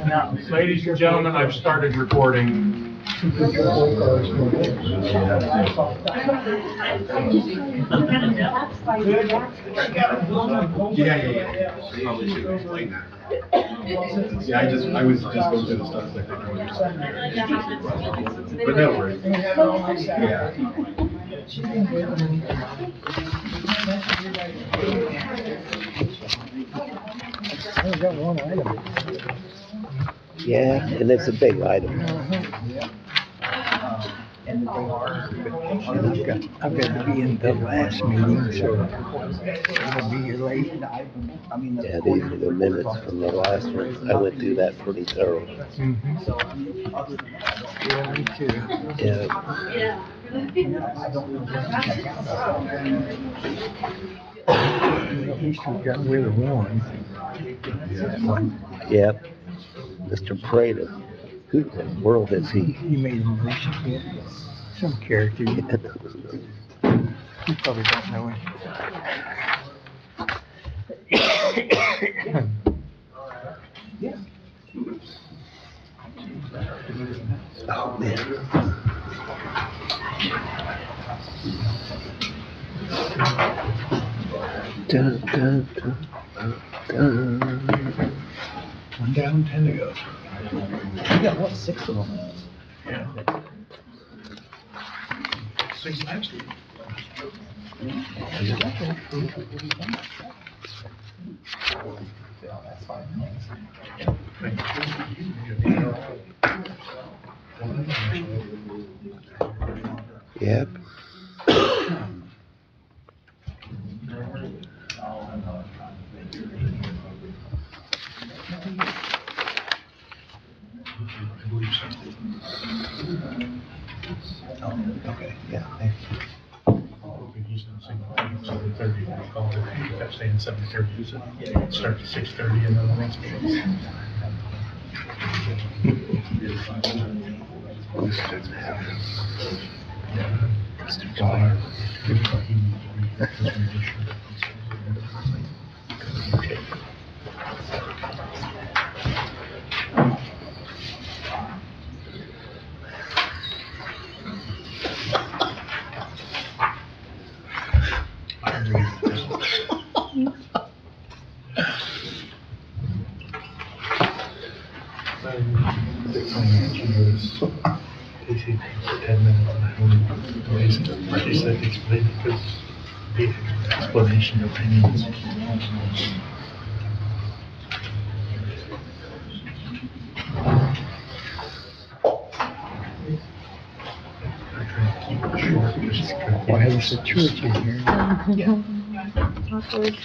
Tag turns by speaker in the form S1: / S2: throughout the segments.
S1: Now, ladies and gentlemen, I've started recording.
S2: Yeah. Probably should explain that. Yeah, I was just going through the stuff like that. But no worries. Yeah.
S3: I got one item.
S4: Yeah, and it's a big item.
S3: And I've got to be in the last meeting, so I'll be here late.
S4: Yeah, these are the minutes from the last one. I went through that pretty thorough.
S3: Yeah, me too.
S4: Yeah.
S3: At least we got rid of one.
S4: Yep. Mr. Prater. Who in the world is he?
S3: He made a motion, yeah. Some character. You probably don't know him.
S4: Oh, man. Dun, dun, dun, dun.
S3: One down, 10 to go.
S5: You got what, 6 of them?
S3: Yeah.
S1: Six next week.
S5: That's fine.
S4: Yep.
S5: Oh, okay, yeah, thank you.
S1: Hoping he's not saying 7:30, we'll call it, he kept saying 7:30, so it starts at 6:30 and then the next meeting. Casey takes 10 minutes and I only he said to explain it because the explanation of opinions. I try to keep it short, just
S3: Why is the church in here?
S6: Awkward.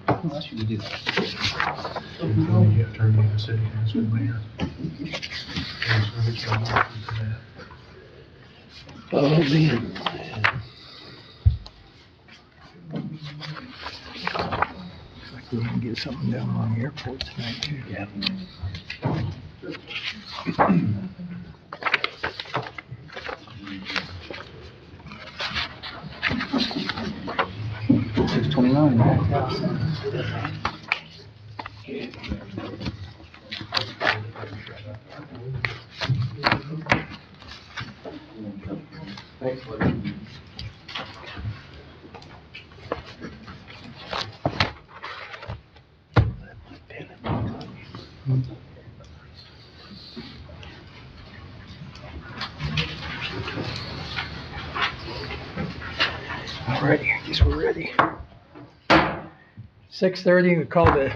S5: Who asked you to do that?
S1: You have to turn in the city council mayor.
S4: Oh, man.
S3: Looks like we're gonna get something down on the airport tonight too.
S4: Yeah.
S5: Six 29.
S3: All righty, I guess we're ready. 6:30, we call the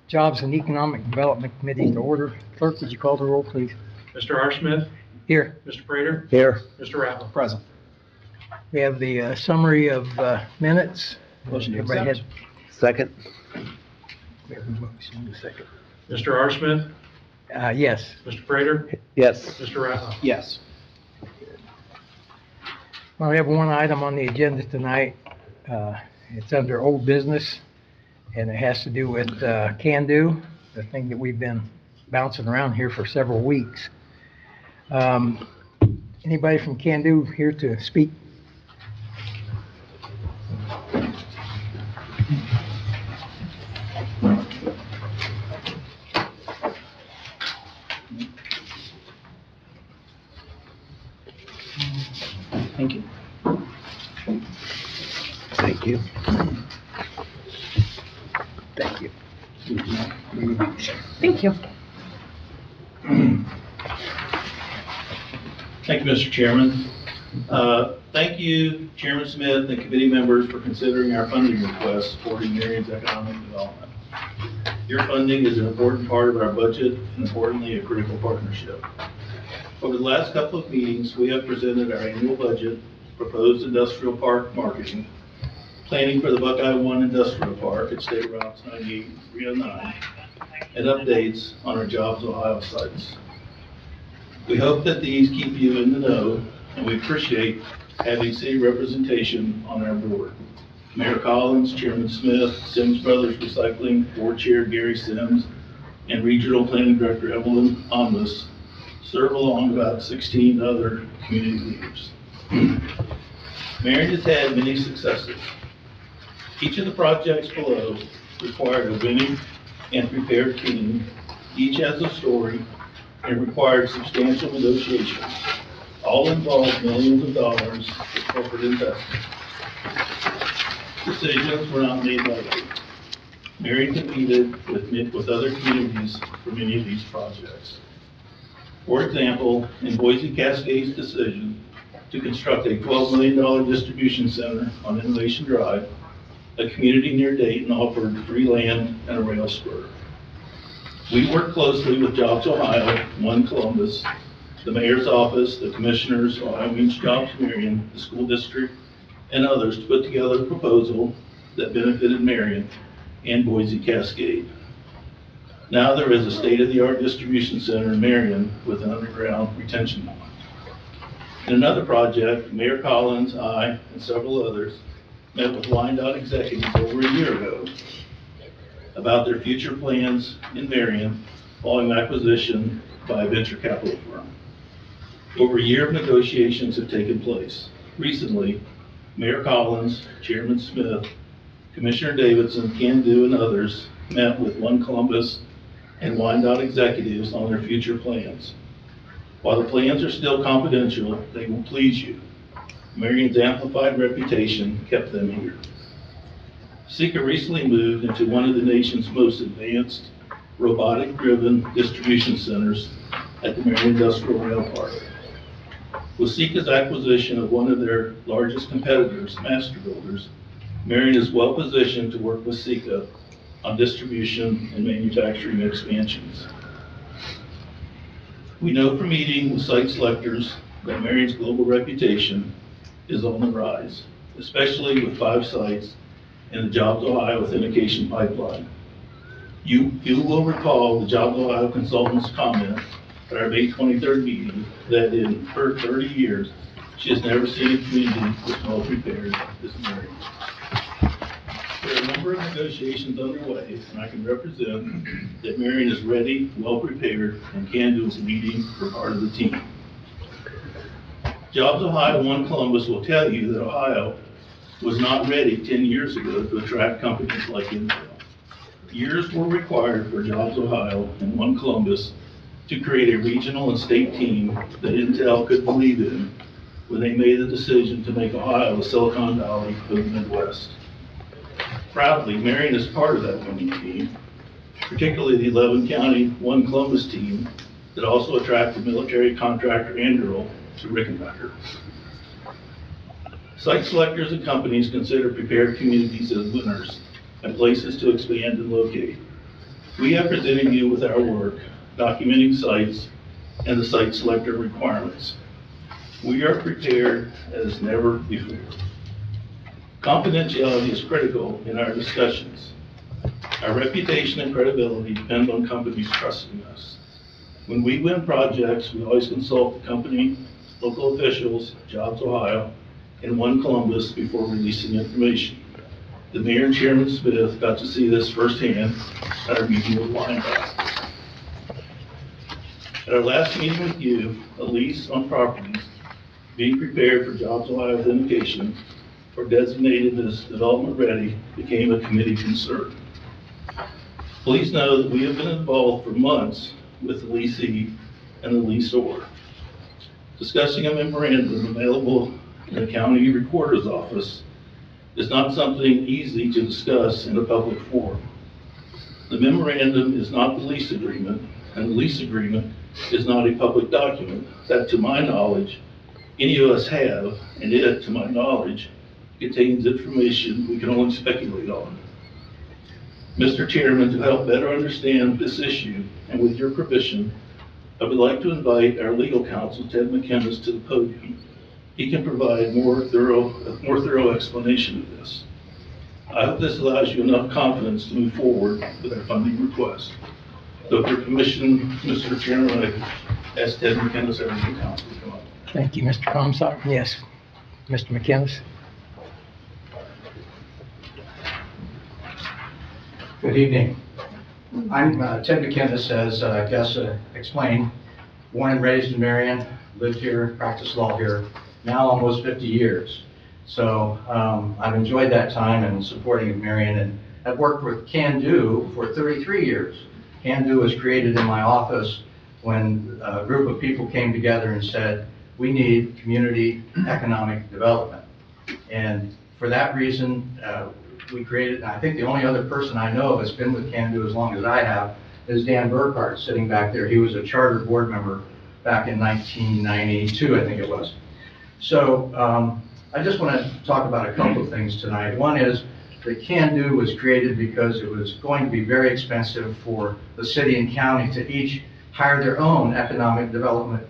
S3: Jobs and Economic Development Committee to order. Clerk, would you call the roll, please?
S1: Mr. R. Smith,
S3: Here.
S1: Mr. Prater,
S4: Here.
S1: Mr. Rattler.
S5: Present.
S3: We have the summary of minutes.
S5: Motion to
S3: Everybody
S5: accept.
S4: Second?
S3: We have a motion in a second.
S1: Mr. R. Smith,
S3: Yes.
S1: Mr. Prater,
S4: Yes.
S1: Mr. Rattler.
S5: Yes.
S3: Well, we have one item on the agenda tonight. It's under old business, and it has to do with Can Do, the thing that we've been bouncing around here for several weeks. Anybody from Can Do here to speak?
S5: Thank you.
S4: Thank you. Thank you.
S6: Thank you.
S7: Thank you, Mr. Chairman. Thank you, Chairman Smith and committee members for considering our funding request supporting Marion's economic development. Your funding is an important part of our budget and importantly, a critical partnership. Over the last couple of meetings, we have presented our annual budget, proposed industrial park marketing, planning for the Buckeye One Industrial Park at State Routes 98 and 309, and updates on our Jobs Ohio sites. We hope that these keep you in the know, and we appreciate having city representation on our board. Mayor Collins, Chairman Smith, Sims Brothers Recycling, Board Chair Gary Sims, and Regional Planning Director Evelyn Omnis serve along about 16 other community leaders. Marion has had many successes. Each of the projects below required a winning and prepared team. Each has a story and required substantial negotiations. All involved millions of dollars of corporate investment. Decisions were not made lightly. Marion competed with other communities for many of these projects. For example, in Boise Cascade's decision to construct a $12 million distribution center on Innovation Drive, a community near Dayton offered free land and a rail spur. We worked closely with Jobs Ohio, One Columbus, the mayor's office, the commissioners, Ohio Means Jobs Marion, the school district, and others to put together a proposal that benefited Marion and Boise Cascade. Now there is a state-of-the-art distribution center in Marion with an underground retention pond. In another project, Mayor Collins, I, and several others met with Wyandotte executives over a year ago about their future plans in Marion following acquisition by a venture capital firm. Over a year of negotiations have taken place. Recently, Mayor Collins, Chairman Smith, Commissioner Davidson, Can Do, and others met with One Columbus and Wyandotte executives on their future plans. While the plans are still confidential, they will please you. Marion's amplified reputation kept them here. Sika recently moved into one of the nation's most advanced robotic-driven distribution centers at the Marion Industrial Rail Park. With Sika's acquisition of one of their largest competitors, Master Builders, Marion is well positioned to work with Sika on distribution and manufacturing expansions. We know from meeting with site selectors that Marion's global reputation is on the rise, especially with 5 sites in the Jobs Ohio authentication pipeline. You will recall the Jobs Ohio consultant's comment at our May 23rd meeting that in her 30 years, she has never seen a community as well prepared as Marion. There are a number of negotiations underway, and I can represent that Marion is ready, well prepared, and Can Do is leading for part of the team. Jobs Ohio One Columbus will tell you that Ohio was not ready 10 years ago to attract companies like Intel. Years were required for Jobs Ohio and One Columbus to create a regional and state team that Intel could believe in when they made the decision to make Ohio the Silicon Valley of the Midwest. Proudly, Marion is part of that winning team, particularly the 11-county One Columbus team that also attracted military contractor Andrew to Rickenbacker. Site selectors and companies consider prepared communities as winners and places to expand and locate. We have presented you with our work, documenting sites and the site selector requirements. We are prepared as never before. Confidentiality is critical in our discussions. Our reputation and credibility depend on companies trusting us. When we win projects, we always consult the company, local officials, Jobs Ohio, and one Columbus before releasing information. The mayor and Chairman Smith got to see this firsthand at our meeting with Linebacker. At our last meeting with you, a lease on properties being prepared for Jobs Ohio authentication or designated as development ready became a committee concern. Please know that we have been involved for months with the leasee and the leaseor, discussing a memorandum available in the county recorder's office is not something easy to discuss in a public forum. The memorandum is not the lease agreement, and the lease agreement is not a public document that, to my knowledge, any of us have, and it, to my knowledge, contains information we can only speculate on. Mr. Chairman, to help better understand this issue, and with your permission, I would like to invite our legal counsel, Ted McKinnis, to the podium. He can provide a more thorough explanation of this. I hope this allows you enough confidence to move forward with our funding request. With your permission, Mr. Chairman, I ask Ted McKinnis, our legal counsel, to come up.
S3: Thank you, Mr. Comstock. Yes, Mr. McKinnis.
S6: Good evening. I'm Ted McKinnis, as Gus explained, born and raised in Marion, lived here, practiced law here, now almost 50 years. So I've enjoyed that time in supporting Marion, and I've worked with Can Do for 33 years. Can Do was created in my office when a group of people came together and said, we need community economic development. And for that reason, we created, and I think the only other person I know that's been with Can Do as long as I have is Dan Burkhart, sitting back there. He was a charter board member back in 1992, I think it was. So I just want to talk about a couple of things tonight. One is that Can Do was created because it was going to be very expensive for the city and county to each hire their own economic development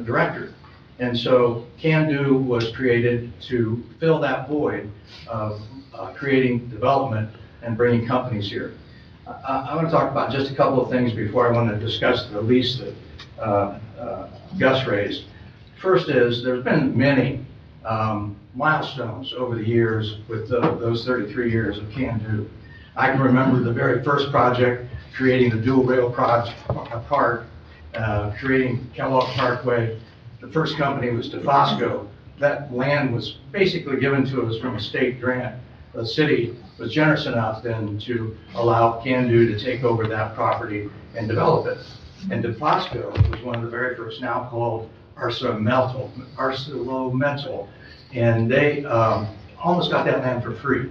S6: director. And so Can Do was created to fill that void of creating development and bringing companies here. I want to talk about just a couple of things before I want to discuss the lease that Gus raised. First is, there's been many milestones over the years with those 33 years of Can Do. I can remember the very first project, creating the dual rail park, creating Kellogg Parkway. The first company was DeFosco. That land was basically given to us from a state grant. The city was generous enough then to allow Can Do to take over that property and develop it. And DeFosco was one of the very first, now called ArcelorMittal, and they almost got that land for free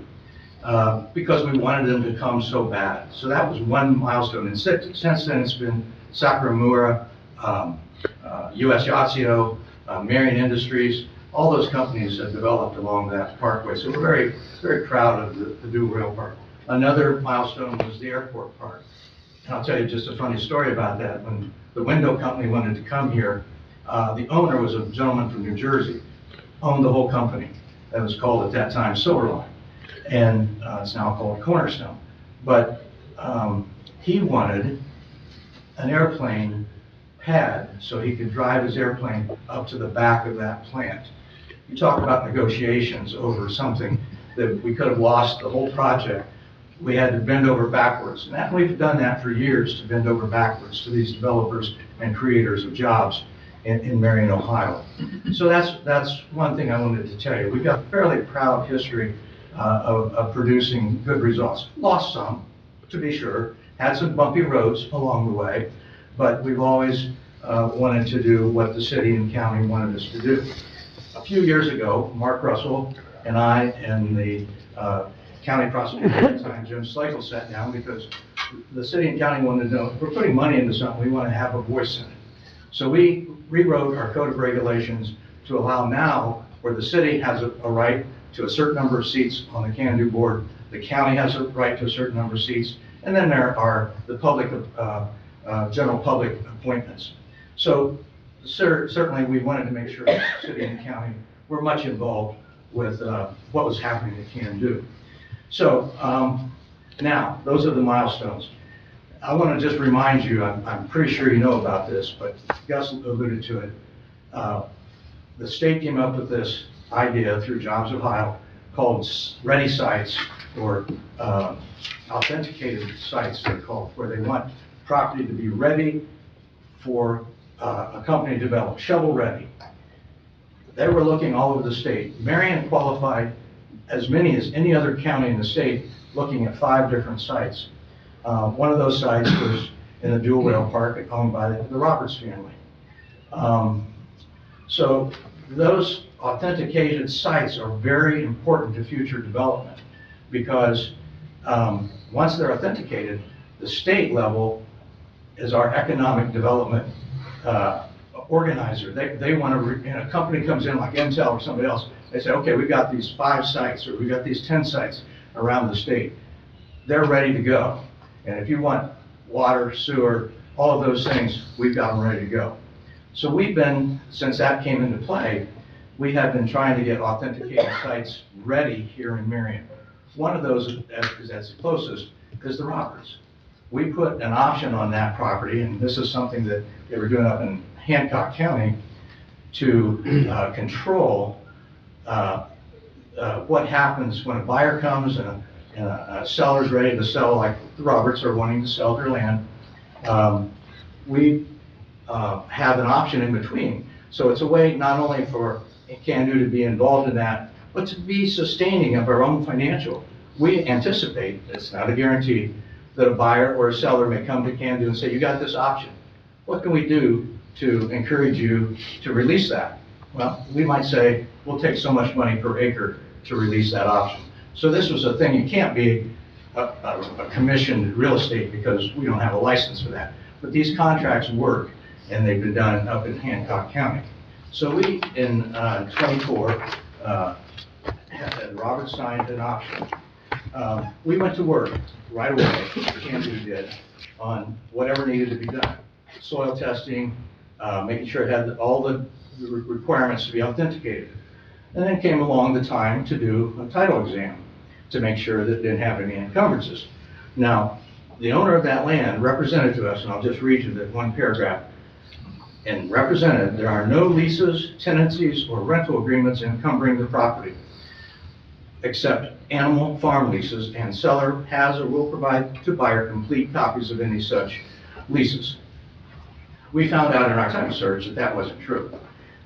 S6: because we wanted them to come so bad. So that was one milestone. And since then, it's been Sakuramura, US Yatsio, Marion Industries. All those companies have developed along that parkway. So we're very, very proud of the dual rail park. Another milestone was the airport park. And I'll tell you just a funny story about that. When the window company wanted to come here, the owner was a gentleman from New Jersey, owned the whole company. That was called at that time Silverline, and it's now called Cornerstone. But he wanted an airplane pad so he could drive his airplane up to the back of that plant. You talk about negotiations over something that we could have lost the whole project. We had to bend over backwards, and we've done that for years, to bend over backwards to these developers and creators of jobs in Marion, Ohio. So that's one thing I wanted to tell you. We've got a fairly proud history of producing good results. Lost some, to be sure, had some bumpy roads along the way, but we've always wanted to do what the city and county wanted us to do. A few years ago, Mark Russell and I and the county prosecutor at the time, Jim Slagle, sat down because the city and county wanted to know, if we're putting money into something, we want to have a voice in it. So we rewrote our code of regulations to allow now where the city has a right to a certain number of seats on the Can Do board, the county has a right to a certain number of seats, and then there are the public, general public appointments. So certainly we wanted to make sure that the city and county were much involved with what was happening at Can Do. So now, those are the milestones. I want to just remind you, I'm pretty sure you know about this, but Gus alluded to it. The state came up with this idea through Jobs Ohio called ready sites, or authenticated sites, they're called, where they want property to be ready for a company to develop, shovel ready. They were looking all over the state. Marion qualified as many as any other county in the state, looking at 5 different sites. One of those sites was in the Dual Rail Park owned by the Roberts family. So those authenticated sites are very important to future development, because once they're authenticated, the state level is our economic development organizer. They want to, and a company comes in like Intel or somebody else, they say, okay, we've got these 5 sites, or we've got these 10 sites around the state. They're ready to go. And if you want water, sewer, all of those things, we've got them ready to go. So we've been, since that came into play, we have been trying to get authenticated sites ready here in Marion. One of those, that's the closest, is the Roberts. We put an option on that property, and this is something that they were doing up in Hancock County to control what happens when a buyer comes and a seller's ready to sell, like the Roberts are wanting to sell their land. We have an option in between. So it's a way not only for Can-Do to be involved in that, but to be sustaining of our own financial. We anticipate, it's not a guarantee, that a buyer or a seller may come to Can-Do and say, you got this option. What can we do to encourage you to release that? Well, we might say, we'll take so much money per acre to release that option. So this was a thing, you can't be a commissioned real estate because we don't have a license for that. But these contracts work, and they've been done up in Hancock County. So we, in 24, had Robert signed an option. We went to work right away, Can-Do did, on whatever needed to be done. Soil testing, making sure it had all the requirements to be authenticated. And then came along the time to do a title exam to make sure that it didn't have any encumbrances. Now, the owner of that land represented to us, and I'll just read you that one paragraph, and represented, there are no leases, tenancies, or rental agreements encumbering the property, except animal farm leases, and seller has or will provide to buyer complete copies of any such leases. We found out in our title search that that wasn't true,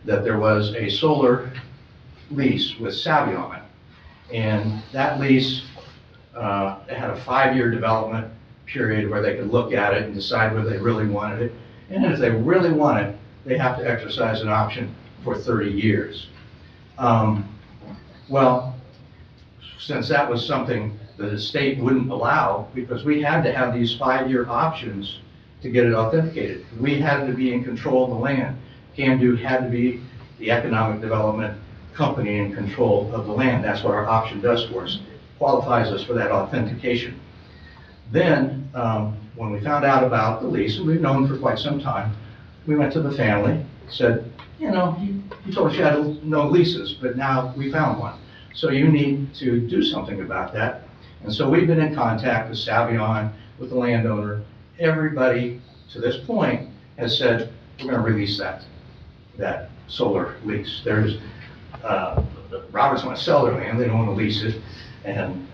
S6: that there was a solar lease with Savvy on it. And that lease had a 5-year development period where they could look at it and decide whether they really wanted it. And if they really want it, they have to exercise an option for 30 years. Well, since that was something that the state wouldn't allow, because we had to have these 5-year options to get it authenticated. We had to be in control of the land. Can-Do had to be the economic development company in control of the land. That's what our option does for us, qualifies us for that authentication. Then, when we found out about the lease, and we've known for quite some time, we went to the family, said, you know, you told us you had no leases, but now we found one. So you need to do something about that. And so we've been in contact with Savion, with the landowner. Everybody to this point has said, we're going to release that solar lease. There's, Roberts want to sell their land, they don't want to lease it. And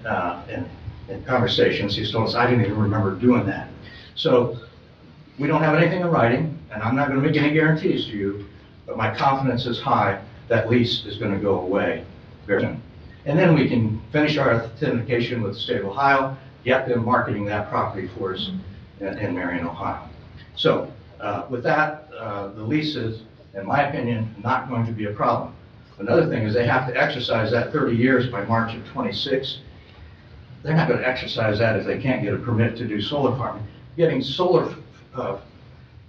S6: in conversations, he's told us, I didn't even remember doing that. So we don't have anything in writing, and I'm not going to make any guarantees to you, but my confidence is high that lease is going to go away very soon. And then we can finish our authentication with the state of Ohio, get them marketing that property for us in Marion, Ohio. So with that, the lease is, in my opinion, not going to be a problem. Another thing is they have to exercise that 30 years by March of 26. They're not going to exercise that if they can't get a permit to do solar farming. Getting solar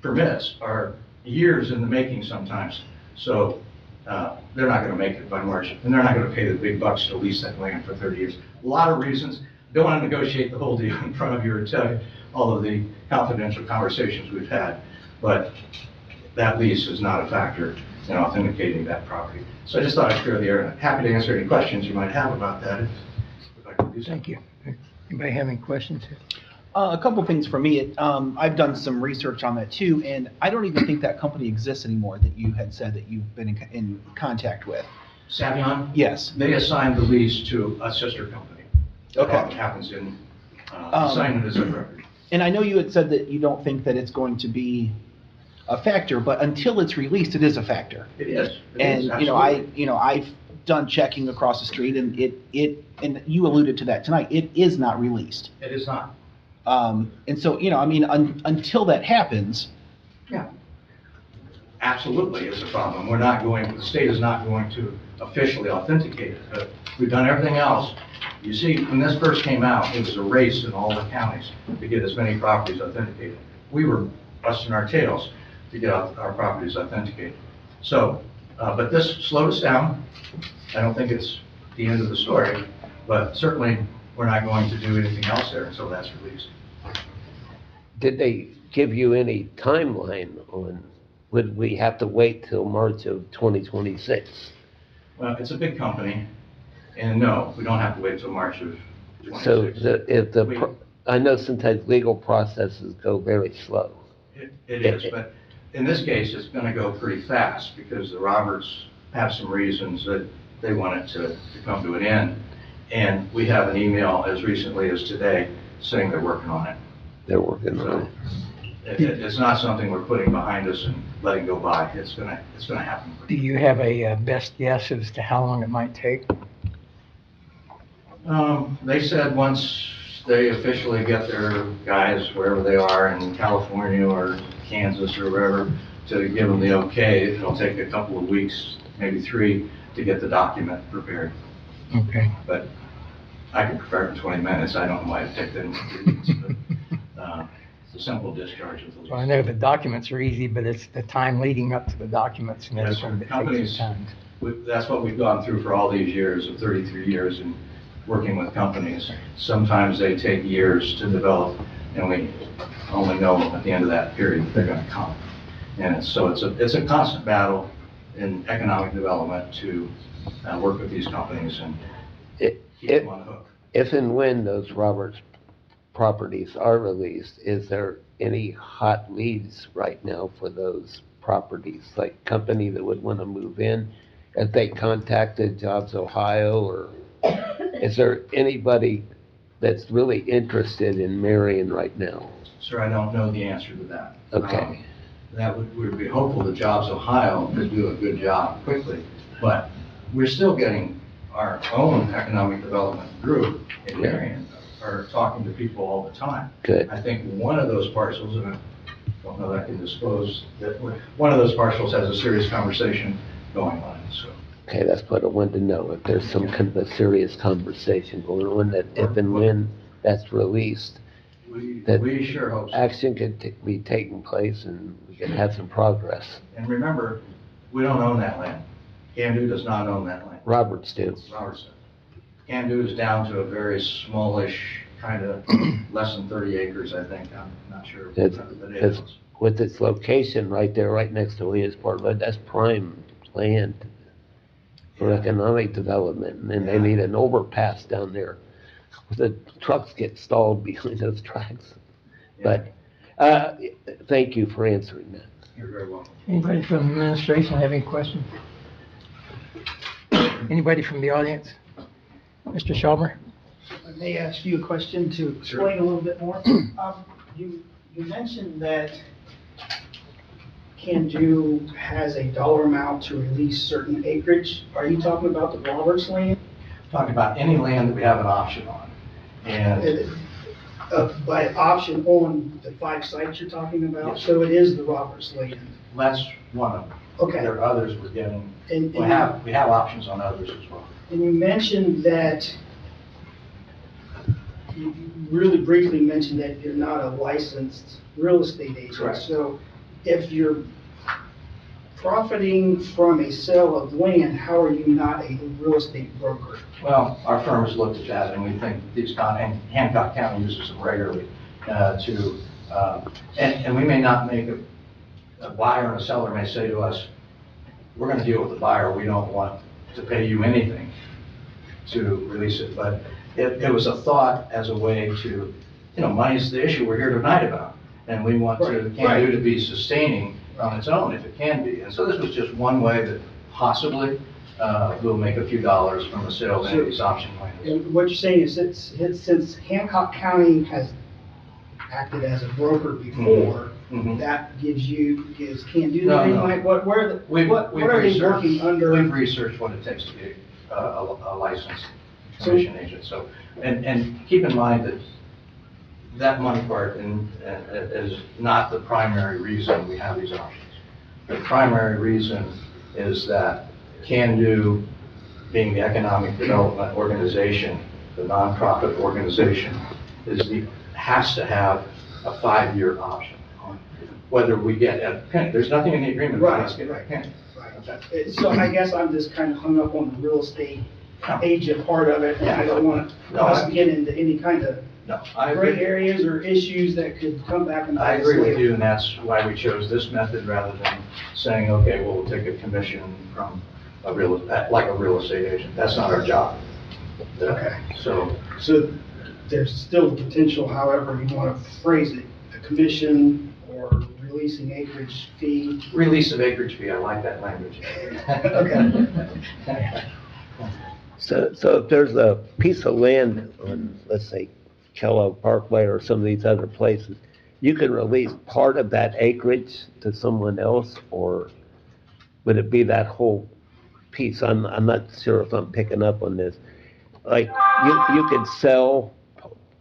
S6: permits are years in the making sometimes. So they're not going to make it by March, and they're not going to pay the big bucks to lease that land for 30 years. A lot of reasons. Don't want to negotiate the whole deal in front of you or tell you all of the confidential conversations we've had, but that lease is not a factor in authenticating that property. So I just thought I'd clear the air. Happy to answer any questions you might have about that if I could do so.
S3: Thank you. Anybody have any questions?
S5: A couple things for me. I've done some research on that too, and I don't even think that company exists anymore that you had said that you've been in contact with.
S6: Savion,
S5: Yes.
S6: they assigned the lease to a sister company.
S5: Okay.
S6: That happens in, assignment is a record.
S5: And I know you had said that you don't think that it's going to be a factor, but until it's released, it is a factor.
S6: It is. It
S5: And,
S6: is, absolutely.
S5: I've done checking across the street and and you alluded to that tonight, it is not released.
S6: It is not.
S5: And so, until that happens,
S6: Yeah. Absolutely, it's a problem. The state is not going to officially authenticate it, but we've done everything else. You see, when this first came out, it was a race in all the counties to get as many properties authenticated. We were busting our tails to get our properties authenticated. So, but this slowed us down. I don't think it's the end of the story, but certainly we're not going to do anything else there until that's released.
S4: Did they give you any timeline on, would we have to wait till March of 2026?
S6: Well, it's a big company, and no, we don't have to wait till March of 26.
S4: So I know sometimes legal processes go very slow.
S6: It is, but in this case, it's gonna go pretty fast, because the Roberts have some reasons that they want it to come to an end. And we have an email as recently as today saying they're working on it.
S4: They're working on it.
S6: It's not something we're putting behind us and letting go by. It's gonna happen.
S3: Do you have a best guess as to how long it might take?
S6: They said once they officially get their guys, wherever they are, in California or Kansas or wherever, to give them the okay, it'll take a couple of weeks, maybe 3, to get the document prepared.
S3: Okay.
S6: But I can prepare it in 20 minutes. I don't know why it took them 3 weeks, but, it's a simple discharge of the lease.
S3: Well, I know the documents are easy, but it's the time leading up to the documents and
S6: Yes,
S3: everything that takes
S6: companies-
S3: some time.
S6: That's what we've gone through for all these years, of 33 years in working with companies. Sometimes they take years to develop, and we only know at the end of that period that they're gonna come. And it's a constant battle in economic development to work with these companies and keep them on the hook.
S4: If and when those Roberts properties are released, is there any hot leads right now for those properties? Like company that would want to move in? Have they contacted Jobs Ohio, or is there anybody that's really interested in Marion right now?
S6: Sir, I don't know the answer to that.
S4: Okay.
S6: We'd be hopeful that Jobs Ohio could do a good job quickly, but we're still getting our own economic development group in Marion are talking to people all the time.
S4: Good.
S6: I think one of those parcels, and I don't know that I can disclose, that one of those parcels has a serious conversation going on, so.
S4: Okay, that's what I wanted to know, if there's some kind of a serious conversation going on, that if and when that's released, that
S6: We sure hope so.
S4: action could be taking place and we can have some progress.
S6: And remember, we don't own that land. Candu does not own that land.
S4: Roberts do.
S6: Robertson. Candu is down to a very smallish, kind of less than 30 acres, I think. I'm not sure.
S4: It's-
S6: But
S4: it's- With its location right there, right next to Leah's Part, that's prime land for economic development, and they need an overpass down there. The trucks get stalled behind those tracks. But, thank you for answering that.
S6: You're very welcome.
S3: Anybody from the administration have any questions? Anybody from the audience? Mr. Schaubner?
S8: I may ask you a question to explain a little bit more. You mentioned that Candu has a dollar amount to release certain acreage. Are you talking about the Roberts land?
S6: Talking about any land that we have an option on. And
S8: By option on the 5 sites you're talking about?
S6: Yes.
S8: So it is the Roberts land?
S6: that's one of them.
S8: Okay.
S6: There are others we're getting.
S8: And-
S6: We have options on others as well.
S8: And you mentioned that, you really briefly mentioned that you're not a licensed real estate agent.
S6: Correct.
S8: So if you're profiting from a sale of land, how are you not a real estate broker?
S6: Well, our firm has looked at that, and we think these, and Hancock County uses them regularly, and we may not make a buyer and a seller may say to us, we're gonna deal with the buyer, we don't want to pay you anything to release it, but it was a thought as a way to, money's the issue we're here tonight about, and we want
S8: Right.
S6: Candu to be sustaining on its own if it can be, and so this was just one way that possibly we'll make a few dollars from the sale of any of these option lands.
S8: And what you're saying is since Hancock County has acted as a broker before,
S6: Mhm.
S8: that gives Can Do
S6: No,
S8: the green
S6: no.
S8: light? What are they
S6: We've
S8: working under?
S6: We've researched what it takes to be a licensed commission agent, so, and keep in mind that that money part is not the primary reason we have these options. The primary reason is that Can Do, being the economic development organization, the nonprofit organization, has to have a 5-year option on whether we get a penny. There's nothing in the agreement about us getting a penny. Okay.
S8: So I guess I'm just kind of hung up on the real estate agent part of it, and I don't want us to get into any kind of
S6: No, I
S8: gray
S6: agree.
S8: areas or issues that could come back and
S6: I
S8: bite us
S6: agree with
S8: later.
S6: you, and that's why we chose this method rather than saying, okay, well, we'll take a commission from like a real estate agent. That's not our job.
S8: Okay.
S6: So,
S8: So there's still the potential, however you want to phrase it, a commission or releasing acreage fee.
S6: release of acreage fee, I like that language.
S8: Okay.
S4: So if there's a piece of land on, let's say, Kellogg Parkway or some of these other places, you can release part of that acreage to someone else, or would it be that whole piece? I'm not sure if I'm picking up on this. Like, you could sell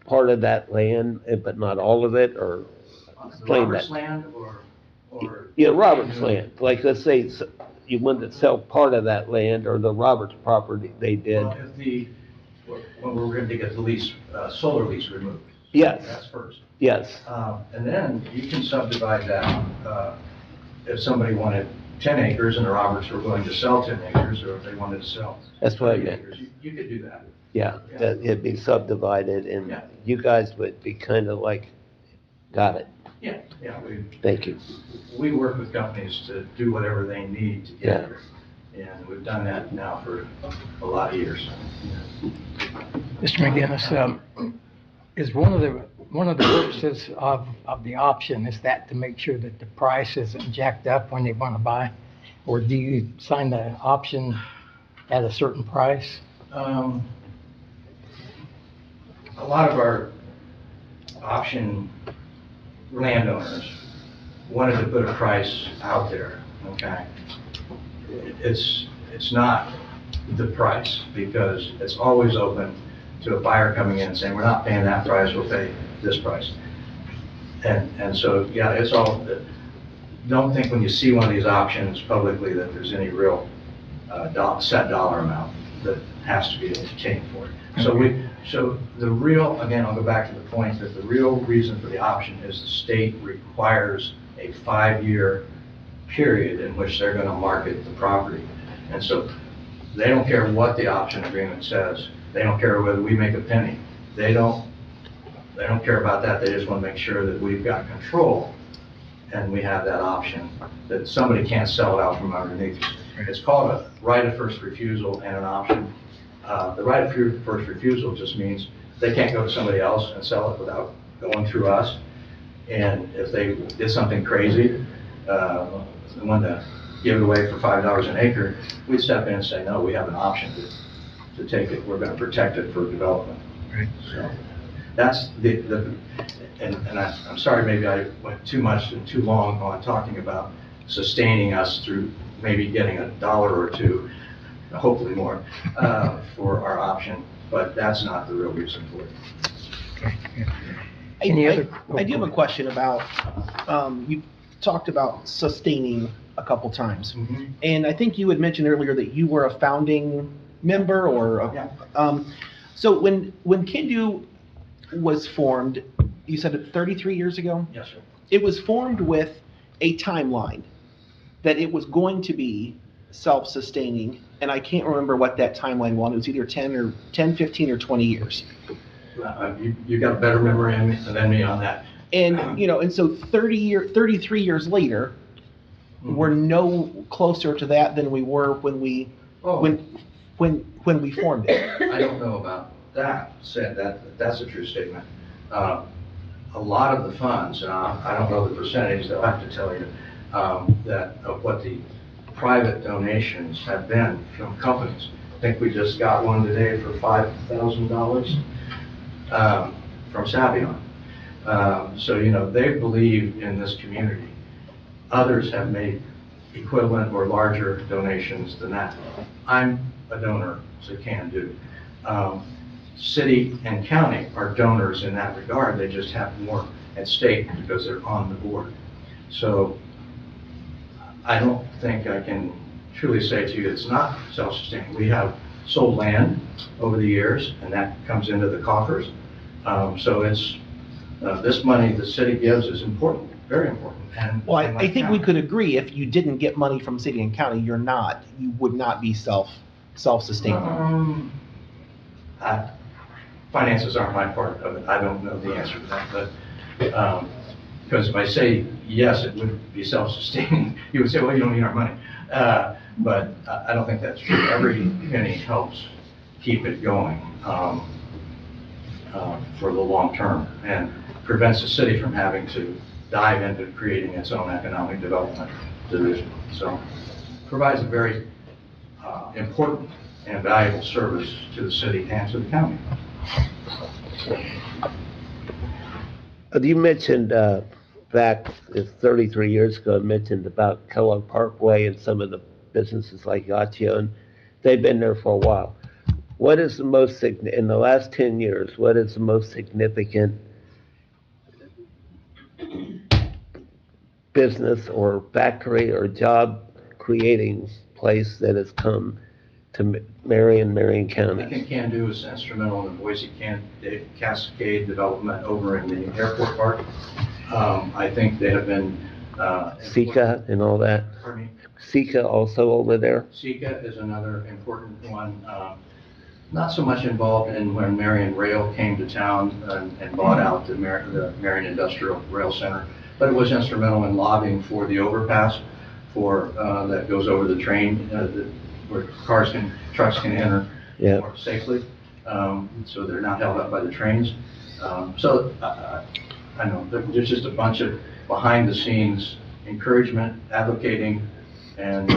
S4: part of that land, but not all of it, or explain
S6: Robert's
S4: that.
S6: land or?
S4: Yeah, Robert's land, like, let's say you wanted to sell part of that land, or the Roberts property they did.
S6: Well, when we're going to get the lease, solar lease removed.
S4: Yes,
S6: That's first.
S4: yes,
S6: And then you can subdivide that, if somebody wanted 10 acres and the Roberts were willing to sell 10 acres, or if they wanted to sell
S4: that's what I
S6: 30
S4: meant.
S6: acres, you could do that.
S4: Yeah, that it'd be subdivided, and
S6: Yeah.
S4: you guys would be kind of like, got it,
S6: Yeah,
S4: thank you.
S6: we work with companies to do whatever they need to get here. And we've done that now for a lot of years.
S3: Mr. McGinnis, is one of the purposes of the option, is that to make sure that the price isn't jacked up when they want to buy? Or do you sign the option at a certain price?
S6: A lot of our option landowners wanted to put a price out there, okay? It's not the price, because it's always open to a buyer coming in and saying, we're not paying that price, we'll pay this price. And so, yeah, it's all, don't think when you see one of these options publicly that there's any real set dollar amount that has to be obtained for it. So the real, again, I'll go back to the point that the real reason for the option is the state requires a 5-year period in which they're gonna market the property. And so they don't care what the option agreement says. They don't care whether we make a penny. They don't care about that. They just wanna make sure that we've got control and we have that option, that somebody can't sell it out from underneath us. It's called a right of first refusal and an option. The right of first refusal just means they can't go to somebody else and sell it without going through us. And if they did something crazy, they wanted to give it away for $5 an acre, we'd step in and say, no, we have an option to take it. We're going to protect it for development.
S3: Right.
S6: So that's and I'm sorry, maybe I went too much and too long on talking about sustaining us through maybe getting $1 or $2, hopefully more, for our option, but that's not the real reason for it.
S3: Any other?
S5: I do have a question about, you talked about sustaining a couple times.
S6: Mhm.
S5: And I think you had mentioned earlier that you were a founding member or, so when Kindu was formed, you said it 33 years ago?
S6: Yes, sir.
S5: It was formed with a timeline that it was going to be self-sustaining, and I can't remember what that timeline was. It was either 10, 15, or 20 years.
S6: You got a better memory than me on that.
S5: And, and so 33 years later, we're no closer to that than we were when we formed it.
S6: I don't know about that, that's a true statement. A lot of the funds, and I don't know the percentage, they'll have to tell you, that of what the private donations have been from companies. I think we just got one today for $5,000 from Savion. So, you know, they believe in this community. Others have made equivalent or larger donations than that. I'm a donor, so can do. City and county are donors in that regard. They just have more at stake because they're on the board. So I don't think I can truly say to you it's not self-sustaining. We have sold land over the years, and that comes into the coffers. So it's, this money the city gives is important, very important. And
S5: Well,
S6: and
S5: I
S6: like
S5: think we
S6: county.
S5: could agree if you didn't get money from city and county, you would not be self-sustaining.
S6: Finances aren't my part of it. I don't know the answer to that, but, because if I say yes, it wouldn't be self-sustaining, you would say, well, you don't need our money. But I don't think that's true. Every penny helps keep it going, for the long term, and prevents the city from having to dive into creating its own economic development division. So provides a very important and valuable service to the city and to the county.
S4: You mentioned back 33 years ago, mentioned about Kellogg Parkway and some of the businesses like Yachio, and they've been there for a while. What is the most, in the last 10 years, what is the most significant business or factory or job creating place that has come to Marion
S6: I
S4: County?
S6: think Can Do is instrumental in the Boise Cascade development over in the airport park. I think they have been.
S4: Sika and all that?
S6: Pardon me?
S4: Sika also over there?
S6: Sika is another important one. Not so much involved in when Marion Rail came to town and bought out the Marion Industrial Rail Center, but it was instrumental in lobbying for the overpass for, that goes over the train, where trucks can enter
S4: Yeah.
S6: more safely, so they're not held up by the trains. So I know there's just a bunch of behind the scenes encouragement, advocating, and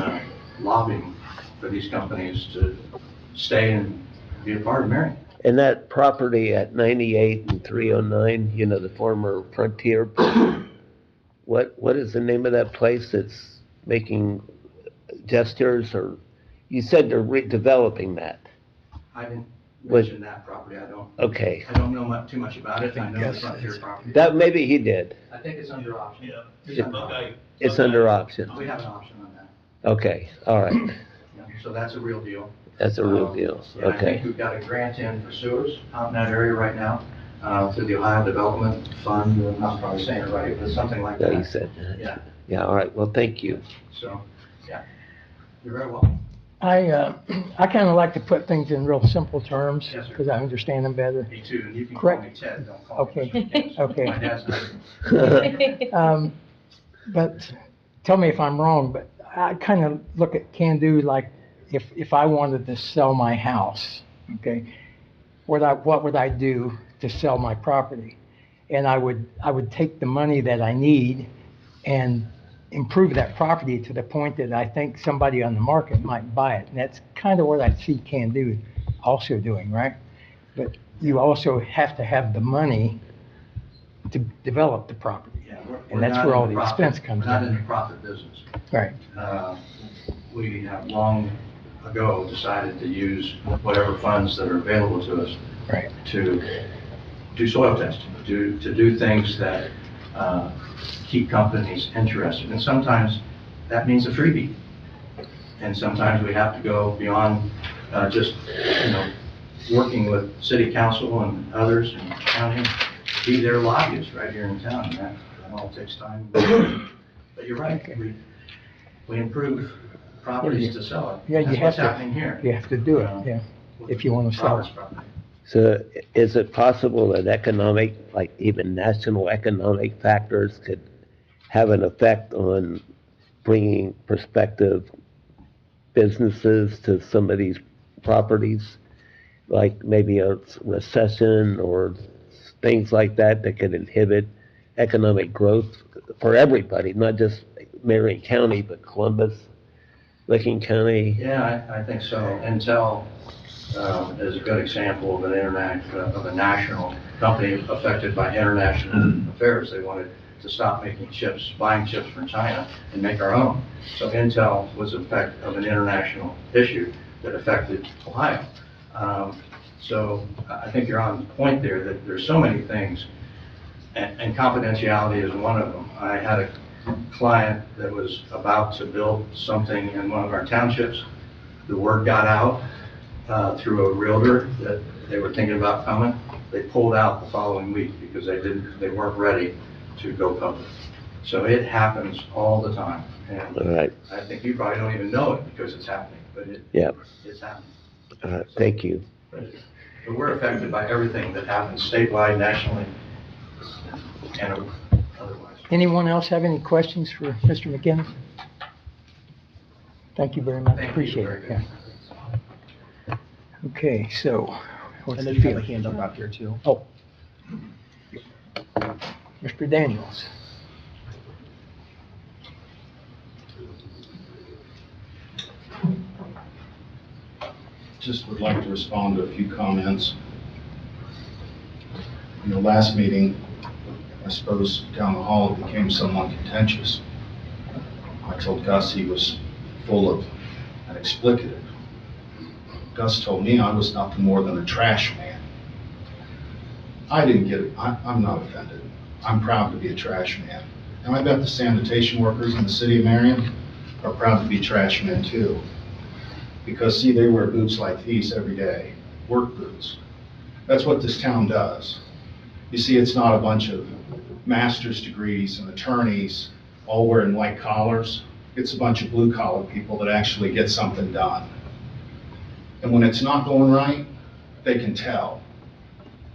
S6: lobbying for these companies to stay and be a part of Marion.
S4: And that property at 98 and 309, you know, the former Frontier, what is the name of that place that's making gestures, or, you said they're redeveloping that?
S6: I didn't
S4: Was-
S6: mention that property.
S4: Okay,
S6: I don't know too much about it. I know
S3: Yes,
S6: the Frontier property.
S4: that, maybe he did.
S6: I think it's under option.
S7: Yeah.
S6: Yeah.
S7: Okay.
S4: It's under option.
S6: We have an option on that.
S4: Okay, all right,
S6: Yeah, so that's a real deal.
S4: that's a real deal,
S6: Yeah, I think
S4: okay.
S6: we've got a grant in for sewers out in that area right now, through the Ohio Development Fund. I'm not probably saying it right, but something like
S4: Yeah, you
S6: that.
S4: said that.
S6: Yeah,
S4: Yeah, all right, well, thank you.
S6: so, yeah. You're very welcome.
S3: I kind of like to put things in real simple terms,
S6: Yes, sir.
S3: because I understand them better.
S6: Me too, and you can call
S3: Correct.
S6: me Ted, don't call me.
S3: Okay,
S6: Mr. James.
S3: okay.
S6: My dad's not.
S3: But tell me if I'm wrong, but I kind of look at Can Do like if I wanted to sell my house, okay, what would I do to sell my property? And I would take the money that I need and improve that property to the point that I think somebody on the market might buy it. And that's kind of what I see Can Do also doing, right? But you also have to have the money to develop the property.
S6: Yeah,
S3: And that's where all the
S6: profit-
S3: expense comes
S6: We're not
S3: in.
S6: in the profit business.
S3: Right.
S6: We have long ago decided to use whatever funds that are available to us
S3: Right.
S6: to do soil testing, to do things that keep companies interested. And sometimes that means a freebie. And sometimes we have to go beyond just, working with city council and others and county, be their lobbyists right here in town. And that all takes time. But you're right, we improve properties to sell it.
S3: Yeah, you
S6: That's
S3: have
S6: what's
S3: to.
S6: happening here.
S3: You have to do it, yeah, if you want to sell it.
S6: Robert's property.
S4: So is it possible that economic, like even national economic factors could have an effect on bringing prospective businesses to some of these properties? Like maybe a recession or things like that that could inhibit economic growth for everybody, not just Marion County, but Columbus? Licking County?
S6: Yeah, I think so. Intel is a good example of of a national company affected by international affairs. They wanted to stop making chips, buying chips from China, and make our own. So Intel was an effect of an international issue that affected Ohio. So I think you're on point there, that there's so many things, and confidentiality is one of them. I had a client that was about to build something in one of our townships. The word got out through a realtor that they were thinking about coming. They pulled out the following week because they weren't ready to go public. So it happens all the time. And
S4: All right.
S6: I think you probably don't even know it because it's happening, but
S4: Yeah.
S6: it's happening.
S4: Thank you.
S6: But we're affected by everything that happens statewide, nationally, and otherwise.
S3: Anyone else have any questions for Mr. McGinnis? Thank you very much.
S6: Thank you.
S3: Appreciate
S6: Very
S3: it.
S6: good.
S3: Yeah. Okay, so what's
S5: And
S3: the
S5: then you have a
S3: feel?
S5: hand up out here too.
S3: Oh. Mr. Daniels.
S9: Just would like to respond to a few comments. In the last meeting, I suppose down the hall it became somewhat contentious. I told Gus he was full of an explicative. Gus told me I was nothing more than a trash man. I didn't get it. I'm not offended. I'm proud to be a trash man. And I bet the sanitation workers in the city of Marion are proud to be trash men too. Because, see, they wear boots like these every day, work boots. That's what this town does. You see, it's not a bunch of master's degrees and attorneys all wearing white collars. It's a bunch of blue-collar people that actually get something done. And when it's not going right, they can tell.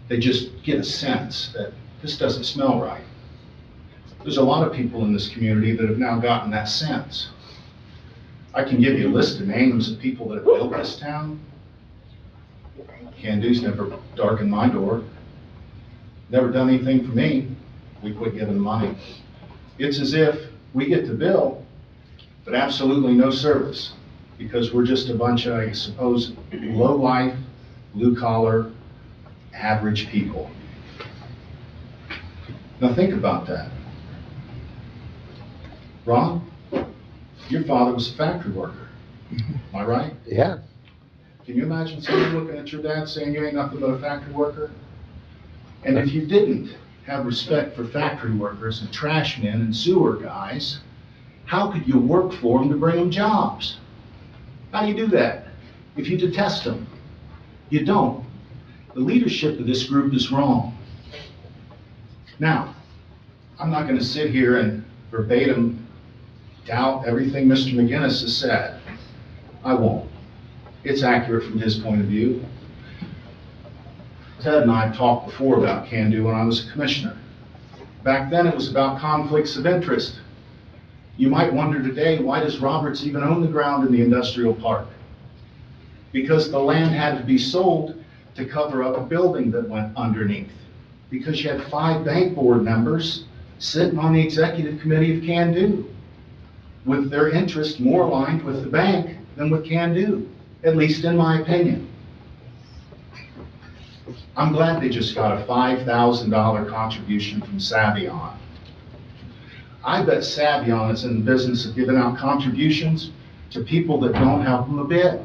S9: They just get a sense that this doesn't smell right. There's a lot of people in this community that have now gotten that sense. I can give you a list of names of people that have built this town. Can-Do's never darkened my door. Never done anything for me. We quit giving them money. It's as if we get the bill, but absolutely no service, because we're just a bunch of, I suppose, low-life, blue-collar, average people. Now think about that. Ron? Your father was a factory worker, am I right?
S4: Yeah.
S9: Can you imagine someone looking at your dad saying you ain't nothing but a factory worker? And if you didn't have respect for factory workers and trash men and sewer guys, how could you work for them to bring them jobs? How do you do that if you detest them? You don't. The leadership of this group is wrong. Now, I'm not going to sit here and verbatim doubt everything Mr. McGinnis has said. I won't. It's accurate from his point of view. Ted and I have talked before about Can-Do when I was a commissioner. Back then it was about conflicts of interest. You might wonder today, why does Roberts even own the ground in the industrial park? Because the land had to be sold to cover up a building that went underneath. Because you had 5 bank board members sitting on the executive committee of Can-Do, with their interest more aligned with the bank than with Can-Do, at least in my opinion. I'm glad they just got a $5,000 contribution from Savion. I bet Savion is in the business of giving out contributions to people that don't help them a bit.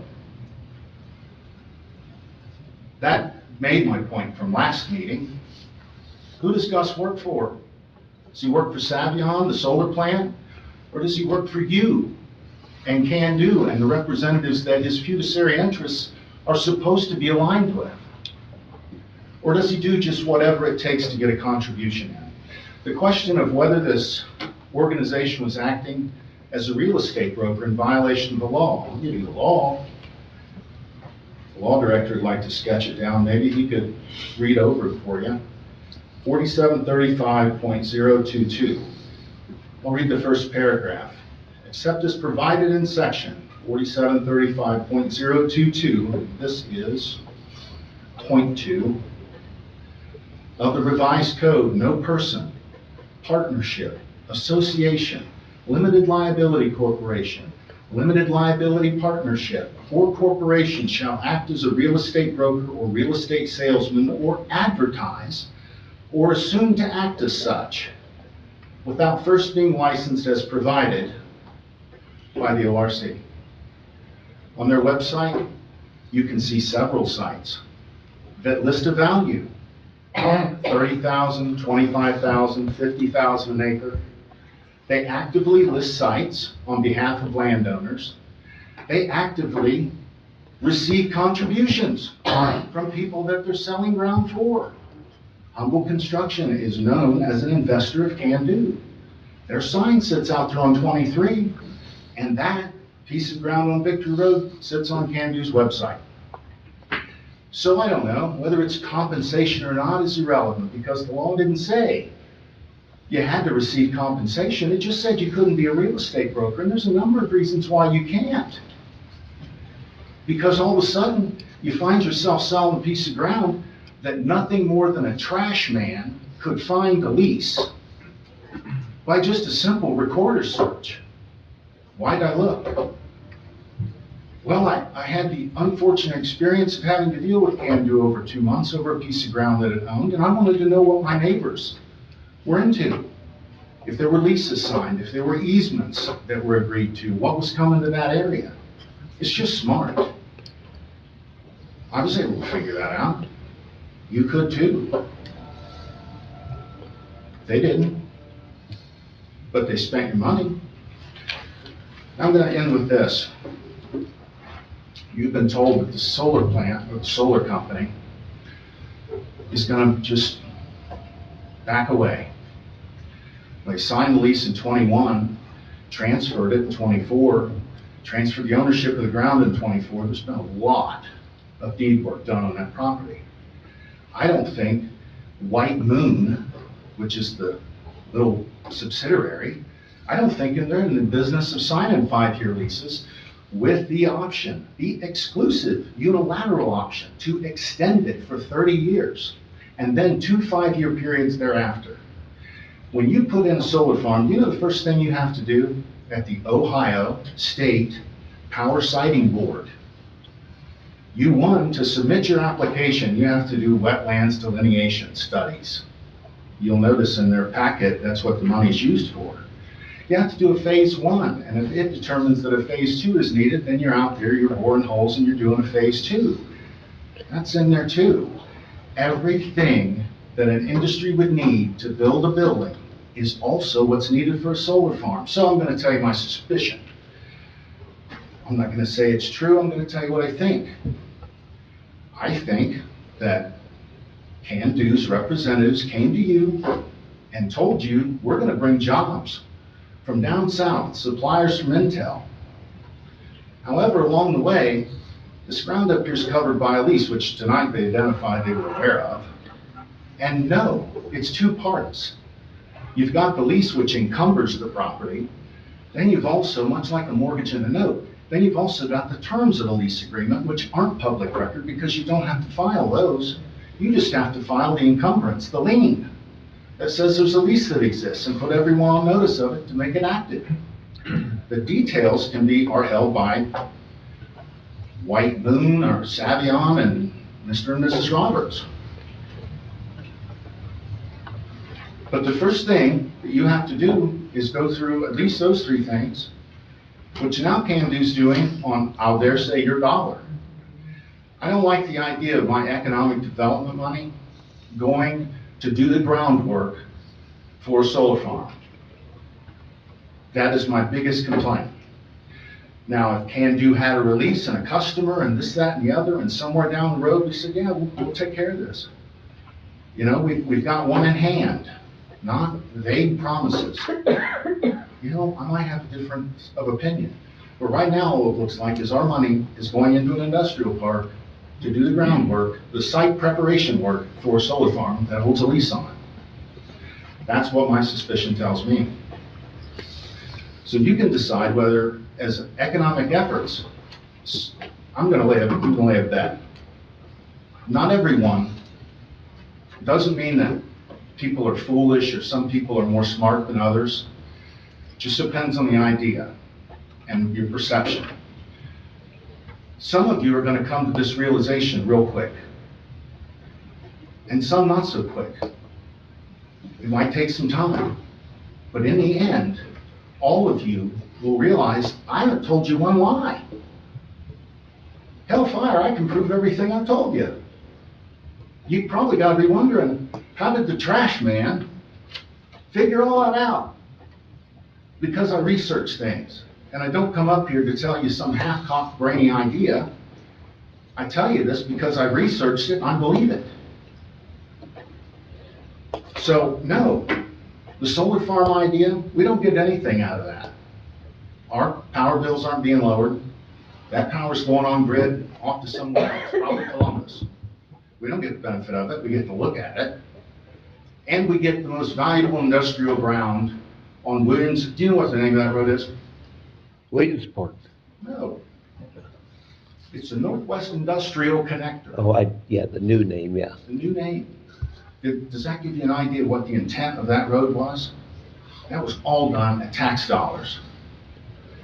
S9: That made my point from last meeting. Who does Gus work for? Does he work for Savion, the solar plant? Or does he work for you and Can-Do and the representatives that his fiduciary interests are supposed to be aligned with? Or does he do just whatever it takes to get a contribution in? The question of whether this organization was acting as a real estate broker in violation of the law. I'll give you the law. The law director would like to sketch it down. Maybe he could read over it for you. 4735.022. I'll read the first paragraph. Except as provided in section 4735.022, this is point 2 of the revised code, no person, partnership, association, limited liability corporation, limited liability partnership, or corporation shall act as a real estate broker or real estate salesman or advertise or assume to act as such without first being licensed as provided by the ORC. On their website, you can see several sites that list a value, 30,000, 25,000, 50,000 an acre. They actively list sites on behalf of landowners. They actively receive contributions from people that they're selling ground for. Humble Construction is known as an investor of Can-Do. Their sign sits out there on 23, and that piece of ground on Victory Road sits on Can-Do's website. So I don't know, whether it's compensation or not is irrelevant, because the law didn't say you had to receive compensation. It just said you couldn't be a real estate broker, and there's a number of reasons why you can't. Because all of a sudden, you find yourself selling a piece of ground that nothing more than a trash man could find a lease by just a simple recorder search. Why'd I look? Well, I had the unfortunate experience of having to deal with Can-Do over 2 months over a piece of ground that it owned, and I wanted to know what my neighbors were into. If there were leases signed, if there were easements that were agreed to, what was coming to that area. It's just smart. I was able to figure that out. You could too. They didn't, but they spent your money. I'm going to end with this. You've been told that the solar plant, or the solar company, is going to just back away. They signed the lease in 21, transferred it in 24, transferred the ownership of the ground in 24. There's been a lot of deed work done on that property. I don't think White Moon, which is the little subsidiary, I don't think they're in the business of signing 5-year leases with the option, the exclusive unilateral option to extend it for 30 years and then 2 5-year periods thereafter. When you put in a solar farm, you know the first thing you have to do at the Ohio State Power Siting Board? To submit your application, you have to do wetlands delineation studies. You'll notice in their packet, that's what the money's used for. You have to do a phase 1, and if it determines that a phase 2 is needed, then you're out there, you're boring holes, and you're doing a phase 2. That's in there too. Everything that an industry would need to build a building is also what's needed for a solar farm. So I'm going to tell you my suspicion. I'm not going to say it's true, I'm going to tell you what I think. I think that Can-Do's representatives came to you and told you, we're going to bring jobs from down south, suppliers from Intel. However, along the way, this ground up here is covered by a lease, which tonight they identified they were aware of. And no, it's 2 parts. You've got the lease which encumbers the property. Then you've also, much like a mortgage and a note, then you've also got the terms of the lease agreement, which aren't public record because you don't have to file those. You just have to file the encumbrance, the lien, that says there's a lease that exists and put everyone on notice of it to make it active. The details are held by White Moon or Savion and Mr. and Mrs. Roberts. But the first thing that you have to do is go through at least those 3 things, which now Can-Do's doing on, I'll dare say, your dollar. I don't like the idea of my economic development money going to do the groundwork for a solar farm. That is my biggest complaint. Now, if Can-Do had a release and a customer and this, that, and the other, and somewhere down the road we said, yeah, we'll take care of this. You know, we've got one in hand, not vague promises. You know, I might have a difference of opinion. But right now, all it looks like is our money is going into an industrial park to do the groundwork, the site preparation work for a solar farm that holds a lease on it. That's what my suspicion tells me. So you can decide whether, as economic efforts, I'm going to lay a bet. Not everyone, doesn't mean that people are foolish or some people are more smart than others. Just depends on the idea. and your perception. Some of you are going to come to this realization real quick, and some not so quick. It might take some time, but in the end, all of you will realize I haven't told you one lie. Hellfire, I can prove everything I told you. You probably got to be wondering, how did the trash man figure all that out? Because I research things, and I don't come up here to tell you some half-cocked brainy idea. I tell you this because I researched it and I believe it. So, no, the solar farm idea, we don't get anything out of that. Our power bills aren't being lowered. That power's going on grid off to somewhere else, probably Columbus. We don't get the benefit of it, we get to look at it. And we get the most valuable industrial ground on Williams. Do you know what the name of that road is?
S4: Williamsport.
S9: No. It's the Northwest Industrial Connector.
S4: Oh, yeah, the new name, yeah.
S9: The new name. Does that give you an idea of what the intent of that road was? That was all done at tax dollars.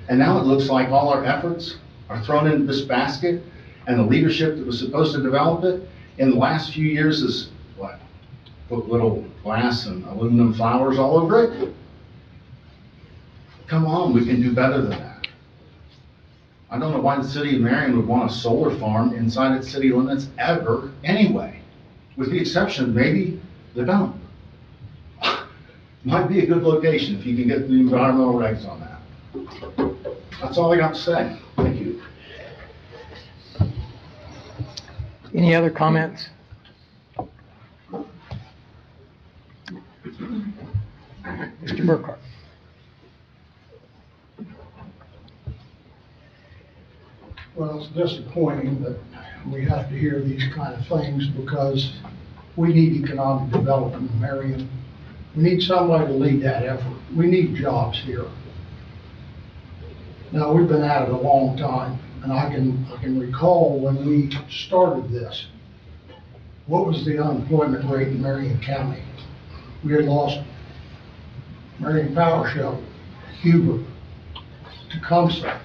S9: And now it looks like all our efforts are thrown into this basket, and the leadership that was supposed to develop it in the last few years is, what, put little glass and aluminum flowers all over it? Come on, we can do better than that. I don't know why the city of Marion would want a solar farm inside its city limits ever anyway, with the exception of maybe the dump. Might be a good location if you can get the environmental regs on that. That's all I got to say. Thank you.
S3: Any other comments? Mr. Burkhart.
S8: Well, it's disappointing that we have to hear these kind of things because we need economic development in Marion. We need somebody to lead that effort. We need jobs here. Now, we've been at it a long time, and I can recall when we started this. What was the unemployment rate in Marion County? We had lost Marion Power Shelter, Huber, Tecumseh,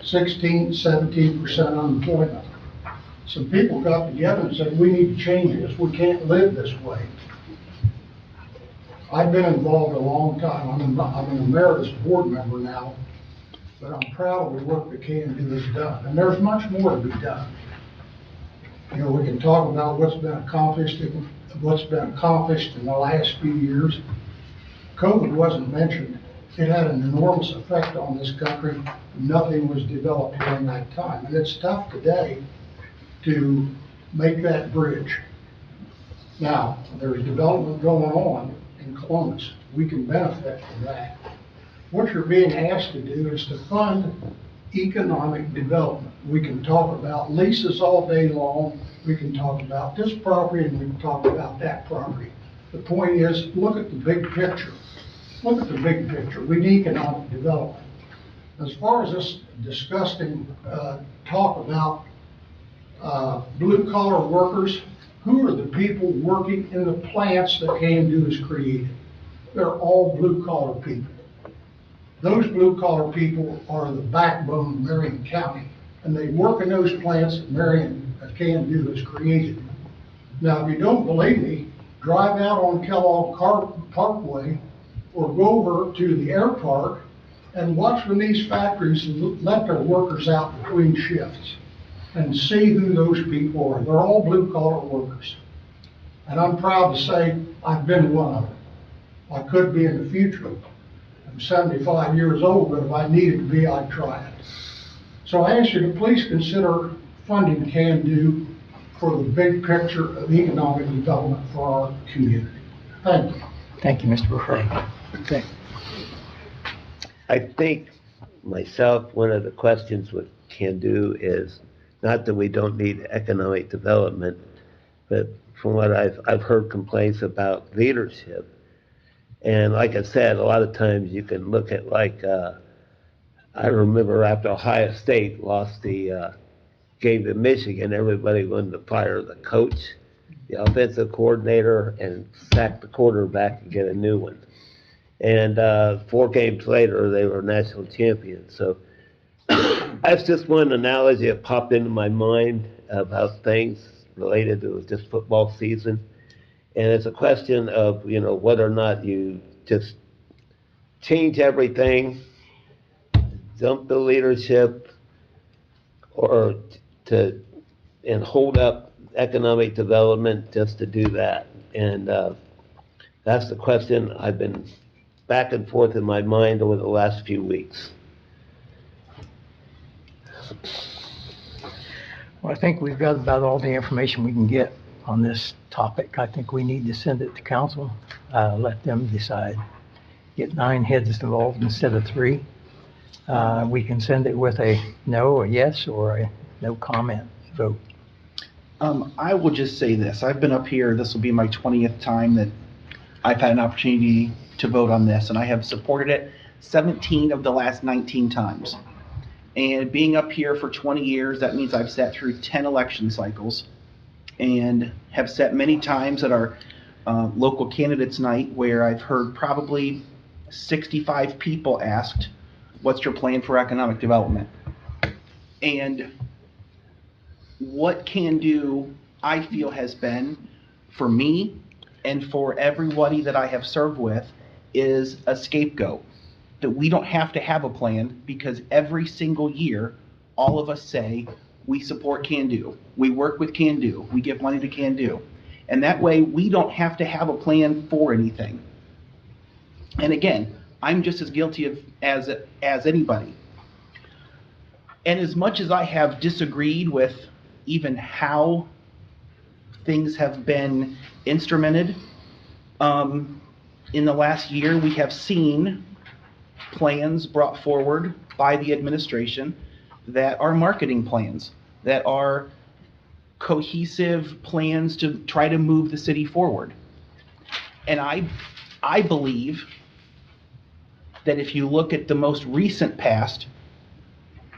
S8: 17% unemployment. Some people got together and said, we need to change this. We can't live this way. I've been involved a long time. I'm an emeritus board member now, but I'm proud of the work that Can-Do has done. And there's much more to be done. You know, we can talk about what's been accomplished in the last few years. COVID wasn't mentioned. It had an enormous effect on this country. Nothing was developed during that time. And it's tough today to make that bridge. Now, there's development going on in Columbus. We can benefit from that. What you're being asked to do is to fund economic development. We can talk about leases all day long. We can talk about this property and we can talk about that property. The point is, look at the big picture. Look at the big picture. We need economic development. As far as this disgusting talk about blue-collar workers, who are the people working in the plants that Can-Do has created? They're all blue-collar people. Those blue-collar people are the backbone of Marion County, and they work in those plants that Can-Do has created. Now, if you don't believe me, drive out on Kellogg Parkway or go over to the air park and watch when these factories let their workers out between shifts and see who those people are. They're all blue-collar workers. And I'm proud to say I've been one of them. I could be in the future. I'm 75 years old, but if I needed to be, I'd try it. So I ask you to please consider funding Can-Do for the big picture of economic development for our community. Thank you.
S3: Thank you, Mr. Burkhart. Okay.
S4: I think myself, one of the questions with Can-Do is not that we don't need economic development, but from what I've heard complaints about leadership. And like I said, a lot of times you can look at I remember after Ohio State lost the game to Michigan, everybody wanted to fire the coach, the offensive coordinator, and sack the quarterback and get a new one. And 4 games later, they were national champions. So that's just one analogy that popped into my mind about things related to this football season. And it's a question of, whether or not you just change everything, dump the leadership, or and hold up economic development just to do that. And that's the question I've been back and forth in my mind over the last few weeks.
S3: Well, I think we've got about all the information we can get on this topic. I think we need to send it to council, let them decide. Get 9 heads involved instead of 3. We can send it with a no, a yes, or a no comment vote.
S5: I will just say this. I've been up here, this will be my 20th time that I've had an opportunity to vote on this, and I have supported it 17 of the last 19 times. And being up here for 20 years, that means I've sat through 10 election cycles and have sat many times at our local candidates night where I've heard probably 65 people asked, what's your plan for economic development? And what Can Do, I feel, has been for me and for everybody that I have served with is a scapegoat. That we don't have to have a plan because every single year, all of us say, we support Can Do. We work with Can Do. We give money to Can Do. And that way, we don't have to have a plan for anything. And again, I'm just as guilty of as anybody. And as much as I have disagreed with even how things have been instrumented, in the last year, we have seen plans brought forward by the administration that are marketing plans, that are cohesive plans to try to move the city forward. And I believe that if you look at the most recent past,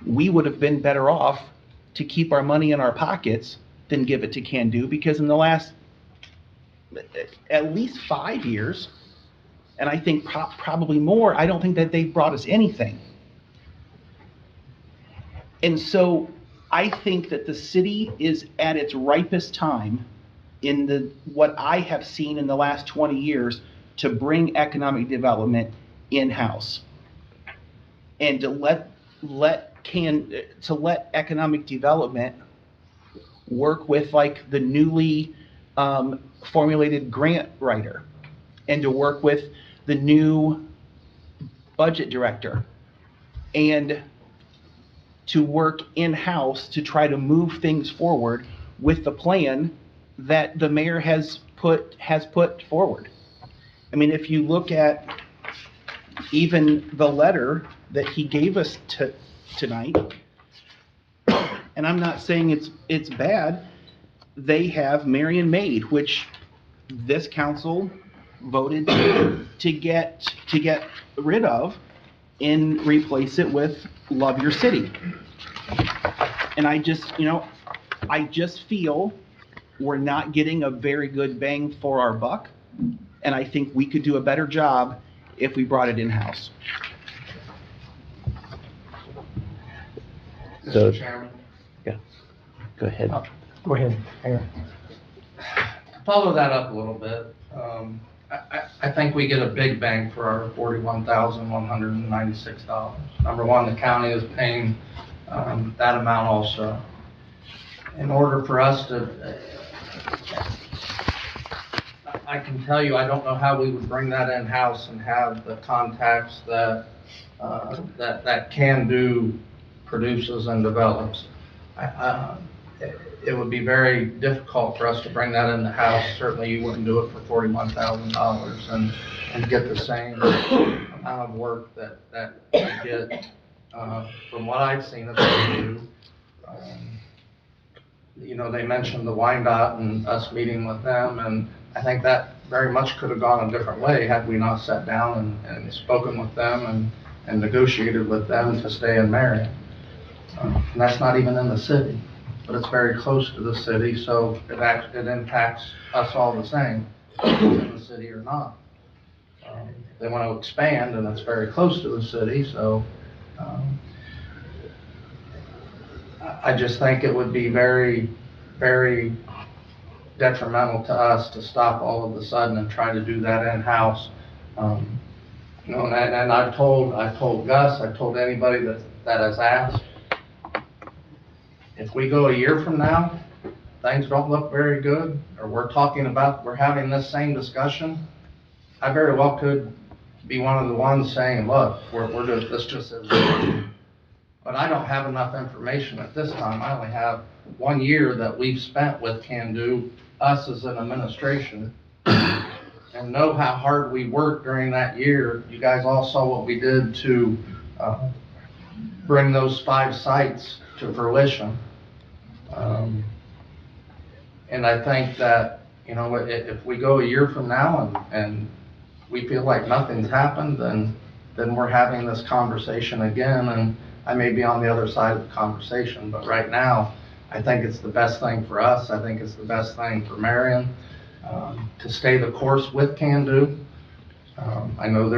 S5: we would have been better off to keep our money in our pockets than give it to Can Do, because in the last at least 5 years, and I think probably more, I don't think that they've brought us anything. And so I think that the city is at its ripest time in what I have seen in the last 20 years to bring economic development in-house and to let economic development work with like the newly formulated grant writer, and to work with the new budget director, and to work in-house to try to move things forward with the plan that the mayor has put forward. I mean, if you look at even the letter that he gave us tonight, and I'm not saying it's bad, they have Marion made, which this council voted to get rid of and replace it with Love Your City. And I just feel we're not getting a very good bang for our buck, and I think we could do a better job if we brought it in-house.
S4: So,
S10: Mr. Chairman,
S4: yeah, go ahead.
S3: Go ahead, Mayor.
S10: follow that up a little bit. I think we get a big bang for our $41,196. Number one, the county is paying that amount also. In order for us to, I can tell you, I don't know how we would bring that in-house and have the contacts that that Can Do produces and develops. It would be very difficult for us to bring that in the house. Certainly you wouldn't do it for $41,000 and get the same amount of work that you get from what I've seen that they do. You know, they mentioned the Wyandotte and us meeting with them, and I think that very much could have gone a different way had we not sat down and spoken with them and negotiated with them to stay in Marion. And that's not even in the city, but it's very close to the city, so it impacts us all the same, if it's in the city or not. they want to expand, and it's very close to the city, so, I just think it would be very, very detrimental to us to stop all of a sudden and try to do that in-house. You know, and I've told Gus, I've told anybody that has asked, if we go a year from now, things don't look very good, or we're having this same discussion, I very well could be one of the ones saying, look, this just isn't working. But I don't have enough information at this time. I only have 1 year that we've spent with Can Do, us as an administration, and know how hard we worked during that year. You guys all saw what we did to bring those 5 sites to fruition. And I think that, you know, if we go a year from now and we feel like nothing's happened, then we're having this conversation again, and I may be on the other side of the conversation, but right now, I think it's the best thing for us. I think it's the best thing for Marion, to stay the course with Can Do. I know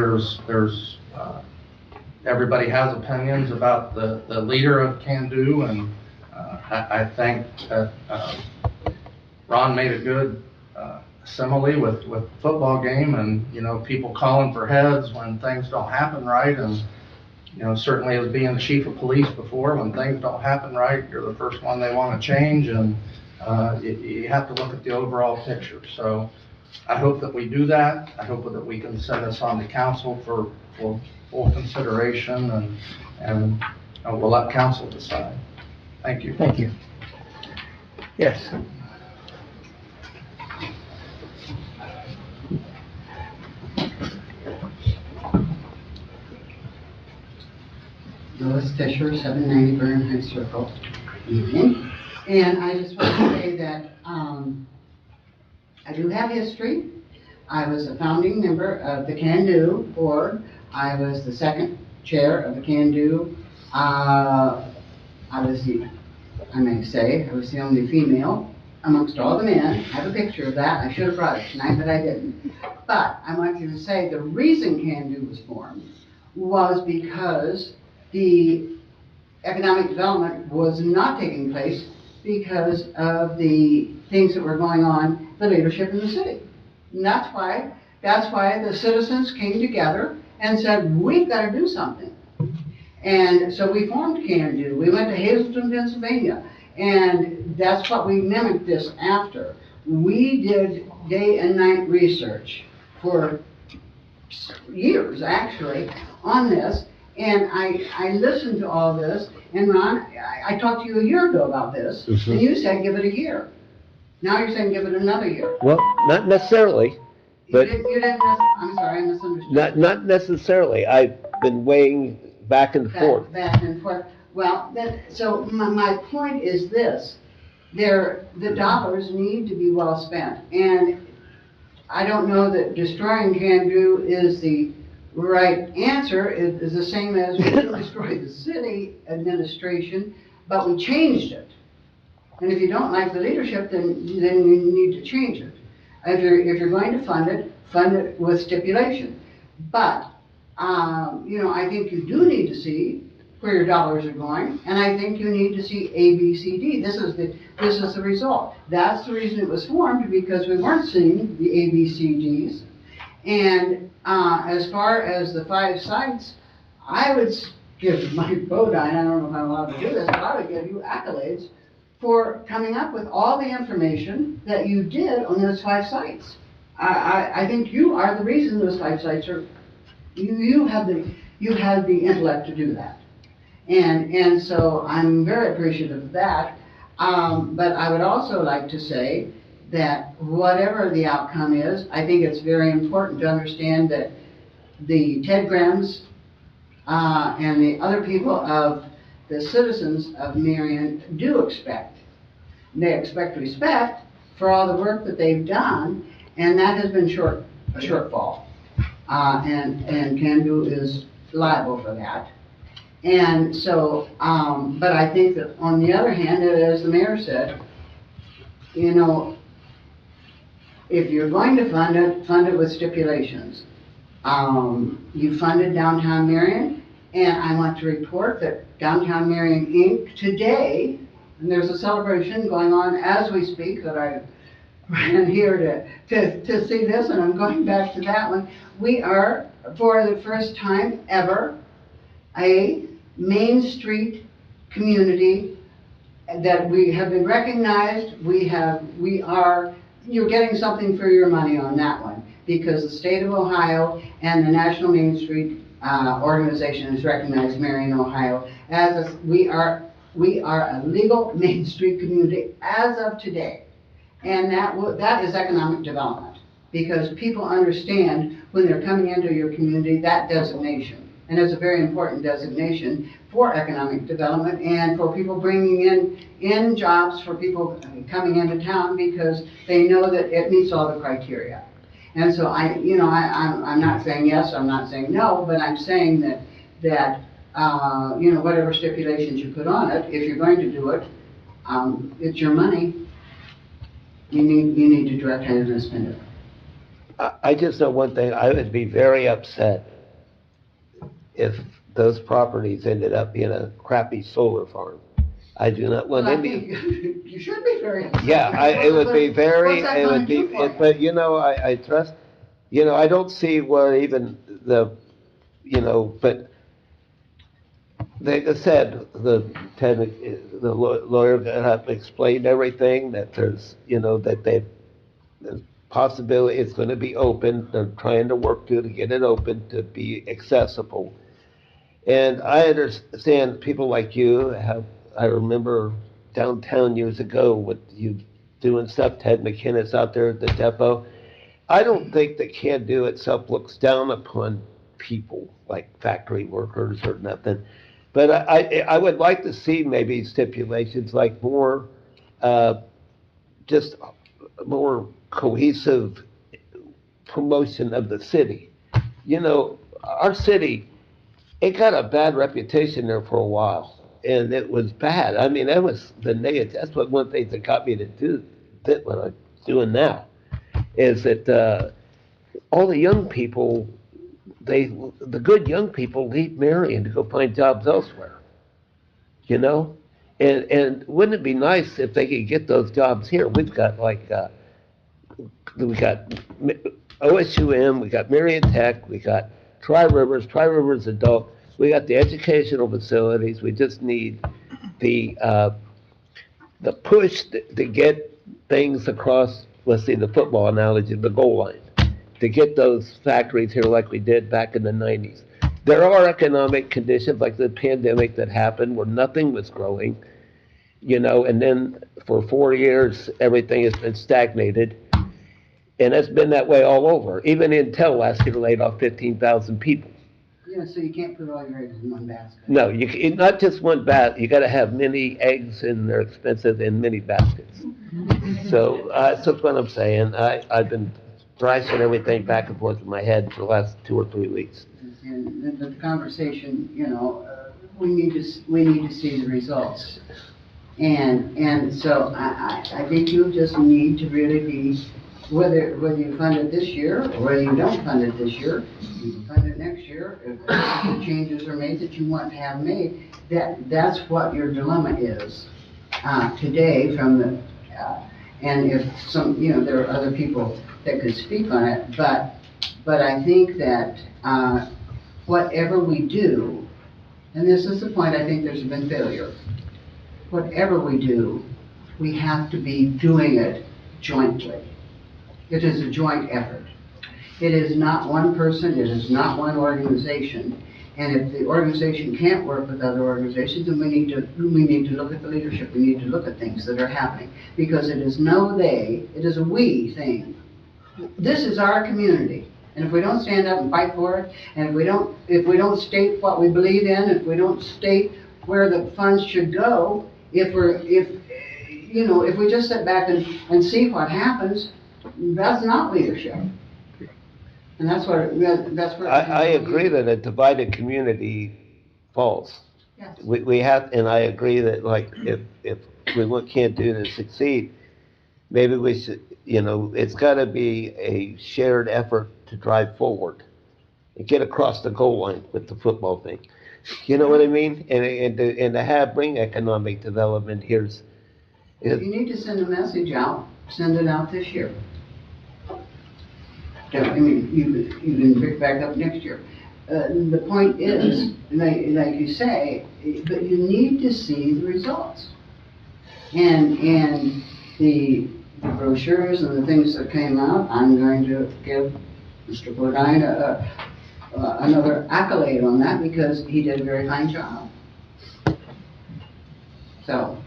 S10: everybody has opinions about the leader of Can Do, and I think that Ron made a good simile with the football game, and, you know, people calling for heads when things don't happen right. And, you know, certainly as being the chief of police before, when things don't happen right, you're the first one they want to change, and you have to look at the overall picture. So I hope that we do that. I hope that we can send this on to council for full consideration, and we'll let council decide. Thank you.
S3: Thank you. Yes.
S11: Lois Fisher, 790 Vernon High Circle. Evening. And I just want to say that I do have history. I was a founding member of the Can Do board. I was the second chair of the Can Do. I was the only female amongst all the men. I have a picture of that. I should have brought it tonight, but I didn't. But I want you to say the reason Can Do was formed was because the economic development was not taking place because of the things that were going on, the leadership in the city. And that's why the citizens came together and said, we've got to do something. And so we formed Can Do. We went to Hazleton, Pennsylvania, and that's what we mimicked this after. We did day and night research for years, actually, on this. And I listened to all this, and Ron, I talked to you a year ago about this, and you said give it a year. Now you're saying give it another year.
S4: Well, not necessarily, but
S11: I'm sorry, I misunderstood.
S4: not necessarily. I've been weighing back and forth.
S11: Back and forth. Well, so my point is this. The dollars need to be well spent. And I don't know that destroying Can Do is the right answer. It is the same as we didn't destroy the city administration, but we changed it. And if you don't like the leadership, then you need to change it. If you're going to fund it with stipulation. But you know, I think you do need to see where your dollars are going, and I think you need to see A, B, C, D. This is the result. That's the reason it was formed, because we weren't seeing the A, B, C, Ds. And as far as the 5 sites, I would give Mike Bodine, I don't know if I'm allowed to do this, but I would give you accolades for coming up with all the information that you did on those 5 sites. I think you are the reason those 5 sites are, you had the intellect to do that. And so I'm very appreciative of that. But I would also like to say that whatever the outcome is, I think it's very important to understand that the Ted Grahams and the other people of the citizens of Marion do expect. They expect respect for all the work that they've done, and that has been a shortfall. And Can Do is liable for that. And so, but I think that on the other hand, as the mayor said, you know, if you're going to fund it with stipulations. You funded Downtown Marion, and I want to report that Downtown Marion Inc. today, and there's a celebration going on as we speak, that I ran here to see this, and I'm going back to that one. We are, for the first time ever, a Main Street community that we have been recognized. You're getting something for your money on that one, because the state of Ohio and the National Main Street organization has recognized Marion, Ohio as we are a legal Main Street community as of today. And that is economic development, because people understand when they're coming into your community that designation. And it's a very important designation for economic development and for people bringing in jobs, for people coming into town, because they know that it meets all the criteria. And so I'm not saying yes, I'm not saying no, but I'm saying that whatever stipulations you put on it, if you're going to do it, it's your money. You need to direct how you're going to spend it.
S4: I just know one thing, I would be very upset if those properties ended up being a crappy solar farm. I do not want
S11: Well, I
S4: any.
S11: think you should be very upset.
S4: Yeah, it would be very,
S11: What's that
S4: it would
S11: gonna
S4: be,
S11: do for you?
S4: but I trust, I don't see where even but they said, the lawyer that have explained everything, that there's, that the possibility it's gonna be open, they're trying to work to get it open to be accessible. And I understand people like you I remember downtown years ago with you doing stuff, Ted McKinnis out there at the depot. I don't think the can-do itself looks down upon people like factory workers or nothing. But I would like to see maybe stipulations like more, just more cohesive promotion of the city. Our city, it got a bad reputation there for a while, and it was bad. I mean, that's one thing that got me to do what I'm doing now, is that all the young people, the good young people leave Marion to go find jobs elsewhere, And wouldn't it be nice if they could get those jobs here? We've got we got OSUM, we got Marion Tech, we got Tri-Rivers Adult, we got the educational facilities, we just need the push to get things across, let's see, the football analogy, the goal line, to get those factories here like we did back in the 90s. There are economic conditions like the pandemic that happened where nothing was growing, and then for 4 years, everything has been stagnated. And it's been that way all over. Even Intel last year laid off 15,000 people.
S11: Yeah, so you can't put all your eggs in one basket.
S4: No, not just one basket. You got to have many eggs, and they're expensive in many baskets. So that's what I'm saying. I've been thrashing everything back and forth in my head for the last 2 or 3 weeks.
S11: And the conversation, we need to see the results. And so I think you just need to really be, whether you fund it this year or whether you don't fund it this year, you can fund it next year, if the changes are made that you want to have made, that's what your dilemma is today from the, and if there are other people that could speak on it, but I think that whatever we do, and this is the point I think there's been failure, whatever we do, we have to be doing it jointly. It is a joint effort. It is not one person, it is not one organization. And if the organization can't work with other organizations, then we need to look at the leadership. We need to look at things that are happening. Because it is no they, it is a we thing. This is our community. And if we don't stand up and fight for it, and if we don't state what we believe in, if we don't state where the funds should go, if we just sit back and see what happens, that's not leadership. And that's where
S4: I agree that a divided community falls.
S11: Yes.
S4: We have, and I agree that if we can't do to succeed, maybe we should, it's got to be a shared effort to drive forward. and get across the goal line with the football thing. You know what I mean? And to have, bring economic development here's,
S11: If you need to send a message out, send it out this year. I mean, you can pick back up next year. The point is, like you say, but you need to see the results. And the brochures and the things that came out, I'm going to give Mr. Bodine another accolade on that because he did a very fine job. So,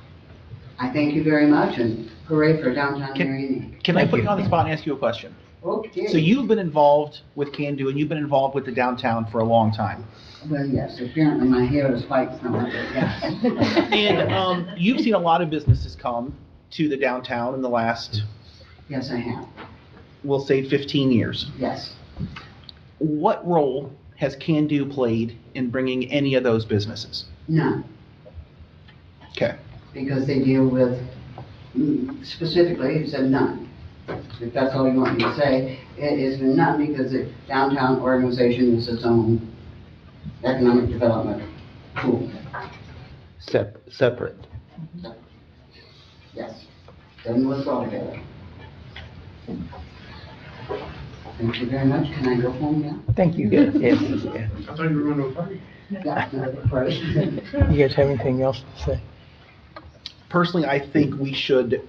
S11: I thank you very much and hooray for downtown Marion.
S5: Can I put you on the spot and ask you a question?
S11: Okay.
S5: So you've been involved with Can Do and you've been involved with the downtown for a long time.
S11: Well, yes, apparently my hair is white from it, yes.
S5: And you've seen a lot of businesses come to the downtown in the last,
S11: Yes, I have,
S5: we'll say 15 years.
S11: yes.
S5: What role has Can Do played in bringing any of those businesses?
S11: None,
S5: Okay.
S11: because they deal with, specifically, he said none. If that's all you want me to say, it is none because the downtown organization is its own economic development tool.
S4: separate.
S11: Yes, doesn't work all together. Thank you very much. Can I go home now?
S3: Thank you. Yes, yeah.
S1: I thought you were going to a party.
S11: Yeah, another party.
S3: You guys have anything else to say?
S5: Personally, I think we should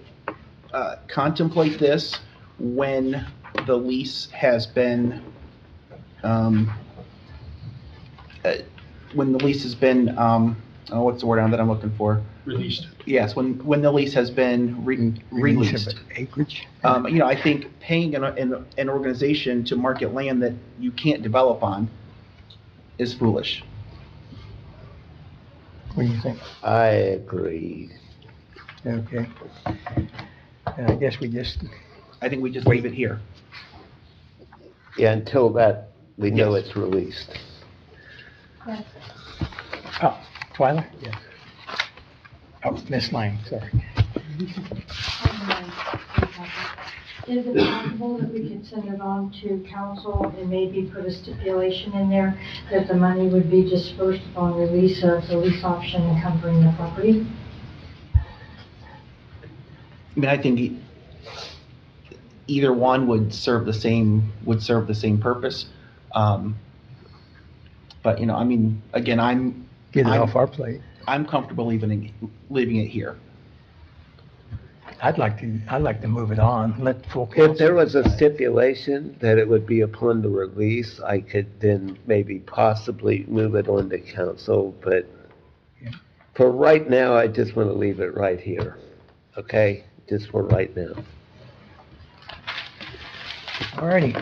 S5: contemplate this when the lease has been, what's the word that I'm looking for?
S1: Released.
S5: Yes, when the lease has been released.
S3: Acreage?
S5: I think paying an organization to market land that you can't develop on is foolish.
S3: What do you think?
S4: I agree.
S3: Okay. And I guess
S5: I think we just leave it here.
S4: Yeah, until that, we know
S5: Yes.
S4: it's released.
S3: oh, Twyla? Yes. Oh, Miss Lang, sorry.
S12: Is it possible that we could send it on to council and maybe put a stipulation in there that the money would be dispersed upon release of the lease option encumbering the property?
S5: I mean, I think either one would serve the same purpose. But, I mean, again,
S3: Get it off our plate.
S5: I'm comfortable leaving it here.
S3: I'd like to move it on, let full council.
S4: If there was a stipulation that it would be upon the release, I could then maybe possibly move it on to council, but
S3: Yeah.
S4: for right now, I just want to leave it right here, okay? Just for right now.
S3: All righty,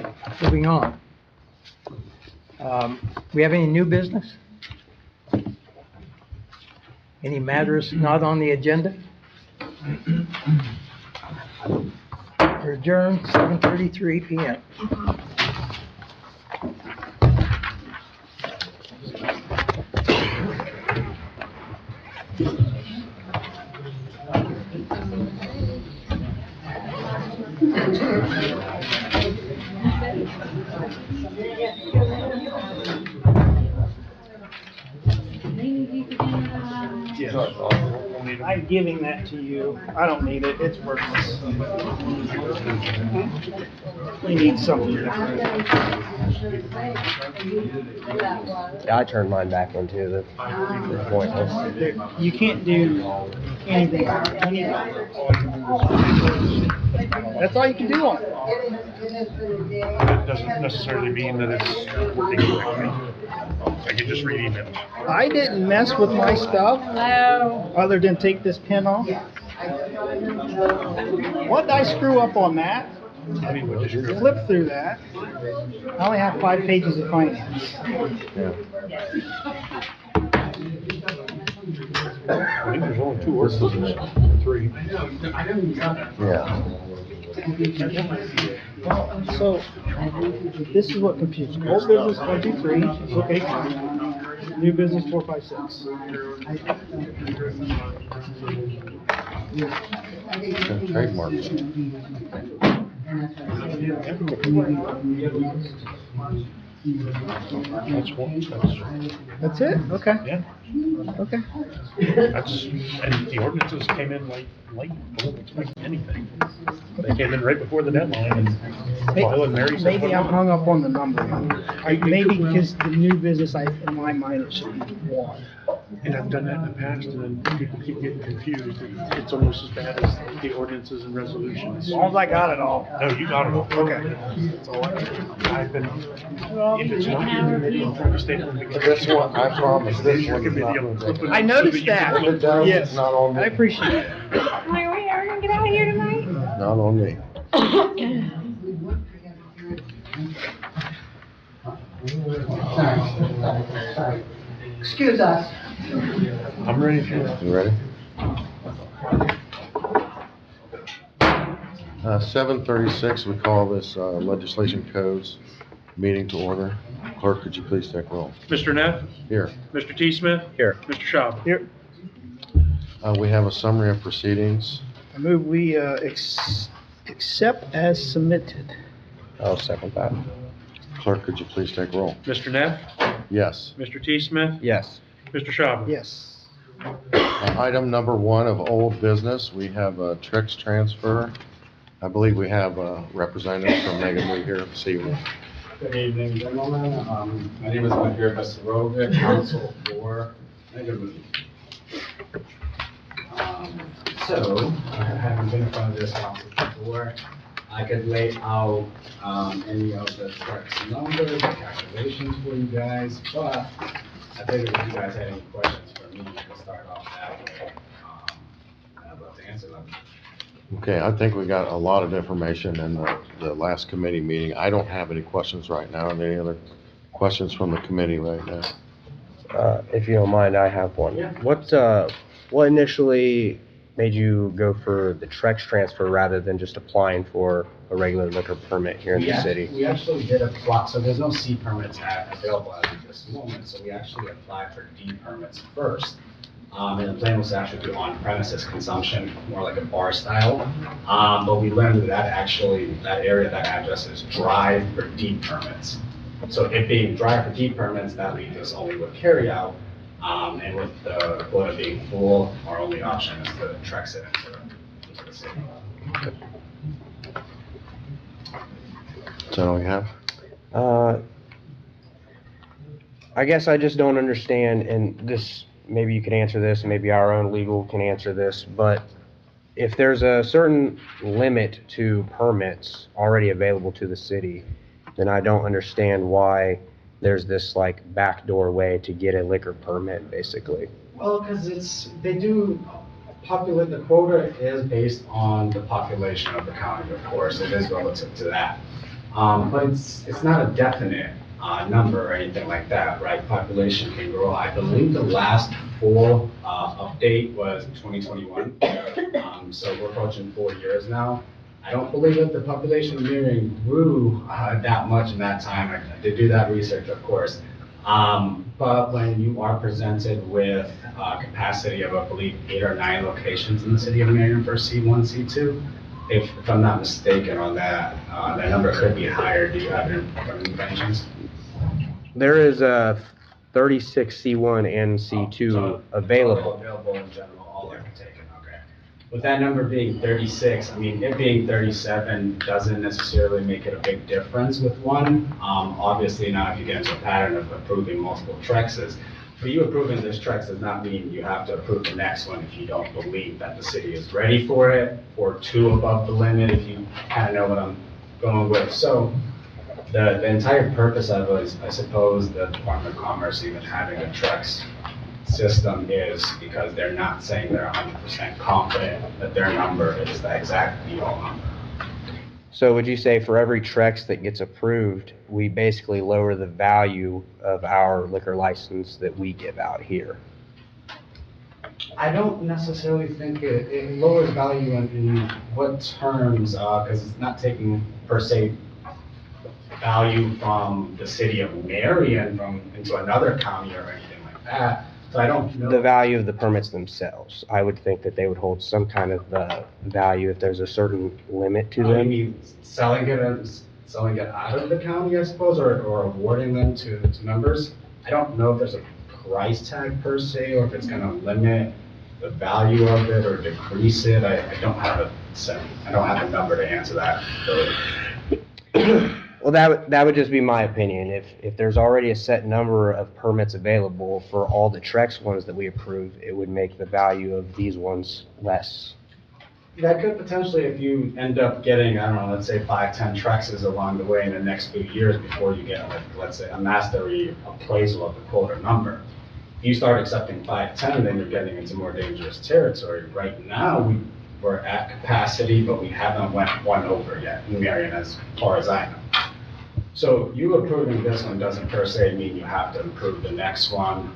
S3: moving on. We have any new business? Any matters not on the agenda? We're adjourned, 7:33 PM.
S13: I'm giving that to you. I don't need it. It's worthless. We need something different.
S14: Yeah, I turned mine back into the pointless.
S13: You can't do anything. That's all you can do on it.
S1: That doesn't necessarily mean that it's working correctly. I can just reading it.
S13: I didn't mess with my stuff.
S12: No.
S13: Other than take this pin off. What did I screw up on that?
S1: I mean, what did you
S13: Flip through that. I only have 5 pages of finance.
S1: I think there's only 2 ordinances, 3.
S14: Yeah.
S13: So, this is what confused me. Old business 123, okay, fine. New business 456.
S14: Trademark.
S13: That's it? Okay.
S1: Yeah.
S13: Okay.
S1: And the ordinances came in late, wasn't expecting anything. They came in right before the deadline, and Boyle and Mary said.
S13: Maybe I'm hung up on the number. Maybe because the new business, in my mind, it should be one.
S1: And I've done that in the past, and then people keep getting confused. It's almost as bad as the ordinances and resolutions.
S13: As long as I got it all.
S1: No, you got it all.
S13: Okay.
S1: That's all I've been, if it's not, I'm trying to stay from the beginning.
S4: This one, I promise, this one
S1: Give
S4: is
S1: me
S4: not
S1: the
S4: moving.
S1: flipping
S13: I
S1: so
S13: noticed
S1: you can
S13: that.
S4: If it does,
S13: Yes.
S4: it's not on me.
S13: I appreciate it.
S12: Are we gonna get out of here tonight?
S4: Not on me.
S11: Excuse us.
S1: I'm ready if you're.
S4: You ready? 7:36, we call this legislation codes meeting to order. Clerk, could you please take roll?
S1: Mr. Neff?
S4: Here.
S1: Mr. T. Smith?
S14: Here.
S1: Mr. Schaub?
S13: Here,
S4: We have a summary of proceedings.
S13: I move we accept as submitted.
S14: I'll second that.
S4: Clerk, could you please take roll?
S1: Mr. Neff?
S4: Yes.
S1: Mr. T. Smith?
S14: Yes.
S1: Mr. Schaub?
S13: Yes.
S4: Item number 1 of old business, we have a Trex transfer. I believe we have a representative from Megan Lee here this evening.
S15: Good evening, gentlemen. My name is Mahir Basirovic, counsel for Megan. So, having been in front of this council before, I could lay out any of the correct numbers, the calculations for you guys, but I figured if you guys had any questions for me, we could start off that way. I'd love to answer them.
S4: Okay, I think we got a lot of information in the last committee meeting. I don't have any questions right now. Are there any other questions from the committee right now?
S14: If you don't mind, I have one.
S15: Yeah.
S14: What initially made you go for the Trex transfer rather than just applying for a regular liquor permit here in the city?
S15: We actually did apply, so there's no C permits available as of this moment, so we actually applied for D permits first. And the plan was to actually do on-premises consumption, more like a bar style. But we learned that that area, that address is dry for D permits. So it being dry for D permits, that leaves us only with carry out. And with the quota being full, our only option is to Trex it into the city.
S4: Is that all you have?
S14: I guess I just don't understand, and this, maybe you can answer this, maybe our own legal can answer this, but if there's a certain limit to permits already available to the city, then I don't understand why there's this like backdoor way to get a liquor permit, basically.
S15: Well, because they do populate, the quota is based on the population of the county, of course, it is relative to that. But it's not a definite number or anything like that, right? Population can grow. I believe the last full update was 2021. So we're approaching 4 years now. I don't believe that the population of Marion grew that much in that time. I did do that research, of course. But when you are presented with a capacity of, I believe, 8 or 9 locations in the city of Marion for C1, C2, if I'm not mistaken on that, that number could be higher. Do you have any information?
S14: There is a 36 C1 and C2 available.
S15: Available in general, all are taken, okay. With that number being 36, I mean, it being 37 doesn't necessarily make it a big difference with one. Obviously not if you get into a pattern of approving multiple Trexes. For you approving this Trex does not mean you have to approve the next one if you don't believe that the city is ready for it, or 2 above the limit if you kind of know what I'm going with. So the entire purpose of it is, I suppose, the Department of Commerce even having a Trex system is because they're not saying they're 100% confident that their number is the exact be-all number.
S14: So would you say for every Trex that gets approved, we basically lower the value of our liquor license that we give out here?
S15: I don't necessarily think it lowers value in what terms, because it's not taking per se value from the city of Marion into another county or anything like that. So I don't know.
S14: The value of the permits themselves. I would think that they would hold some kind of value if there's a certain limit to
S15: I
S14: them.
S15: mean, selling it selling it out of the county, I suppose, or awarding them to members. I don't know if there's a price tag per se, or if it's gonna limit the value of it or decrease it. I don't have a number to answer that, really.
S14: Well, that would just be my opinion. If there's already a set number of permits available for all the Trex ones that we approve, it would make the value of these ones less.
S15: That could potentially, if you end up getting, I don't know, let's say 5, 10 Trexes along the way in the next few years before you get, like, let's say, a mastery appraisal of the quota number. If you start accepting 5, 10, then you're getting into more dangerous territory. Right now, we're at capacity, but we haven't went one over yet in Marion, as far as I know. So you approving this one doesn't per se mean you have to approve the next one,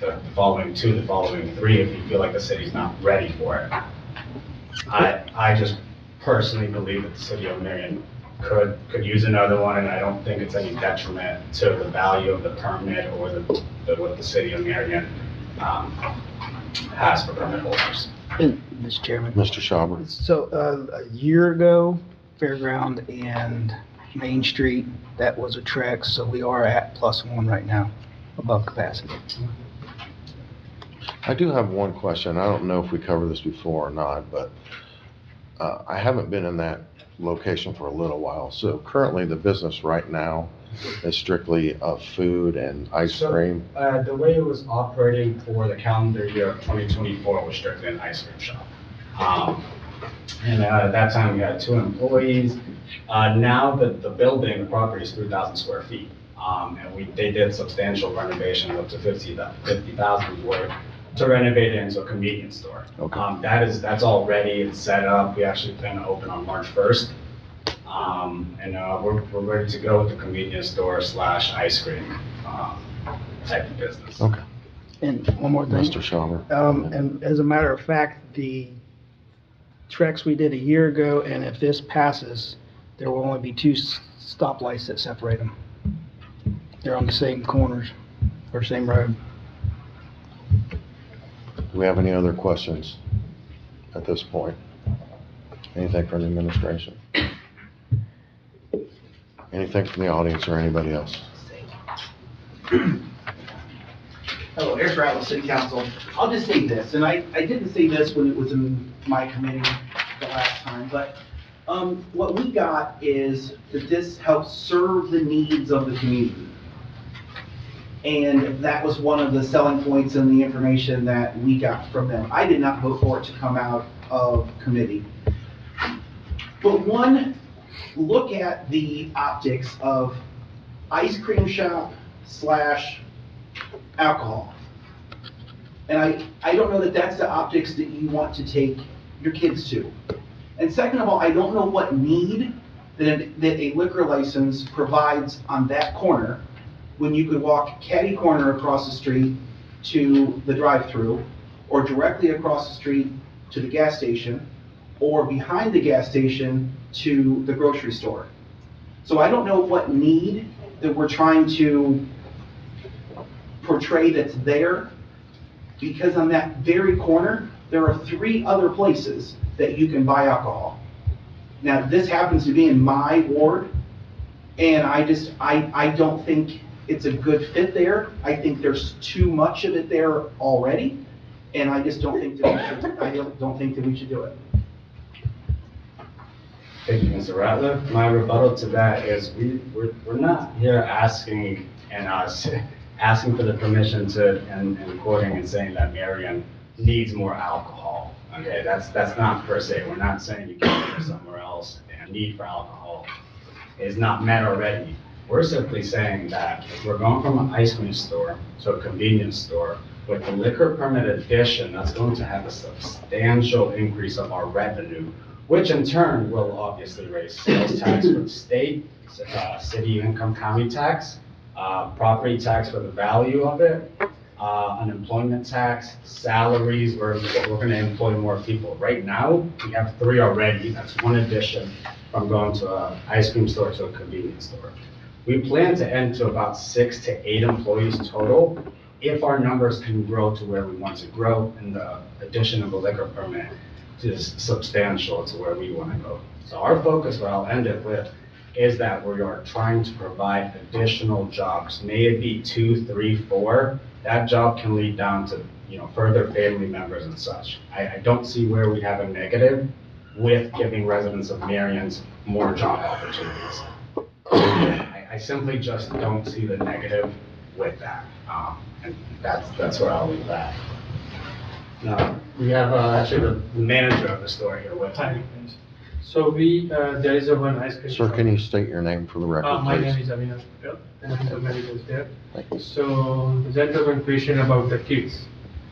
S15: the following 2, the following 3, if you feel like the city's not ready for it. I just personally believe that the city of Marion could use another one, and I don't think it's any detriment to the value of the permit or what the city of Marion has for permit holders.
S13: Mr. Chairman.
S16: Mr. Schauber.
S13: So, a year ago, Fairground and Main Street, that was a Trex, so we are at +1 right now, above capacity.
S16: I do have one question. I don't know if we covered this before or not, but I haven't been in that location for a little while. So currently the business right now is strictly of food and ice cream.
S15: The way it was operating for the calendar year of 2024 was strictly an ice cream shop. And at that time, we had 2 employees. Now the building, the property is 3,000 square feet. And they did substantial renovations up to 50,000 worth to renovate it into a convenience store.
S16: Okay.
S15: That's all ready, it's set up. We actually plan to open on March 1st. We're ready to go with the convenience store / ice cream type of business.
S16: Okay.
S13: And one more thing.
S16: Mr. Schauber.
S13: And as a matter of fact, the Trex we did a year ago, and if this passes, there will only be 2 stoplights that separate them. They're on the same corners, or same road.
S16: Do we have any other questions at this point? Anything from the administration? Anything from the audience or anybody else?
S5: Hello, Eric Rattle, City Council. I'll just say this, and I didn't say this when it was in my committee the last time, but what we got is that this helps serve the needs of the community. And that was one of the selling points in the information that we got from them. I did not vote for it to come out of committee. But one, look at the optics of ice cream shop / alcohol. And I don't know that that's the optics that you want to take your kids to. And second of all, I don't know what need that a liquor license provides on that corner when you could walk catty corner across the street to the drive-through, or directly across the street to the gas station, or behind the gas station to the grocery store. So I don't know what need that we're trying to portray that's there, because on that very corner, there are 3 other places that you can buy alcohol. Now, this happens to be in my ward, and I don't think it's a good fit there. I think there's too much of it there already, and I just don't think that we should do it.
S15: Thank you, Mr. Ratliff. My rebuttal to that is we're not here asking for the permission and quoting and saying that Marion needs more alcohol. Okay, that's not per se. We're not saying you can't go somewhere else and need for alcohol is not met already. We're simply saying that if we're going from an ice cream store to a convenience store, with the liquor permit addition, that's going to have a substantial increase of our revenue, which in turn will obviously raise sales tax for the state, city income, county tax, property tax for the value of it, unemployment tax, salaries, we're going to employ more people. Right now, we have 3 already. That's 1 addition from going to an ice cream store to a convenience store. We plan to end to about 6 to 8 employees total if our numbers can grow to where we want to grow, and the addition of a liquor permit is substantial to where we want to go. So our focus, what I'll end it with, is that we are trying to provide additional jobs. May it be 2, 3, 4, that job can lead down to, further family members and such. I don't see where we have a negative with giving residents of Marion's more job opportunities. I simply just don't see the negative with that. And that's where I'll leave that. Now, we have actually the manager of the store here with us.
S17: So there is one ice cream.
S16: Sir, can you state your name for the record,
S17: My
S16: please?
S17: name is Avinash Patel, and I'm the manager there.
S16: Thank you.
S17: So the gentleman question about the kids.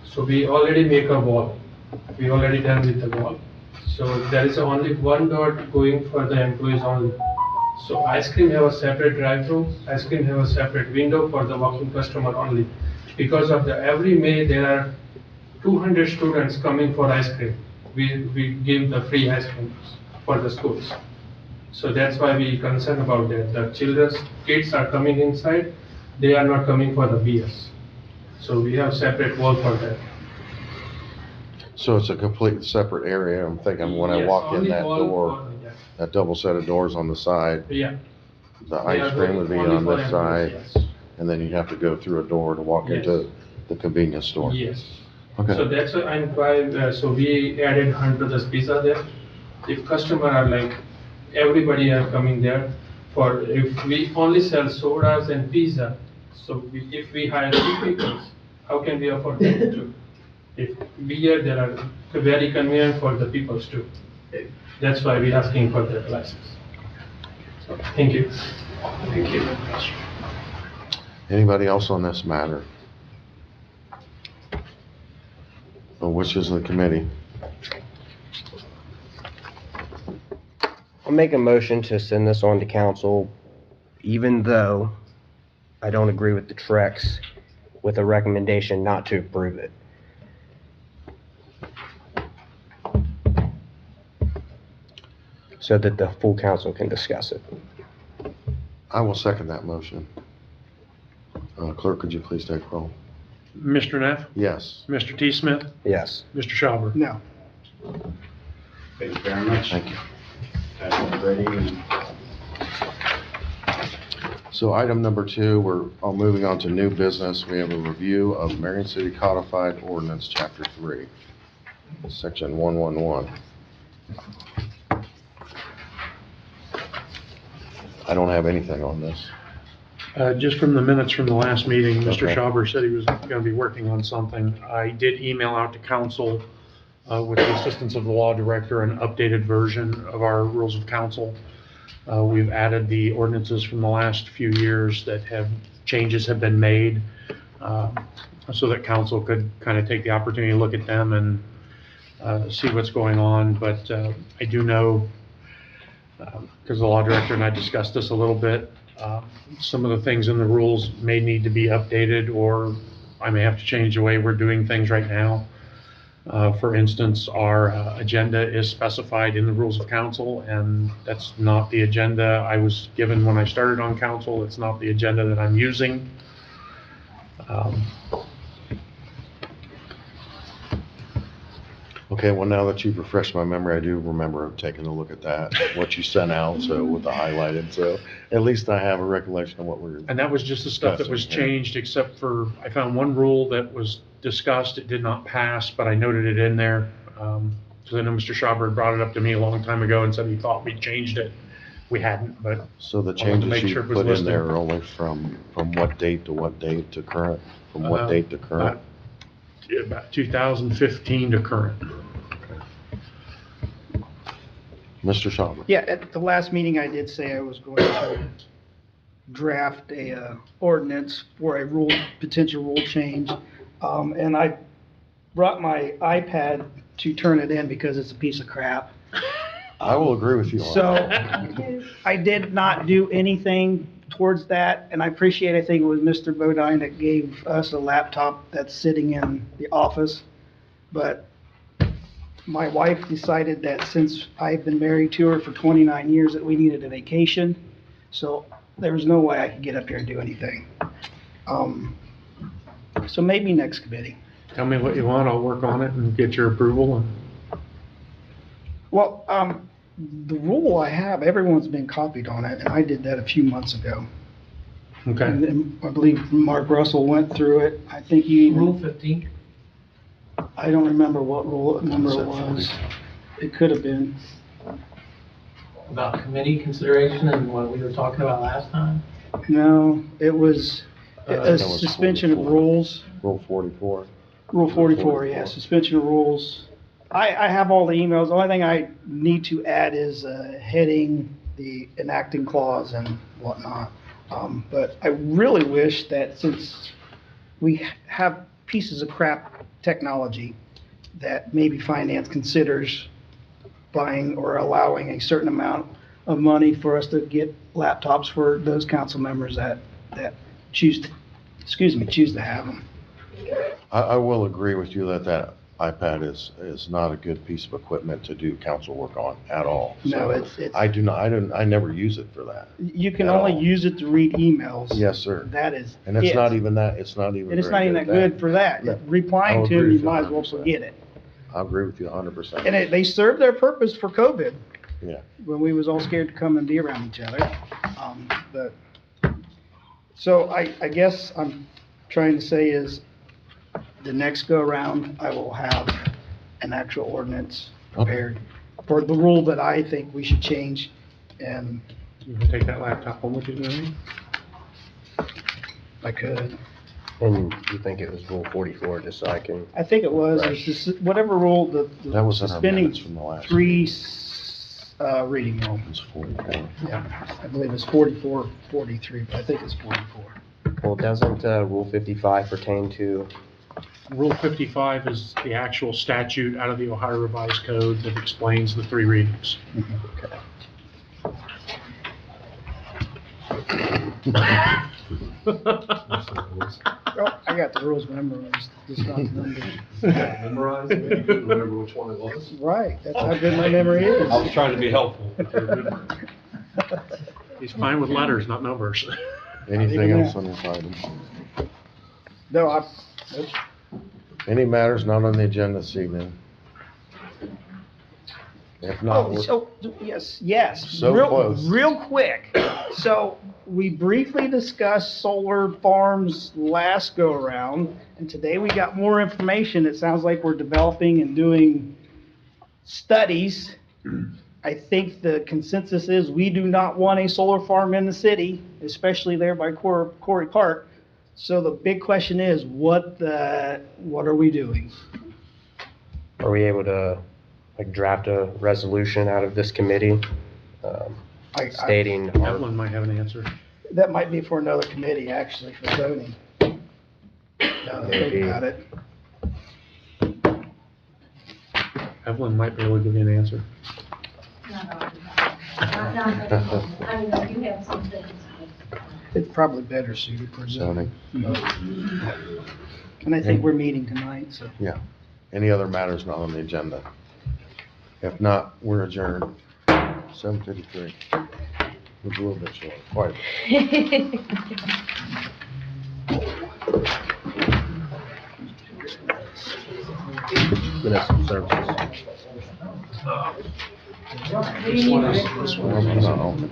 S17: So we already make a wall. We already done with the wall. So there is only one door going for the employees only. So ice cream have a separate drive-through, ice cream have a separate window for the walking customer only. Because of the every May there are 200 students coming for ice cream. We give the free ice cream for the schools. So that's why we concerned about that. The kids are coming inside, they are not coming for the beers. So we have separate wall for that.
S16: So it's a complete separate area. I'm thinking when I
S17: Yes,
S16: walk in
S17: only
S16: that
S17: wall
S16: door,
S17: yeah.
S16: that double set of doors on the side,
S17: Yeah.
S16: the ice cream would be
S17: Only
S16: on
S17: for
S16: this
S17: employees,
S16: side,
S17: yes.
S16: and then you have to go through a door to walk
S17: Yes.
S16: into the convenience store.
S17: Yes.
S16: Okay.
S17: So that's why, so we added 100 pizza there. If customer are like, everybody are coming there if we only sell sodas and pizza, so if we hire 2 people, how can we afford that too? If beer, there are very convenient for the people too. That's why we asking for that license. So, thank you.
S15: Thank you.
S16: Anybody else on this matter? Or wishes of the committee?
S14: I'll make a motion to send this on to council, even though I don't agree with the Trex, with a recommendation not to approve it. So that the full council can discuss it.
S16: I will second that motion. Clerk, could you please take roll?
S1: Mr. Neff?
S16: Yes.
S1: Mr. T. Smith?
S14: Yes.
S1: Mr. Schauber?
S13: No.
S15: Thank you very much.
S16: Thank you.
S15: Have a great evening.
S16: So item number 2, we're moving on to new business. We have a review of Marion City Codified Ordinance, Chapter 3, Section 111. I don't have anything on this.
S1: Just from the minutes from the last meeting, Mr.
S16: Okay.
S1: Schauber said he was going to be working on something. I did email out to council with the assistance of the law director an updated version of our rules of council. We've added the ordinances from the last few years that changes have been made so that council could kind of take the opportunity to look at them and see what's going on. But I do know, because the law director and I discussed this a little bit, some of the things in the rules may need to be updated, or I may have to change the way we're doing things right now. For instance, our agenda is specified in the rules of council, and that's not the agenda I was given when I started on council. It's not the agenda that I'm using.
S16: Okay, well, now that you've refreshed my memory, I do remember taking a look at that, what you sent out, so with the highlighted, so at least I have a recollection of what we're.
S1: And that was just the stuff that was
S16: discussing, yeah.
S1: changed, except for, I found one rule that was discussed, it did not pass, but I noted it in there. So I know Mr. Schauber had brought it up to me a long time ago and said he thought we changed it. We hadn't, but.
S16: So the
S1: I wanted to make
S16: changes
S1: sure
S16: you
S1: it was
S16: put in
S1: listed.
S16: there are only from what date to what date to current, from what date to current?
S1: About 2015 to current.
S16: Mr. Schauber?
S13: Yeah, at the last meeting, I did say I was going to draft a ordinance for a potential rule change. And I brought my iPad to turn it in because it's a piece of crap.
S16: I will agree with you on that.
S13: So I did not do anything towards that, and I appreciate, I think it was Mr. Bodine that gave us a laptop that's sitting in the office. But my wife decided that since I've been married to her for 29 years, that we needed a vacation. So there was no way I could get up here and do anything. So maybe next committee.
S1: Tell me what you want, I'll work on it and get your approval.
S13: Well, The rule I have, everyone's been copied on it, and I did that a few months ago.
S1: Okay.
S13: And I believe Mark Russell went through it. I think you even.
S17: Rule 15?
S13: I don't remember what rule number it was. It could have been.
S17: About committee consideration and what we were talking about last time?
S13: No, it was a
S16: That was
S13: suspension of
S16: 44.
S13: rules.
S16: Rule 44.
S13: Rule 44, yeah, suspension of rules. I have all the emails. The only thing I need to add is heading, the enacting clause and whatnot. But I really wish that since we have pieces of crap technology, that maybe finance considers buying or allowing a certain amount of money for us to get laptops for those council members that choose to have them.
S16: I will agree with you that iPad is not a good piece of equipment to do council work on at all.
S13: No,
S16: So I never use it for that.
S13: You can
S16: At
S13: only
S16: all.
S13: use it to read emails.
S16: Very
S13: good for that.
S16: No,
S13: Replying
S16: I'll
S13: to
S16: agree
S13: them, you
S16: with you
S13: might as well
S16: 100%.
S13: forget it.
S16: I agree with you 100%.
S13: And they served their purpose for COVID,
S16: Yeah.
S13: when we was all scared to come and be around each other. So I guess I'm trying to say is, the next go-around, I will have an actual ordinance prepared for the rule that I think we should change, and
S1: You can take that laptop home with you tonight?
S13: I could.
S14: And you think it was Rule 44, just so I can,
S13: I think it was,
S14: Right.
S13: it's just whatever rule, the
S16: That was in our
S13: suspending
S16: minutes from the last.
S13: three reading rule.
S16: It was 44.
S13: Yeah, I believe it's 44, 43, but I think it's 44.
S14: well, doesn't Rule 55 pertain to,
S1: Rule 55 is the actual statute out of the Ohio Revised Code that explains the 3 readings.
S13: Oh, I got the rules memorized, just not the numbers.
S2: Memorized, you couldn't remember which one it was.
S13: Right, that's how good my memory is.
S2: I was trying to be helpful.
S1: He's fine with letters, not numbers.
S16: Anything
S13: Even
S16: else
S13: that.
S16: on this item?
S13: No,
S16: Any matters not on the agenda this evening? If not, we're-
S13: so, yes.
S16: So
S13: Real-
S16: close.
S13: Real quick. So we briefly discussed solar farms last go-around, and today we got more information. It sounds like we're developing and doing studies. I think the consensus is we do not want a solar farm in the city, especially there by Quarry Park. So the big question is, what are we doing?
S14: are we able to, like, draft a resolution out of this committee stating our
S1: Evelyn might have an answer.
S13: That might be for another committee, actually, for zoning. Now that I think
S14: Maybe.
S13: about it.
S1: Evelyn might be able to give you an answer.
S12: I mean, you have something.
S13: It's probably better suited for zoning.
S16: zoning.
S13: And I think we're meeting tonight, so.
S16: Yeah. Any other matters not on the agenda? If not, we're adjourned. 7:53. It was a little bit short, quite a bit.
S14: municipal services.
S16: This one is not on.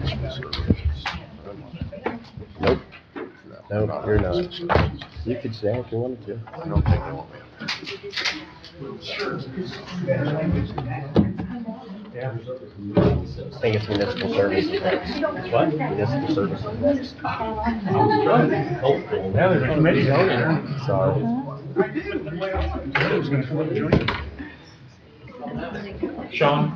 S14: Nope. No, you're not. You could stay if you wanted to.
S16: I don't think they want me up there.
S14: I think it's municipal services. What? Municipal services.
S1: Yeah, there's a committee out there.
S14: Sorry.
S1: Who's gonna come up and join you? Sean?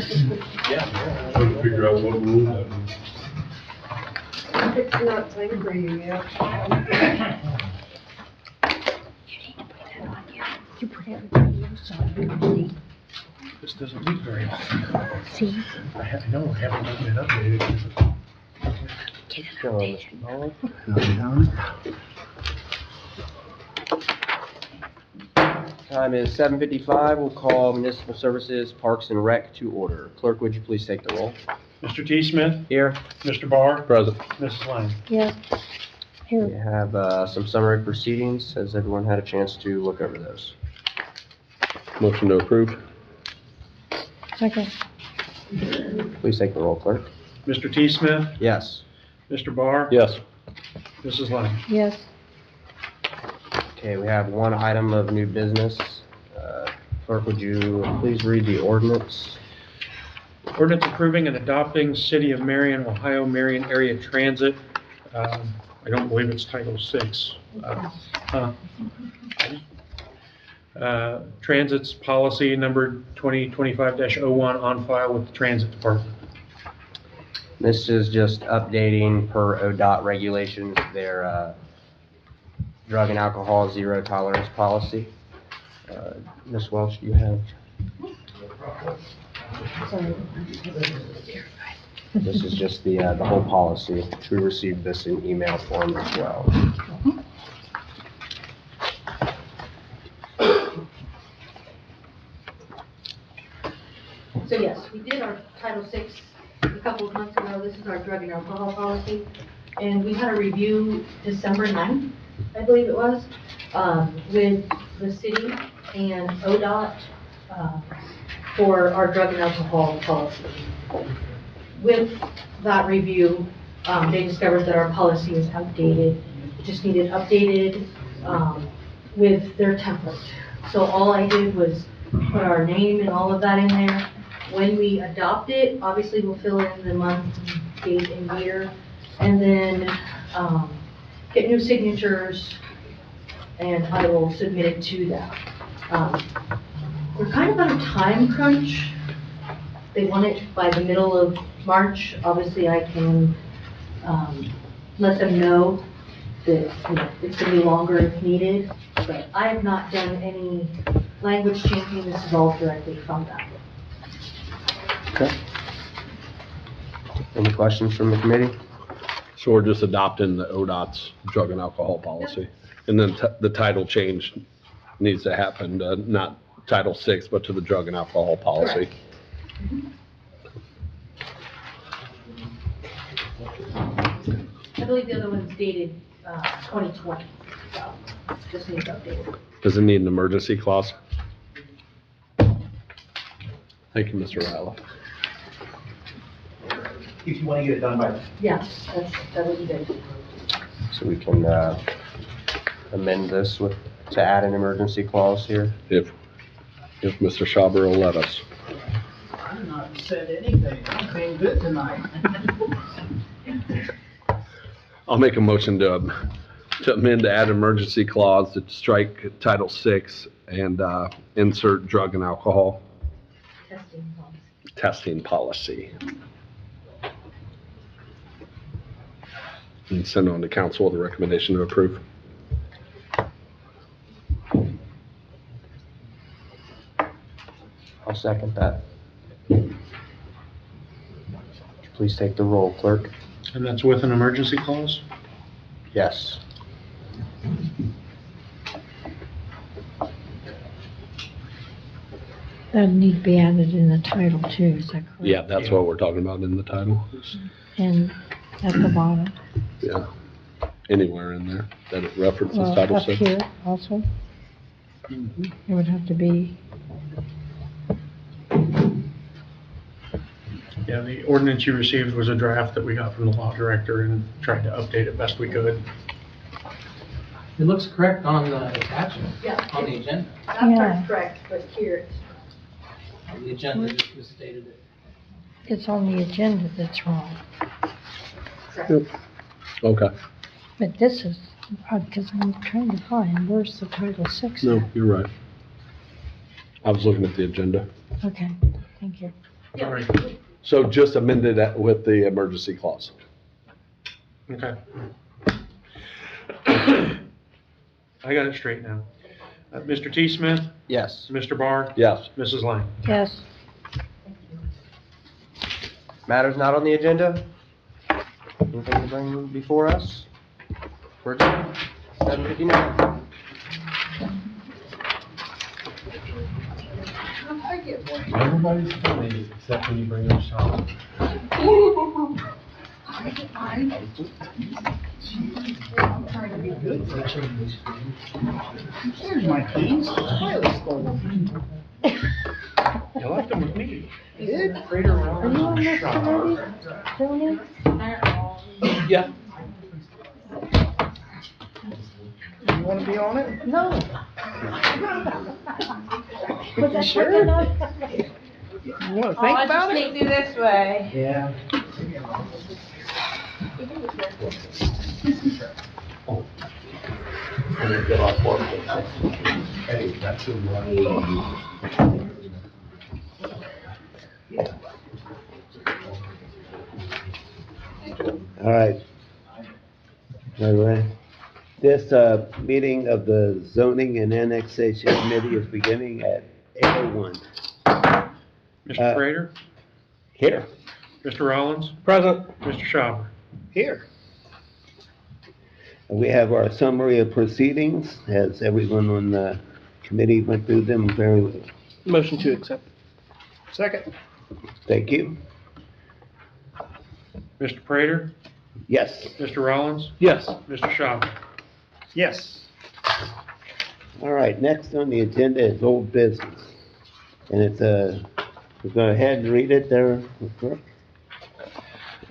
S2: Trying to figure out what rule that is.
S11: It's not time for you yet.
S12: You put everybody else on the committee.
S1: This doesn't meet very often.
S12: See?
S1: I know, I haven't been updated.
S14: Go on, Mr. Muller. Time is 7:55. We'll call Municipal Services, Parks and Rec to order. Clerk, would you please take the roll?
S1: Mr. T. Smith?
S14: Here.
S1: Mr. Barr?
S14: Present.
S1: Mrs. Lang?
S12: Yeah.
S14: We have some summary proceedings. Has everyone had a chance to look over those?
S18: Motion to approve.
S12: Second.
S14: Please take the roll, clerk.
S1: Mr. T. Smith,
S14: Yes.
S1: Mr. Barr,
S18: Yes.
S1: Mrs. Lang.
S12: Yes.
S14: Okay, we have one item of new business. Clerk, would you please read the ordinance?
S1: Ordinance approving and adopting City of Marion, Ohio Marion Area Transit. I don't believe it's Title VI. Transit's policy number 2025-01 on file with the Transit Department.
S14: This is just updating per ODOT regulations, their drug and alcohol zero tolerance policy. Ms. Welch, do you have? This is just the whole policy. We received this in email form as well.
S19: So yes, we did our Title VI a couple of months ago. This is our drug and alcohol policy. And we had a review December 9th, I believe it was, with the city and ODOT for our drug and alcohol policy. With that review, they discovered that our policy is outdated. It just needed updated with their template. So all I did was put our name and all of that in there. When we adopt it, obviously we'll fill in the month, date, and year, and then get new signatures, and I will submit it to them. We're kind of on a time crunch. They want it by the middle of March. Obviously, I can let them know that it's going to be longer if needed, but I have not done any language changing. This is all directly from them.
S14: Okay. Any questions from the committee?
S18: So we're just adopting the ODOT's drug and alcohol policy. And then the title change needs to happen, not Title VI, but to the drug and alcohol policy.
S19: I believe the other one's dated 2020, so just needs updated.
S18: Does it need an emergency clause? Thank you, Mr. Ratliff.
S5: If you want to get it done by.
S19: Yes, that would be good.
S14: So we can amend this to add an emergency clause here?
S18: If Mr. Schauber will let us.
S13: I've not said anything. I'm being good tonight.
S18: I'll make a motion to amend to add emergency clause to strike Title VI and insert drug and alcohol testing policy. And send on to council with a recommendation to approve.
S14: I'll second that. Please take the roll, clerk.
S1: And that's with an emergency clause?
S14: Yes.
S12: That'd need to be added in the title too, is that correct?
S18: Yeah, that's what we're talking about in the title.
S12: And at the bottom.
S18: Yeah, anywhere in there that it references
S12: Well,
S18: Title
S12: up
S18: VI.
S12: here also. It would have to be,
S1: Yeah, the ordinance you received was a draft that we got from the law director and tried to update it best we could.
S10: It looks correct on the attachment,
S19: Yeah.
S10: on the agenda.
S19: That
S12: Yeah.
S19: part's correct, but here it's
S10: On the agenda, just misstated it.
S12: it's on the agenda that's wrong.
S19: correct.
S18: Okay,
S12: But this is, because I'm trying to find, where's the Title VI?
S18: no, you're right. I was looking at the agenda.
S12: Okay, thank you.
S1: All right,
S18: So just amended that with the emergency clause.
S1: okay. I got it straight now. Mr. T. Smith,
S14: Yes.
S1: Mr. Barr,
S18: Yes.
S1: Mrs. Lang.
S12: Yes,
S14: Matters not on the agenda? Anything to bring before us? We're adjourned. 7:59.
S17: Everybody's funny except when you bring up Sean.
S5: Here's my keys. Toilet stolen.
S1: You left them with me.
S5: Did?
S1: Prater,
S12: Are you on
S1: Rollins,
S12: this
S1: Shaw.
S12: already, Tony?
S13: Yeah. You wanna be on it?
S12: No. Was that
S13: Sure.
S12: quick enough?
S13: You wanna think about it?
S12: I'll just sneak through this way.
S13: Yeah.
S4: All right. By the way, this meeting of the Zoning and Annexation Committee is beginning at 8:01.
S1: Mr. Prater,
S4: Here.
S1: Mr. Rollins,
S13: Present.
S1: Mr. Schauber.
S13: Here.
S4: We have our summary of proceedings, as everyone on the committee went through them very well.
S13: Motion to accept. Second.
S4: Thank you.
S1: Mr. Prater,
S4: Yes.
S1: Mr. Rollins,
S13: Yes.
S1: Mr. Schauber.
S13: Yes.
S4: All right, next on the agenda is old business. And it's we'll go ahead and read it there, clerk.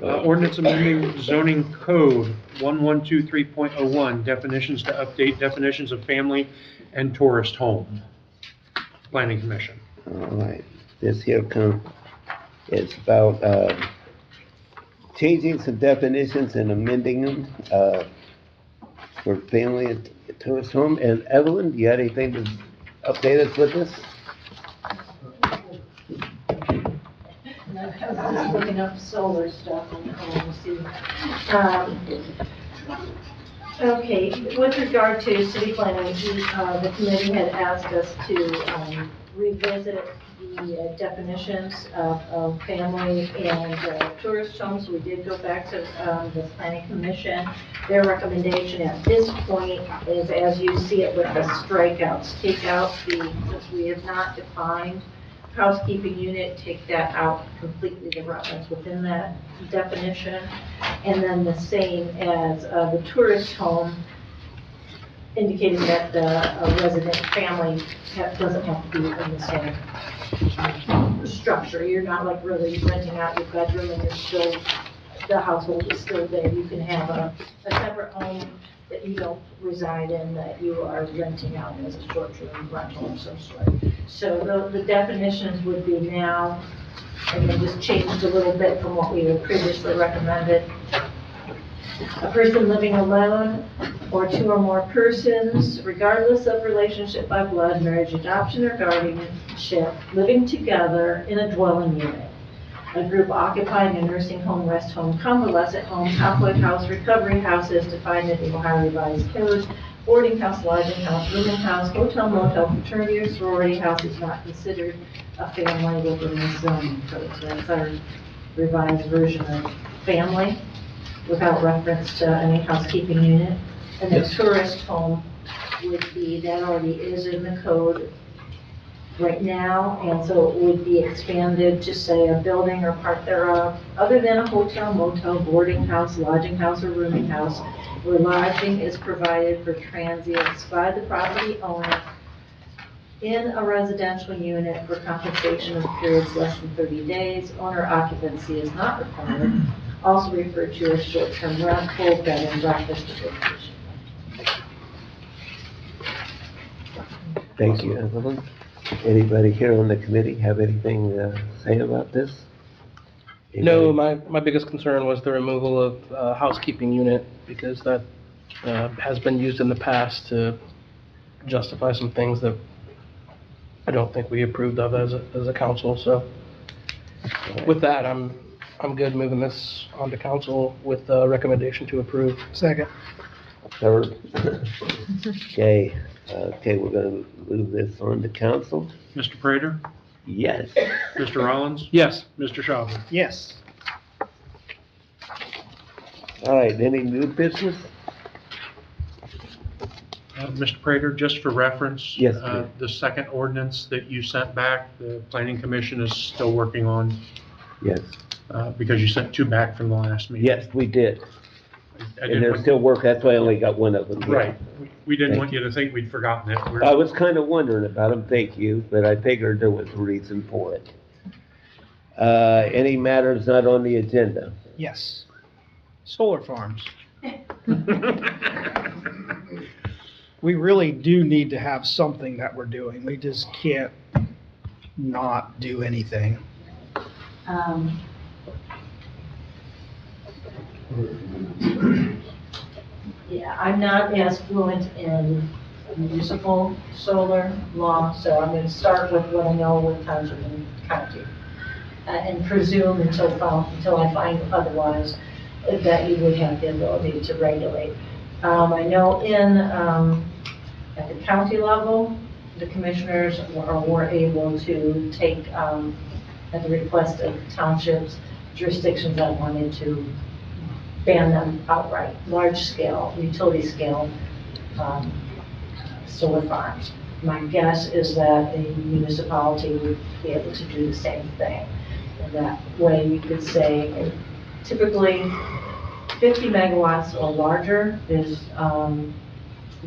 S1: Ordinance amending zoning code 1123.01, definitions to update definitions of family and tourist home. Planning Commission.
S4: All right, this here it's about changing some definitions and amending them for family and tourist home. And Evelyn, do you have anything to update us with this?
S12: I was just looking up solar stuff and see. Okay, with regard to city planning, the committee had asked us to revisit the definitions of family and tourist homes. We did go back to the planning commission. Their recommendation at this point is, as you see it with the strikeouts, take out since we have not defined housekeeping unit, take that out completely, the reference within that definition. And then the same as the tourist home, indicating that the resident family doesn't have to be in the same structure. You're not like really renting out your bedroom and you're still, the household is still there. You can have a separate home that you don't reside in, that you are renting out as a short-term rental of some sort. So the definitions would be now, and they just changed a little bit from what we had previously recommended. A person living alone or two or more persons, regardless of relationship by blood, marriage, adoption, or guardianship, living together in a dwelling unit. A group occupying a nursing home, rest home, convalescent home, halfway house, recovery house is defined in the Ohio Revised Code. Boarding house, lodging house, rooming house, hotel, motel, fraternity, or sorority house is not considered a family within the zoning code. So that's our revised version of family without reference to any housekeeping unit. And the tourist home would be, that already is in the code right now, and so it would be expanded to say a building or part thereof, other than a hotel, motel, boarding house, lodging house, or rooming house, where lodging is provided for transients by the property owner in a residential unit for compensation of periods less than 30 days. Owner occupancy is not required, also referred to as short-term rental, bed and breakfast, or vacation.
S4: Thank you, Evelyn. Anybody here on the committee have anything to say about this?
S13: No, my biggest concern was the removal of housekeeping unit, because that has been used in the past to justify some things that I don't think we approved of as a council. So with that, I'm good moving this on to council with a recommendation to approve. Second.
S4: Third? Okay, we're gonna move this on to council.
S1: Mr. Prater,
S4: Yes.
S1: Mr. Rollins,
S13: Yes.
S1: Mr. Schauber.
S13: Yes.
S4: All right, any new business?
S1: Mr. Prater, just for reference.
S4: Yes, please.
S1: The second ordinance that you sent back, the planning commission is still working on.
S4: Yes.
S1: because you sent two back from the last meeting.
S4: Yes, we did.
S1: I
S4: And
S1: didn't
S4: there's
S1: want-
S4: still work, that's why I only got one of them. here.
S1: Right. We didn't
S4: Thank
S1: want you to think we'd forgotten it.
S4: I was kind of wondering about them, thank you, but I figured there was a reason for it. Any matters not on the agenda?
S13: Yes. Solar farms. We really do need to have something that we're doing. We just can't not do anything.
S20: Yeah, I'm not as fluent in municipal solar law, so I'm gonna start with what I know with township and county. And presume until I find otherwise, that you would have the ability to regulate. I know at the county level, the commissioners were able to take, at the request of townships, jurisdictions that wanted to ban them outright, large scale, utility scale, solar farms. My guess is that a municipality would be able to do the same thing. And that way you could say, typically 50 megawatts or larger is,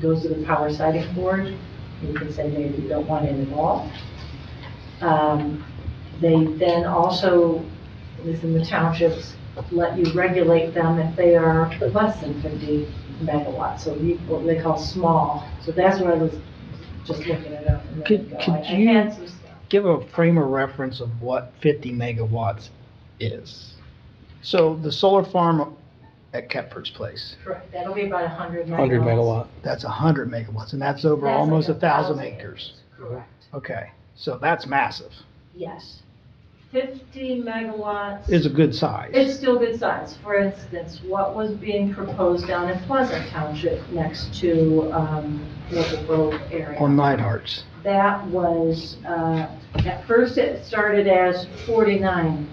S20: goes to the power siting board. You can say maybe you don't want it involved. They then also, within the townships, let you regulate them if they are less than 50 megawatts, so what they call small. So that's what I was just looking it up.
S13: Could you give a frame of reference of what 50 megawatts is? So the solar farm at Kepford's place.
S20: Correct, that'll be about 100 megawatts.
S13: 100 megawatt. That's 100 megawatts, and that's over
S20: That's
S13: almost
S20: like
S13: 1,000
S20: 1,000
S13: acres.
S20: Correct,
S13: Okay, so that's massive.
S20: yes. 50 megawatts.
S13: Is a good size.
S20: It's still good size. For instance, what was being proposed down in Pleasant Township next to Maple Grove area?
S13: On Neidhart's.
S20: That was, at first it started as 49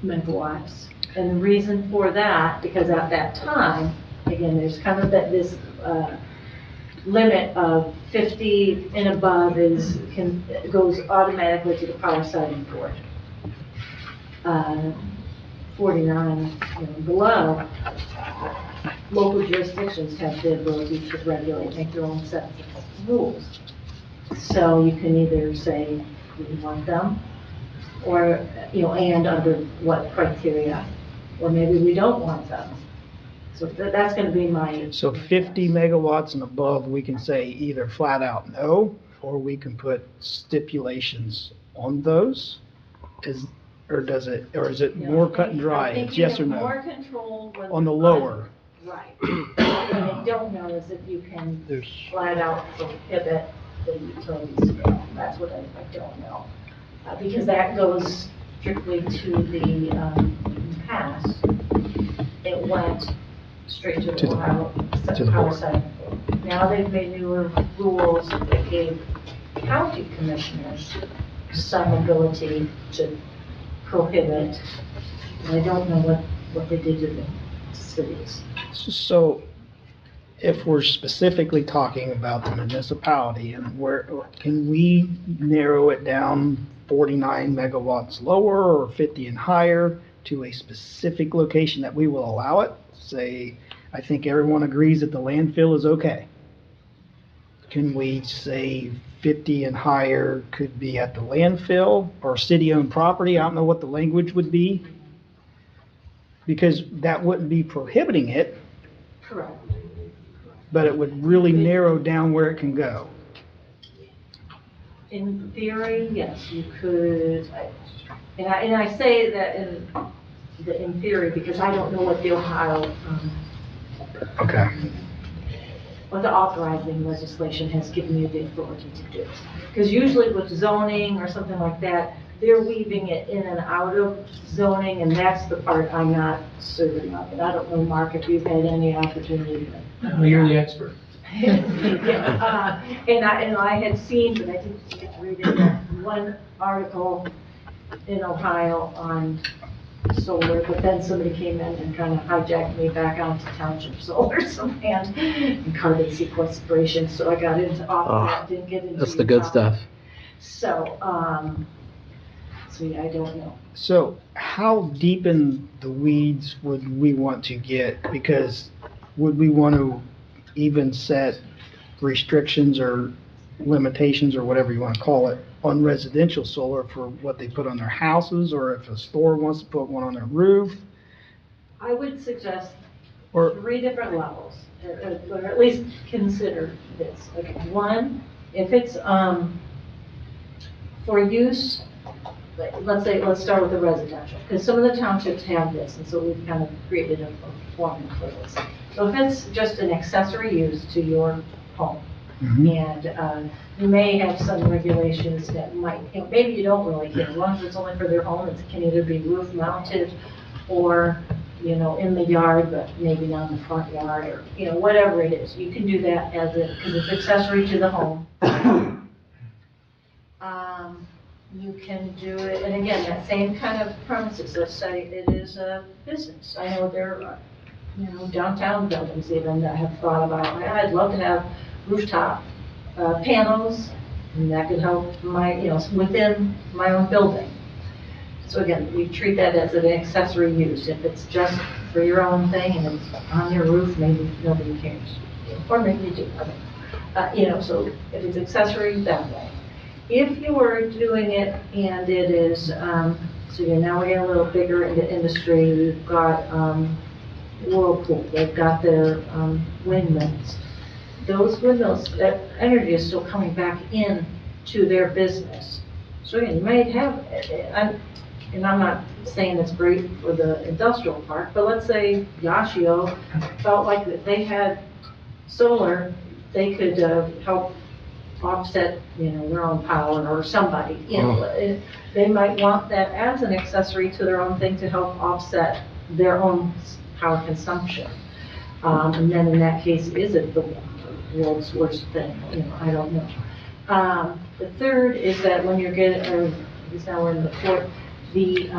S20: megawatts. And the reason for that, because at that time, again, there's kind of this limit of 50 and above goes automatically to the power siting board. 49 and below, local jurisdictions have the ability to regulate, make their own sets of rules. So you can either say we want them, or, and under what criteria, or maybe we don't want them. So that's gonna be my.
S13: So 50 megawatts and above, we can say either flat out no, or we can put stipulations on those? Is it more cut and dry? It's yes or no?
S20: More control.
S13: On the lower.
S20: Right. What I don't know is if you can flat out prohibit the utility scale. That's what I don't know. Because that goes strictly to the, past. It went straight to the power site. Now they've made newer rules that gave county commissioners some ability to prohibit. And I don't know what they did to the cities.
S13: So if we're specifically talking about the municipality, and can we narrow it down 49 megawatts lower or 50 and higher to a specific location that we will allow it? Say, I think everyone agrees that the landfill is okay. Can we say 50 and higher could be at the landfill or city-owned property? I don't know what the language would be, because that wouldn't be prohibiting it,
S20: Correct.
S13: but it would really narrow down where it can go.
S20: In theory, yes, you could, and I say that in theory because I don't know what the Ohio,
S13: Okay.
S20: what the authorizing legislation has given you the authority to do. Because usually with zoning or something like that, they're weaving it in and out of zoning, and that's the part I'm not certain of. And I don't know, Mark, if you've had any opportunity.
S17: You're the expert.
S20: Yeah, and I had seen, but I didn't get to read it, one article in Ohio on solar, but then somebody came in and kind of hijacked me back onto township solar and carbon sequestration, so I got into all of that, didn't get into.
S21: That's the good
S20: your
S21: stuff.
S20: So See, I don't know.
S13: So how deep in the weeds would we want to get? Because would we want to even set restrictions or limitations or whatever you want to call it on residential solar for what they put on their houses, or if a store wants to put one on their roof?
S20: I would suggest
S13: Or-
S20: 3 different levels, or at least consider this. Okay, one, if it's, for use, let's start with the residential, because some of the townships have this, and so we've kind of created a formula for this. So if it's just an accessory use to your home, and you may have some regulations that might, maybe you don't really care, as long as it's only for their home, it can either be roof mounted or, in the yard, but maybe not in the front yard, or, whatever it is. You can do that because it's accessory to the home. You can do it, and again, that same kind of premises, let's say it is a business. I know there are, downtown buildings even that have thought about, I'd love to have rooftop panels, and that could help my, within my own building. So again, we treat that as an accessory use. If it's just for your own thing and it's on your roof, maybe nobody cares. Or maybe you do. So if it's accessory, that way. If you were doing it and it is, now we're getting a little bigger into industry, we've got Whirlpool, they've got their windmills. Those windmills, that energy is still coming back in to their business. So again, you might have, and I'm not saying it's great for the industrial park, but let's say Yashio felt like that they had solar, they could help offset, their own power, or somebody, they might want that as an accessory to their own thing to help offset their own power consumption. And then in that case, is it the world's worst thing? I don't know. The third is that when you're getting, or I guess now we're in the fourth, the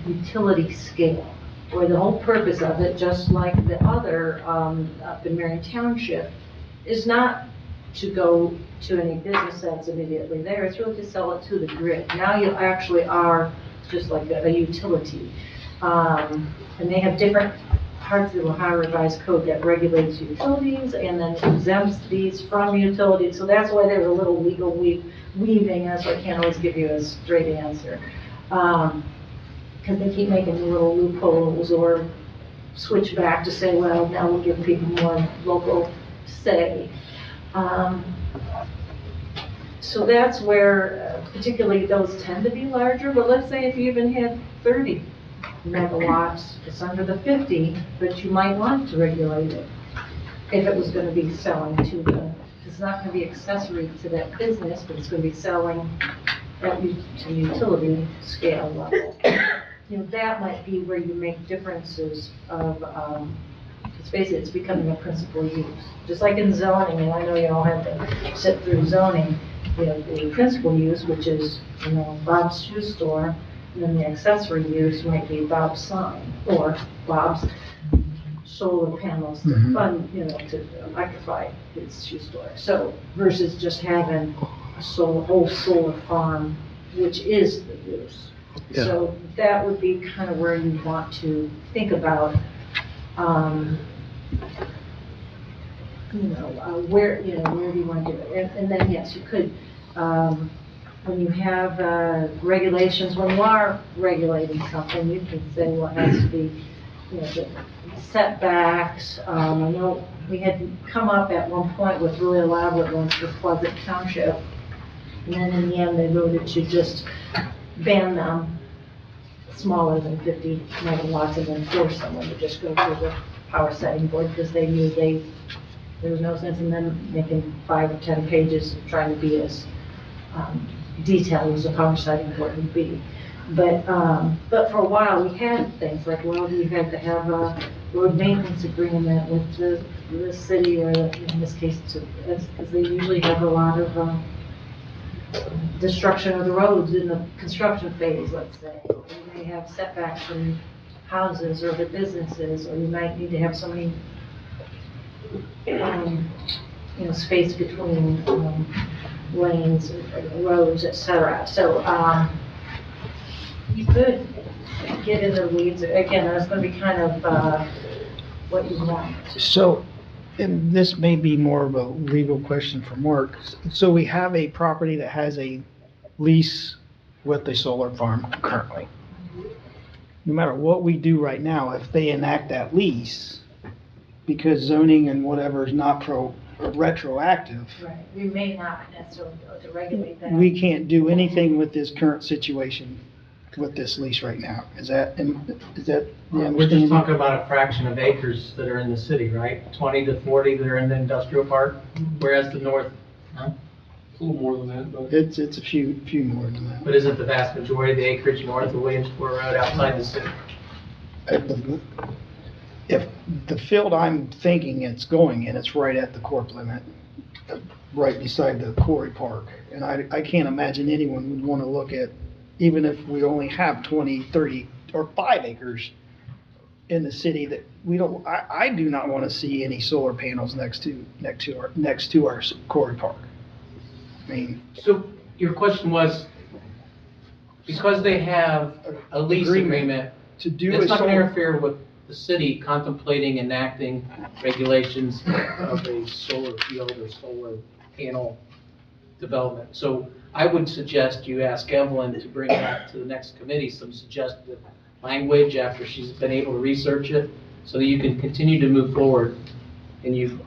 S20: utility scale, where the whole purpose of it, just like the other up in Marion Township, is not to go to any business that's immediately there. It's really to sell it to the grid. Now you actually are just like a utility. And they have different parts of the Ohio Revised Code that regulates utilities and then exempts these from utilities. So that's why there's a little legal weaving, and so I can't always give you a straight answer. Because they keep making little loopholes or switch back to say, well, now we'll give people more local say. So that's where, particularly those tend to be larger, but let's say if you even had 30 megawatts, it's under the 50, but you might want to regulate it if it was going to be selling to it's not going to be accessory to that business, but it's going to be selling to utility scale level. That might be where you make differences of, it's basically, it's becoming a principal use. Just like in zoning, and I know you all have to sit through zoning, the principal use, which is, Bob's shoe store, and then the accessory use might be Bob's sign, or Bob's solar panels to fund, to electrify his shoe store. So, versus just having a whole solar farm, which is the use. Yeah. So that would be kind of where you want to think about, where do you want to do it? And then, yes, you could, when you have regulations, when you are regulating something, you can say, well, it has to be, the setbacks. I know we had come up at one point with really elaborate ones for Pleasant Township, and then in the end, they voted to just ban them smaller than 50 megawatts and then force someone to just go through the power setting board because they knew there was no sense in them making 5 or 10 pages trying to be as detailed as a power setting board would be. But for a while we had things like, well, you had to have a road maintenance agreement with the city, or in this case, because they usually have a lot of destruction of the roads in the construction phase, let's say. You may have setbacks from houses or the businesses, or you might need to have so many, space between lanes, roads, etc. So You could get into the weeds. Again, that's gonna be kind of, what you want.
S13: So, and this may be more of a legal question for Mark. So we have a property that has a lease with a solar farm currently. No matter what we do right now, if they enact that lease, because zoning and whatever is not retroactive,
S20: Right, we may not necessarily go to regulate that.
S13: we can't do anything with this current situation with this lease right now. Is that the
S21: We're just
S13: understanding?
S21: talking about a fraction of acres that are in the city, right? 20 to 40 that are in the industrial park, whereas the north, huh?
S17: It's a little more than that, but.
S13: It's a few more than that.
S21: But isn't the vast majority of the acreage north of Williamsport Road outside the city?
S13: If the field I'm thinking it's going in, it's right at the corp limit, right beside the quarry park. And I can't imagine anyone would want to look at, even if we only have 20, 30, or 5 acres in the city, that we don't, I do not want to see any solar panels next to our quarry park. I mean.
S21: So your question was, because they have a lease agreement,
S13: to do
S21: it's
S13: a
S21: not going to
S13: solar-
S21: interfere with the city contemplating enacting regulations of a solar field or solar panel development. So I would suggest you ask Evelyn to bring back to the next committee some suggested language after she's been able to research it, so that you can continue to move forward and you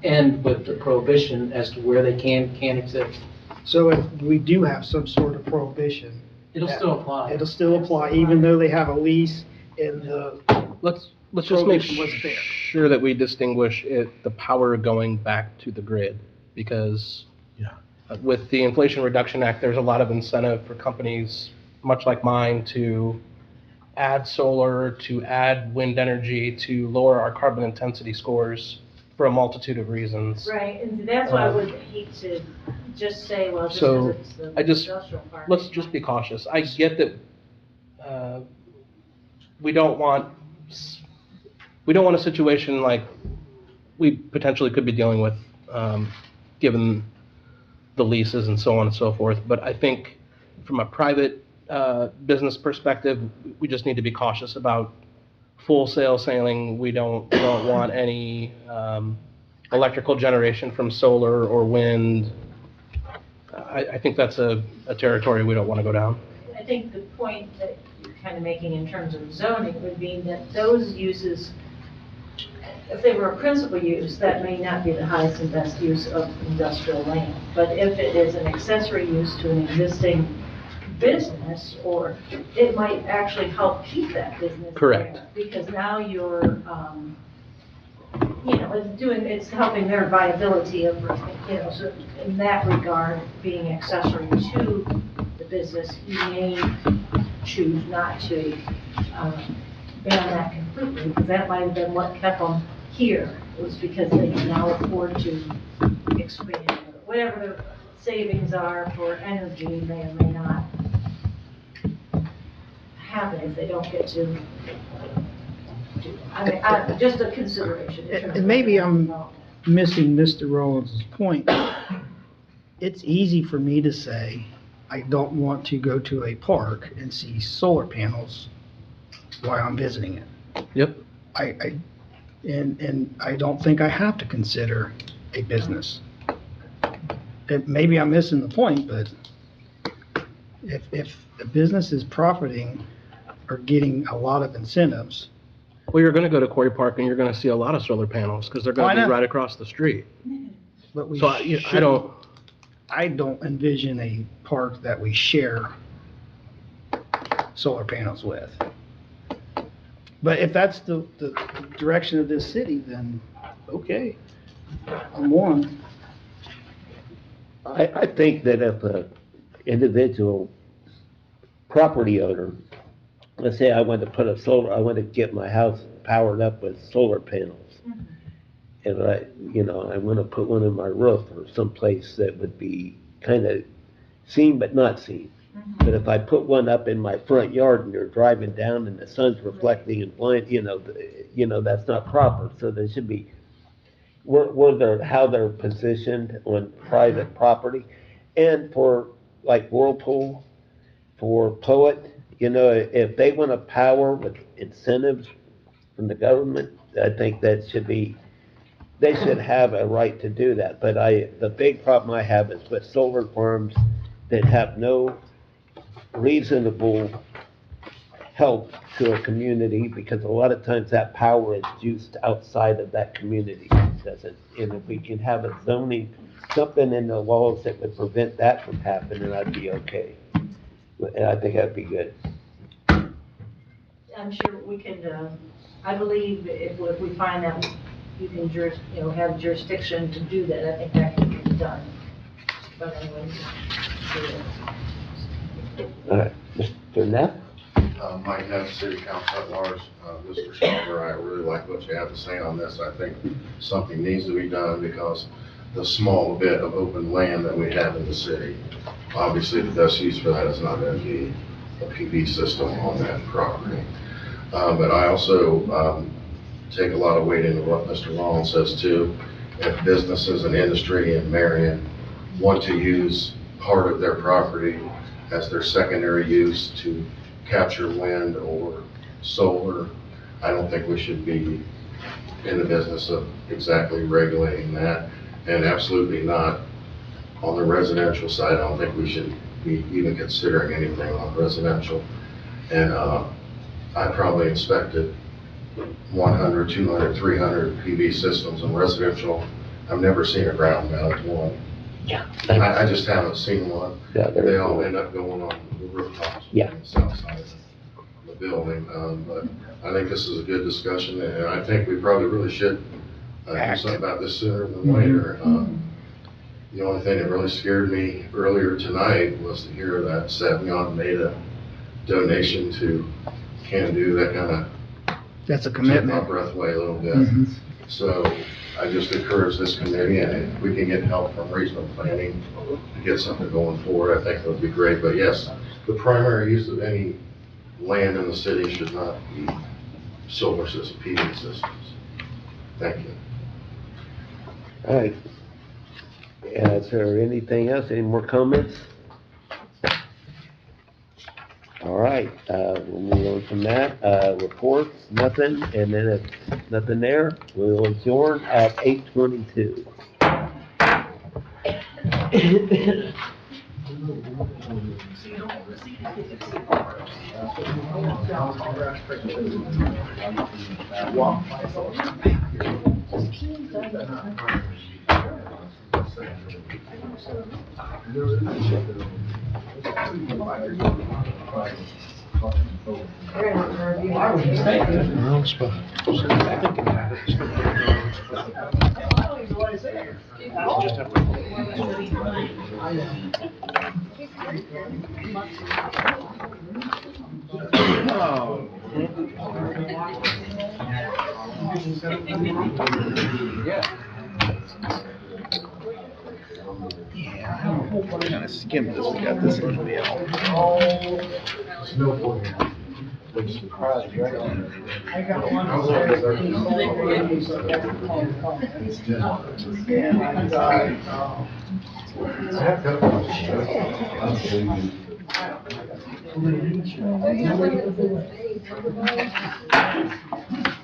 S21: end with the prohibition as to where they can't exist.
S13: So if we do have some sort of prohibition.
S21: It'll still apply.
S13: It'll still apply, even though they have a lease and the.
S10: Let's just make
S13: prohibition was there.
S10: sure that we distinguish the power going back to the grid, because with the Inflation Reduction Act, there's a lot of incentive for companies, much like mine, to add solar, to add wind energy, to lower our carbon intensity scores for a multitude of reasons.
S20: Right, and that's why I would hate to just say, well, just
S10: So
S20: because it's the industrial park.
S10: let's just be cautious. I get that we don't want a situation like we potentially could be dealing with, given the leases and so on and so forth. But I think from a private business perspective, we just need to be cautious about full sale selling. We don't want any electrical generation from solar or wind. I think that's a territory we don't want to go down.
S20: I think the point that you're kind of making in terms of zoning would be that those uses, if they were a principal use, that may not be the highest and best use of industrial land. But if it is an accessory use to an existing business, or it might actually help keep that business
S10: Correct.
S20: there, because now you're, it's helping their viability of, so in that regard, being accessory to the business, you may choose not to ban that completely, because that might have been what kept them here. It was because they can now afford to expand, or whatever their savings are for energy may or may not happen if they don't get to. Just a consideration. in terms
S13: And
S20: of
S13: maybe I'm
S20: development.
S13: missing Mr. Rollins' point. It's easy for me to say, I don't want to go to a park and see solar panels while I'm visiting it.
S10: Yep.
S13: And I don't think I have to consider a business. Maybe I'm missing the point, but if the business is profiting or getting a lot of incentives.
S10: Well, you're going to go to Quarry Park and you're going to see a lot of solar panels because they're going to be right across the street.
S13: But we
S10: So
S13: I don't envision a park that we share solar panels with. But if that's the direction of this city, then okay, I'm one.
S4: I think that if an individual property owner, let's say I want to get my house powered up with solar panels. And I want to put one in my roof or someplace that would be kind of seen but not seen. But if I put one up in my front yard and you're driving down and the sun's reflecting and blind, that's not proper. So there should be, how they're positioned on private property. And for like Whirlpool, for Poet, you know, if they want to power with incentives from the government, I think that should be, they should have a right to do that. But the big problem I have is with solar farms that have no reasonable help to a community, because a lot of times that power is used outside of that community. Doesn't, and if we can have a zoning, something in the laws that would prevent that from happening, I'd be okay. And I think that'd be good.
S20: I'm sure we can, I believe if we find that you can have jurisdiction to do that, I think that can be done. But anyway.
S4: All right, Mr. Neff?
S16: Mike Neff, City Council at Large. Mr. Schauber, I really like what you have to say on this. I think something needs to be done because the small bit of open land that we have in the city, obviously the best use for that is not going to be a PV system on that property. But I also take a lot of weight into what Mr. Rollins says too. If businesses and industry in Marion want to use part of their property as their secondary use to capture wind or solar, I don't think we should be in the business of exactly regulating that. And absolutely not on the residential side. I don't think we should be even considering anything on residential. And I probably inspected 100, 200, 300 PV systems in residential. I've never seen a ground mounted one.
S4: Yeah.
S16: I just haven't seen one.
S4: Yeah,
S16: they all end up going on the rooftops.
S4: Yeah.
S16: On the south side of the building. But I think this is a good discussion, and I think we probably really should do something about this sooner than later. The only thing that really scared me earlier tonight was to hear that Savion made a donation to Can Do. That kind of
S13: That's a
S16: took my
S13: commitment.
S16: breath away a little bit.
S13: Mhm.
S16: So I just encourage this committee, and if we can get help from regional planning to get something going forward, I think that would be great. But yes, the primary use of any land in the city should not be solar system, PV systems. Thank you.
S4: All right. Is there anything else? Any more comments? All right, we'll move on from that. Reports, nothing, and then if nothing there, we'll adjourn at 8:22.
S5: Kind of skimmed this, we got this in the mail.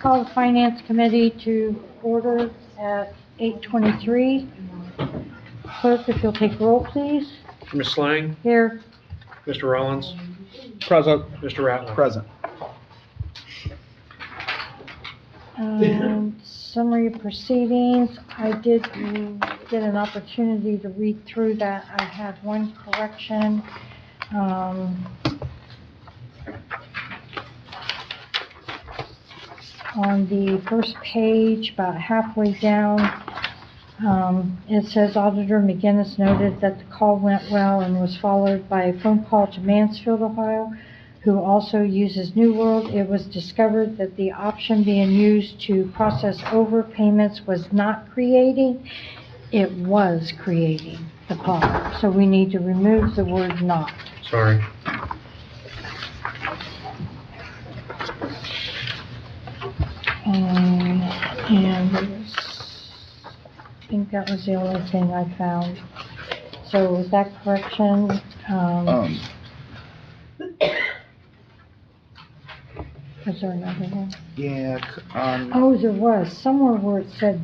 S12: Call the Finance Committee to order at 8:23. Clerk, if you'll take roll, please.
S1: Ms. Slang,
S12: Here.
S1: Mr. Rollins,
S13: Present.
S1: Mr. Rattler.
S13: Present.
S12: Summary of proceedings, I did get an opportunity to read through that. I had one correction. On the first page, about halfway down, it says Auditor McGinnis noted that the call went well and was followed by a phone call to Mansfield, Ohio, who also uses New World. It was discovered that the option being used to process overpayments was not creating, it was creating the call. So we need to remove the word not.
S1: Sorry.
S12: And I think that was the only thing I found. So with that correction, Was there another one?
S5: Yeah,
S12: Oh, there was, somewhere where it said,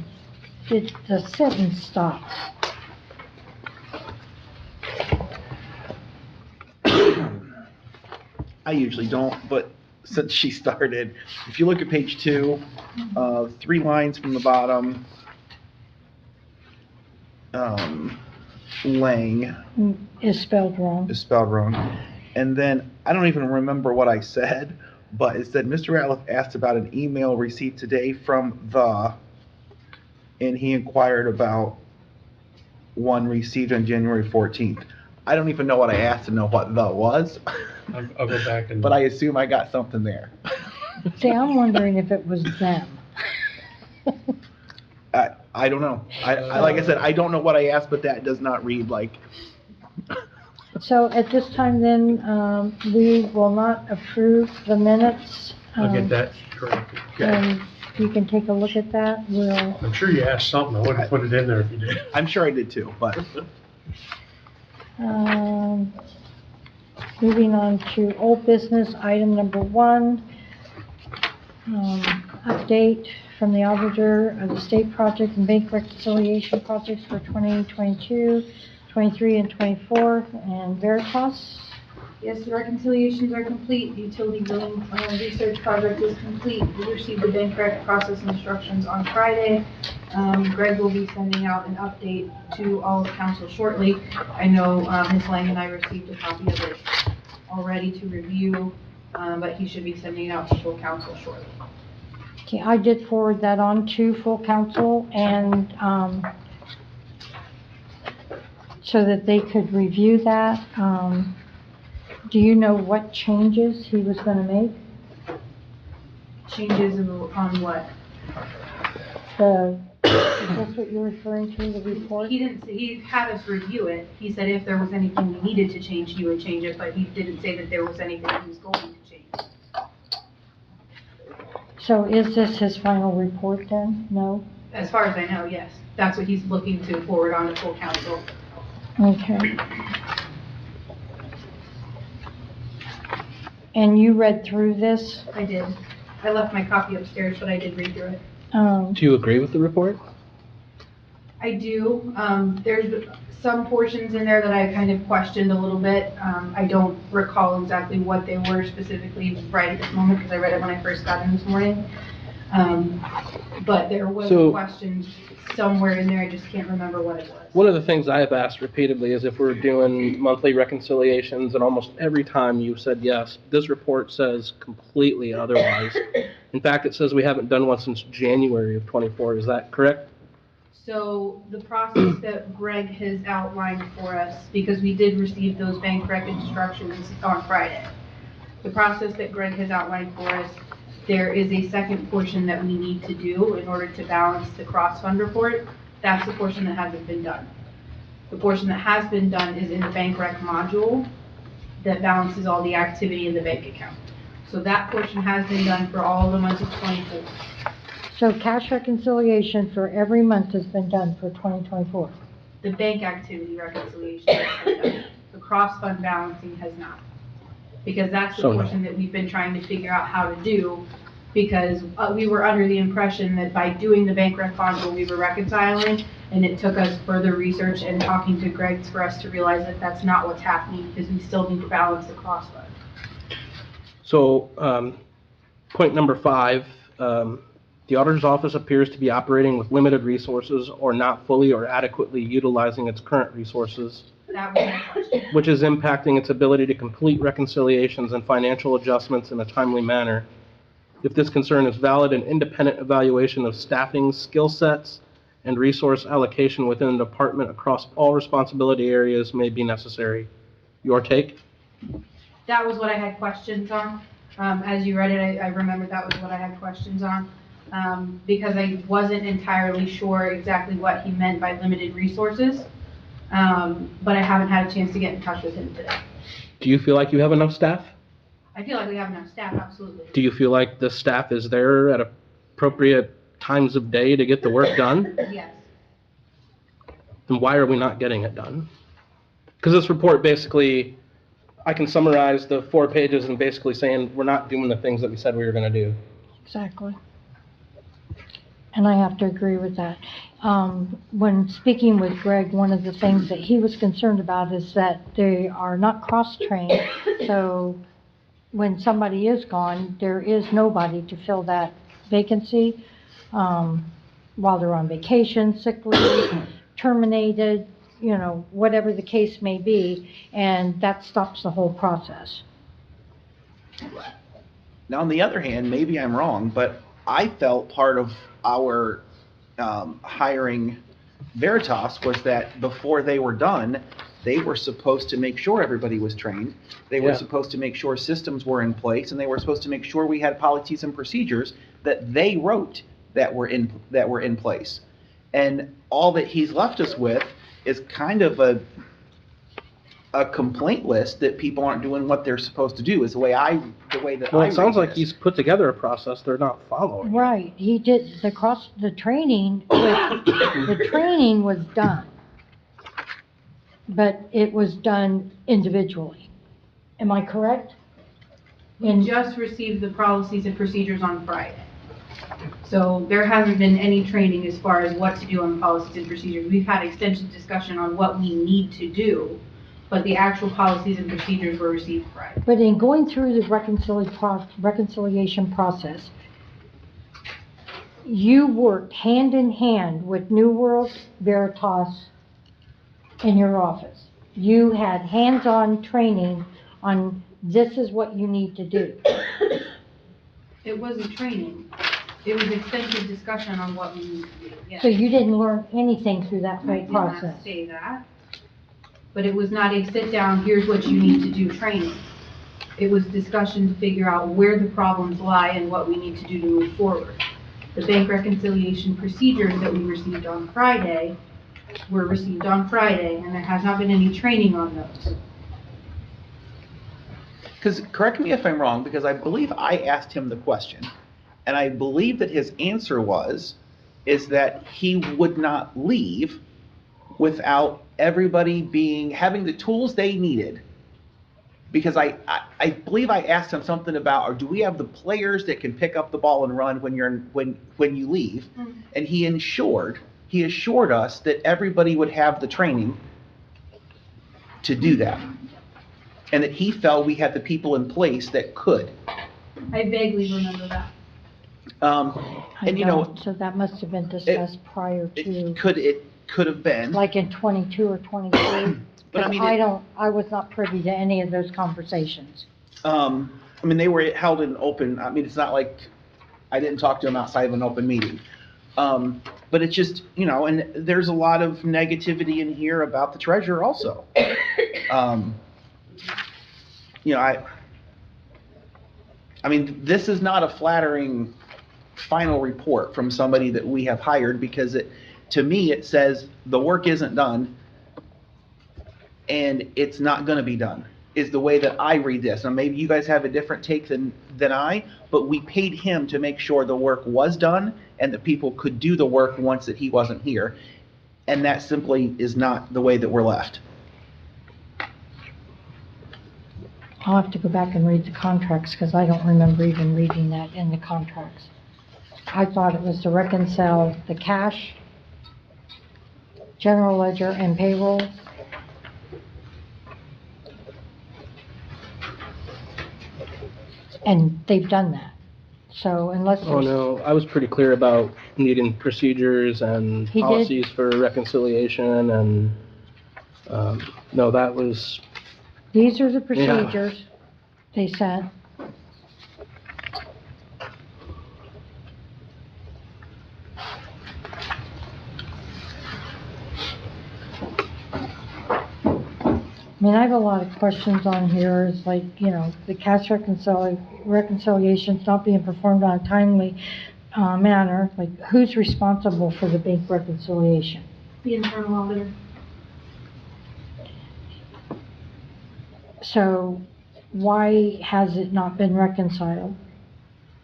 S12: the sentence stops.
S5: I usually don't, but since she started, if you look at page 2, 3 lines from the bottom, Lang
S12: Is spelled wrong.
S5: is spelled wrong. And then, I don't even remember what I said, but it said, Mr. Ratliff asked about an email received today from and he inquired about one received on January 14th. I don't even know what I asked to know what the was.
S1: I'll go back and.
S5: But I assume I got something there.
S12: See, I'm wondering if it was them.
S5: I don't know. Like I said, I don't know what I asked, but that does not read like.
S12: So at this time then, we will not approve the minutes.
S1: I'll get that corrected.
S12: And you can take a look at that. We'll,
S1: I'm sure you asked something. I wouldn't put it in there if you did.
S5: I'm sure I did too, but.
S12: Moving on to old business, item number 1. Update from the auditor of the state project and bank reconciliation projects for 2022, 23, and 24, and Veritas.
S7: Yes, the reconciliations are complete. The utility billing research project is complete. We received the bank rec process instructions on Friday. Greg will be sending out an update to all of council shortly. I know Ms. Lang and I received a copy of it already to review, but he should be sending it out to full council shortly.
S12: Okay, I did forward that on to full council and so that they could review that. Do you know what changes he was going to make?
S7: Changes on what?
S12: Is that what you're referring to, the report?
S7: He didn't say, he had us review it. He said if there was anything we needed to change, he would change it, but he didn't say that there was anything he was going to change.
S12: So is this his final report then? No?
S7: As far as I know, yes. That's what he's looking to forward on to full council.
S12: Okay. And you read through this?
S7: I did. I left my copy upstairs, but I did read through it.
S14: Do you agree with the report?
S7: I do. There's some portions in there that I kind of questioned a little bit. I don't recall exactly what they were specifically right at this moment because I read it when I first got in this morning. But there was a question somewhere in there. I just can't remember what it was.
S21: One of the things I have asked repeatedly is if we're doing monthly reconciliations, and almost every time you said yes. This report says completely otherwise. In fact, it says we haven't done one since January of '24. Is that correct?
S7: So the process that Greg has outlined for us, because we did receive those bank rec instructions on Friday. The process that Greg has outlined for us, there is a second portion that we need to do in order to balance the cross-fund report. That's the portion that hasn't been done. The portion that has been done is in the bank rec module that balances all the activity in the bank account. So that portion has been done for all of the months of 24.
S12: So cash reconciliation for every month has been done for 2024?
S7: The bank activity reconciliation has been done. The cross-fund balancing has not. Because that's the portion that we've been trying to figure out how to do, because we were under the impression that by doing the bank rec module, we were reconciling, and it took us further research and talking to Greg for us to realize that that's not what's happening, because we still need to balance the cross-fund.
S21: So, point number 5, the auditor's office appears to be operating with limited resources or not fully or adequately utilizing its current resources,
S7: That was my question.
S21: which is impacting its ability to complete reconciliations and financial adjustments in a timely manner. If this concern is valid, an independent evaluation of staffing, skill sets, and resource allocation within the department across all responsibility areas may be necessary. Your take?
S7: That was what I had questions on. As you read it, I remembered that was what I had questions on. Because I wasn't entirely sure exactly what he meant by limited resources. But I haven't had a chance to get in touch with him today.
S21: Do you feel like you have enough staff?
S7: I feel like we have enough staff, absolutely.
S21: Do you feel like the staff is there at appropriate times of day to get the work done?
S7: Yes.
S21: Then why are we not getting it done? Because this report basically
S13: I can summarize the 4 pages and basically saying we're not doing the things that we said we were gonna do.
S12: Exactly. And I have to agree with that. When speaking with Greg, one of the things that he was concerned about is that they are not cross-trained. So when somebody is gone, there is nobody to fill that vacancy, while they're on vacation, sick leave, terminated, you know, whatever the case may be, and that stops the whole process.
S5: Now, on the other hand, maybe I'm wrong, but I felt part of our hiring Veritas was that before they were done, they were supposed to make sure everybody was trained. They were supposed to make sure systems were in place, and they were supposed to make sure we had policies and procedures that they wrote that were in place. And all that he's left us with is kind of a complaint list that people aren't doing what they're supposed to do, is the way that
S13: Well,
S5: I
S13: it sounds
S5: read
S13: like
S5: this.
S13: he's put together a process they're not following.
S12: Right, he did, the training, the training was done, but it was done individually. Am I correct?
S7: We just received the policies and procedures on Friday. So there hasn't been any training as far as what to do on the policies and procedures. We've had extensive discussion on what we need to do, but the actual policies and procedures were received Friday.
S12: But in going through the reconciliation process, you worked hand in hand with New World, Veritas, in your office. You had hands-on training on this is what you need to do.
S7: It wasn't training. It was extensive discussion on what we need to do, yes.
S12: So you didn't learn anything through that whole
S7: I did not
S12: process?
S7: say that. But it was not a sit down, here's what you need to do training. It was discussion to figure out where the problems lie and what we need to do to move forward. The bank reconciliation procedures that we received on Friday were received on Friday, and there has not been any training on those.
S5: Because, correct me if I'm wrong, because I believe I asked him the question, and I believe that his answer is that he would not leave without everybody having the tools they needed. Because I believe I asked him something about, or do we have the players that can pick up the ball and run when you leave?
S7: Mm-hmm.
S5: And he assured us that everybody would have the training to do that. And that he felt we had the people in place that could.
S7: I vaguely remember that.
S5: And you know,
S12: So that must have been discussed prior to,
S5: it could have been.
S12: like in 22 or 23?
S5: But I mean,
S12: I was not privy to any of those conversations.
S5: I mean, they were held in open, I mean, it's not like I didn't talk to him outside of an open meeting. But it's just, you know, and there's a lot of negativity in here about the treasurer also. You know, I mean, this is not a flattering final report from somebody that we have hired, because to me, it says the work isn't done and it's not gonna be done, is the way that I read this. And maybe you guys have a different take than I, but we paid him to make sure the work was done and that people could do the work once that he wasn't here. And that simply is not the way that we're left.
S12: I'll have to go back and read the contracts, because I don't remember even reading that in the contracts. I thought it was to reconcile the cash, general ledger, and payroll. And they've done that. So unless
S13: Oh, no, I was pretty clear about needing procedures and
S12: He did?
S13: policies for reconciliation and, no, that was,
S12: These are the procedures they sent. I mean, I have a lot of questions on here, is like, you know, the cash reconciliation's not being performed on a timely manner. Like, who's responsible for the bank reconciliation?
S7: The internal auditor.
S12: So why has it not been reconciled?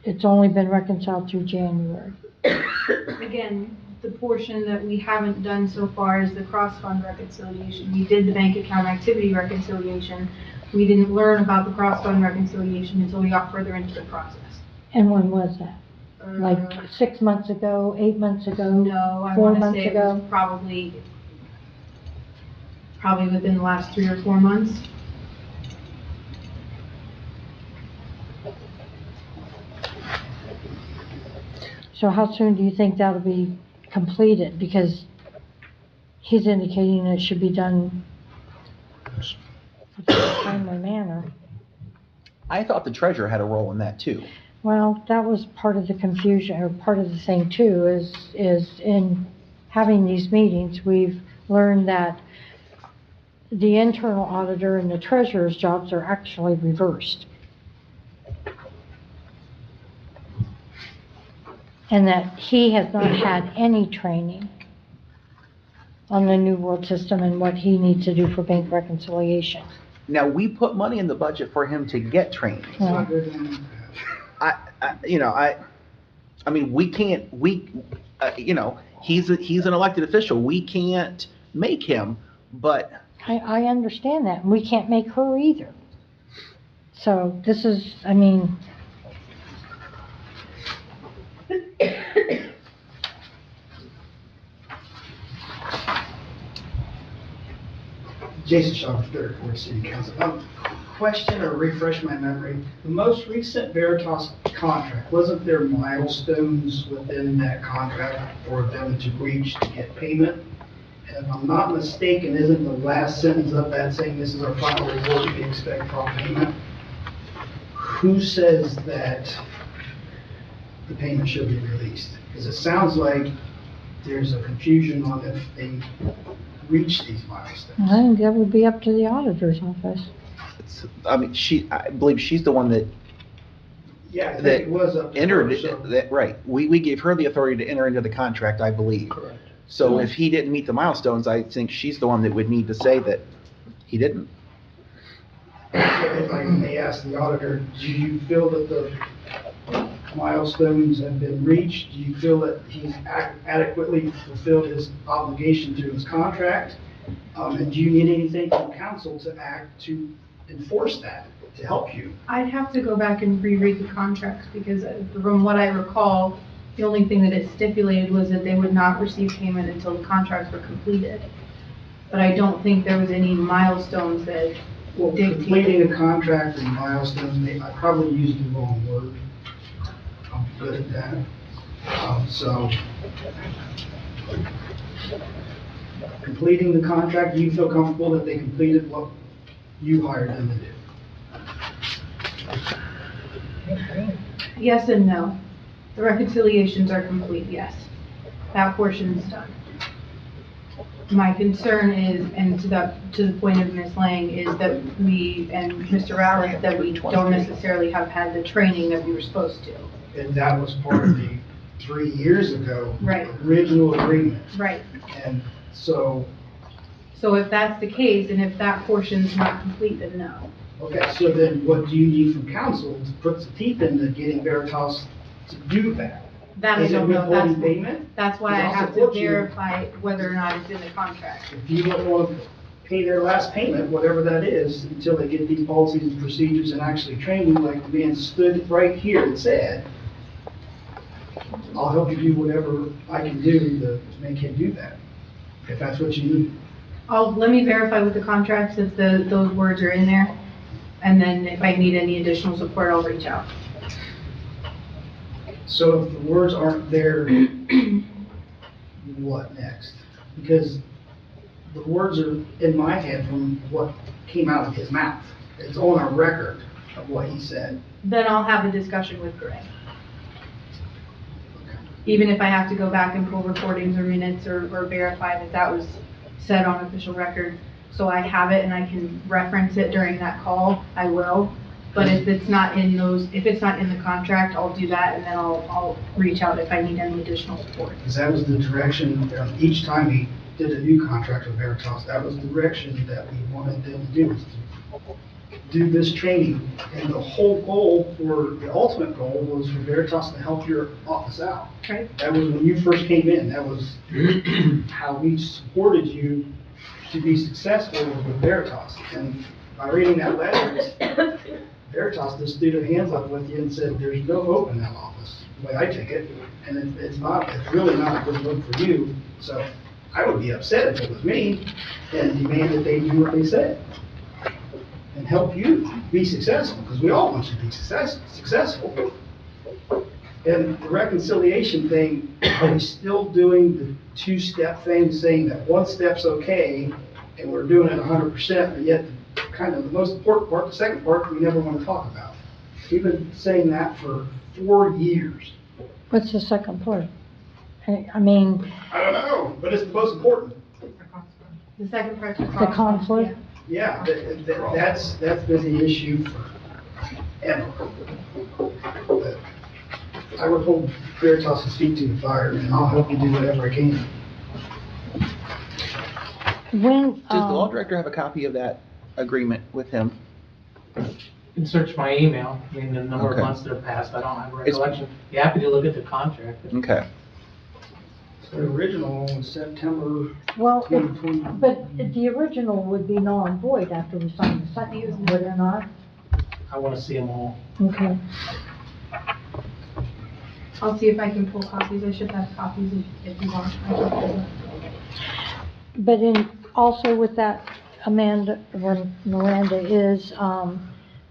S12: It's only been reconciled through January.
S7: Again, the portion that we haven't done so far is the cross-fund reconciliation. We did the bank account activity reconciliation, We didn't learn about the cross-fund reconciliation until we got further into the process.
S12: And when was that? Like 6 months ago, 8 months ago?
S7: No, I
S12: 4
S7: want to
S12: months
S7: say it was
S12: ago?
S7: probably within the last 3 or 4 months.
S12: So how soon do you think that'll be completed? Because he's indicating it should be done in a timely manner.
S5: I thought the treasurer had a role in that too.
S12: Well, that was part of the confusion, or part of the thing too, is in having these meetings, we've learned that the internal auditor and the treasurer's jobs are actually reversed. And that he has not had any training on the New World System and what he needs to do for bank reconciliation.
S5: Now, we put money in the budget for him to get training.
S12: Yeah.
S5: I mean, we can't, he's an elected official. We can't make him, but
S12: I understand that, and we can't make her either. So this is, I mean,
S8: Jason Shaw, Third Ward City Council. Question or refresh my memory, the most recent Veritas contract, wasn't there milestones within that contract for them to reach to get payment? And if I'm not mistaken, isn't the last sentence of that saying this is our final report, we expect prompt payment? Who says that the payment should be released? Because it sounds like there's a confusion on if they reach these milestones.
S12: I think that would be up to the auditor's office.
S5: I believe she's the one that
S8: Yeah, I
S5: that
S8: think it was up to
S5: entered,
S8: her, so.
S5: right. We gave her the authority to enter into the contract, I believe.
S8: Correct.
S5: So if he didn't meet the milestones, I think she's the one that would need to say that he didn't.
S8: If I may ask the auditor, do you feel that the milestones have been reached? Do you feel that he's adequately fulfilled his obligation through his contract? And do you need anything from council to act to enforce that, to help you?
S7: I'd have to go back and reread the contracts, because from what I recall, the only thing that it stipulated was that they would not receive payment until the contracts were completed. But I don't think there was any milestones that
S8: Well,
S7: dictated.
S8: completing a contract and milestones, I probably used the wrong word. I'm good at that. So, completing the contract, you feel comfortable that they completed what you hired them to do?
S7: Yes and no. The reconciliations are complete, yes. That portion is done. My concern is, and to the point of Ms. Lang, is that we, and Mr. Rowland, that we don't necessarily have had the training that we were supposed to.
S8: And that was part of the 3 years ago.
S7: Right.
S8: Original agreement.
S7: Right.
S8: And so,
S7: So if that's the case, and if that portion's not complete, then no.
S8: okay, so then what do you need from council to put the teeth into getting Veritas to do that?
S7: That I
S8: Is it
S7: don't know.
S8: withholding payment?
S7: That's why I
S8: Because I'll
S7: have to
S8: support you.
S7: verify whether or not it's in the contract.
S8: If you don't want to pay their last payment, whatever that is, until they get these policies and procedures and actually training, like the man stood right here and said, I'll help you do whatever I can do to make him do that, if that's what you need.
S7: Let me verify with the contracts if those words are in there, and then if I need any additional support, I'll reach out.
S8: So if the words aren't there, what next? Because the words are in my head from what came out of his mouth. It's on our record of what he said.
S7: Then I'll have a discussion with Greg. Even if I have to go back and pull recordings or minutes or verify that that was said on official record, so I have it and I can reference it during that call, I will. But if it's not in the contract, I'll do that, and then I'll reach out if I need any additional support.
S8: Because that was the direction, each time he did a new contract with Veritas, that was the direction that we wanted them to do, is to do this training. And the whole goal, the ultimate goal was for Veritas to help your office out.
S7: Okay.
S8: That was when you first came in, that was how we supported you to be successful with Veritas. And
S13: by reading that letter, Veritas just threw their hands up with you and said, there's no hope in that office, the way I take it, and it's really not a good look for you. So I would be upset if it was me and demand that they do what they said and help you be successful, because we all want you to be successful. And the reconciliation thing, are we still doing the two-step thing, saying that one step's okay, and we're doing it 100%, but yet kind of the most important part, the second part, we never want to talk about? We've been saying that for 4 years.
S12: What's the second part? I mean,
S13: I don't know, but it's the most important.
S7: The second part's
S12: the conflict?
S13: Yeah, that's been the issue forever. But I would hold Veritas' feet to the fire, and I'll help you do whatever I can.
S12: When,
S5: Does the law director have a copy of that agreement with him?
S21: You can search my email, I mean, the number of
S5: Okay.
S21: months that have passed, I don't have a recollection. Be happy to look at the contract.
S5: Okay.
S13: The original one was September
S12: well,
S13: 2020.
S12: but the original would be null and void after we signed the second one, would it not?
S21: I want to see them all.
S12: Okay.
S7: I'll see if I can pull copies. I should have copies if you want. I can pull them.
S12: But also with that, Miranda, is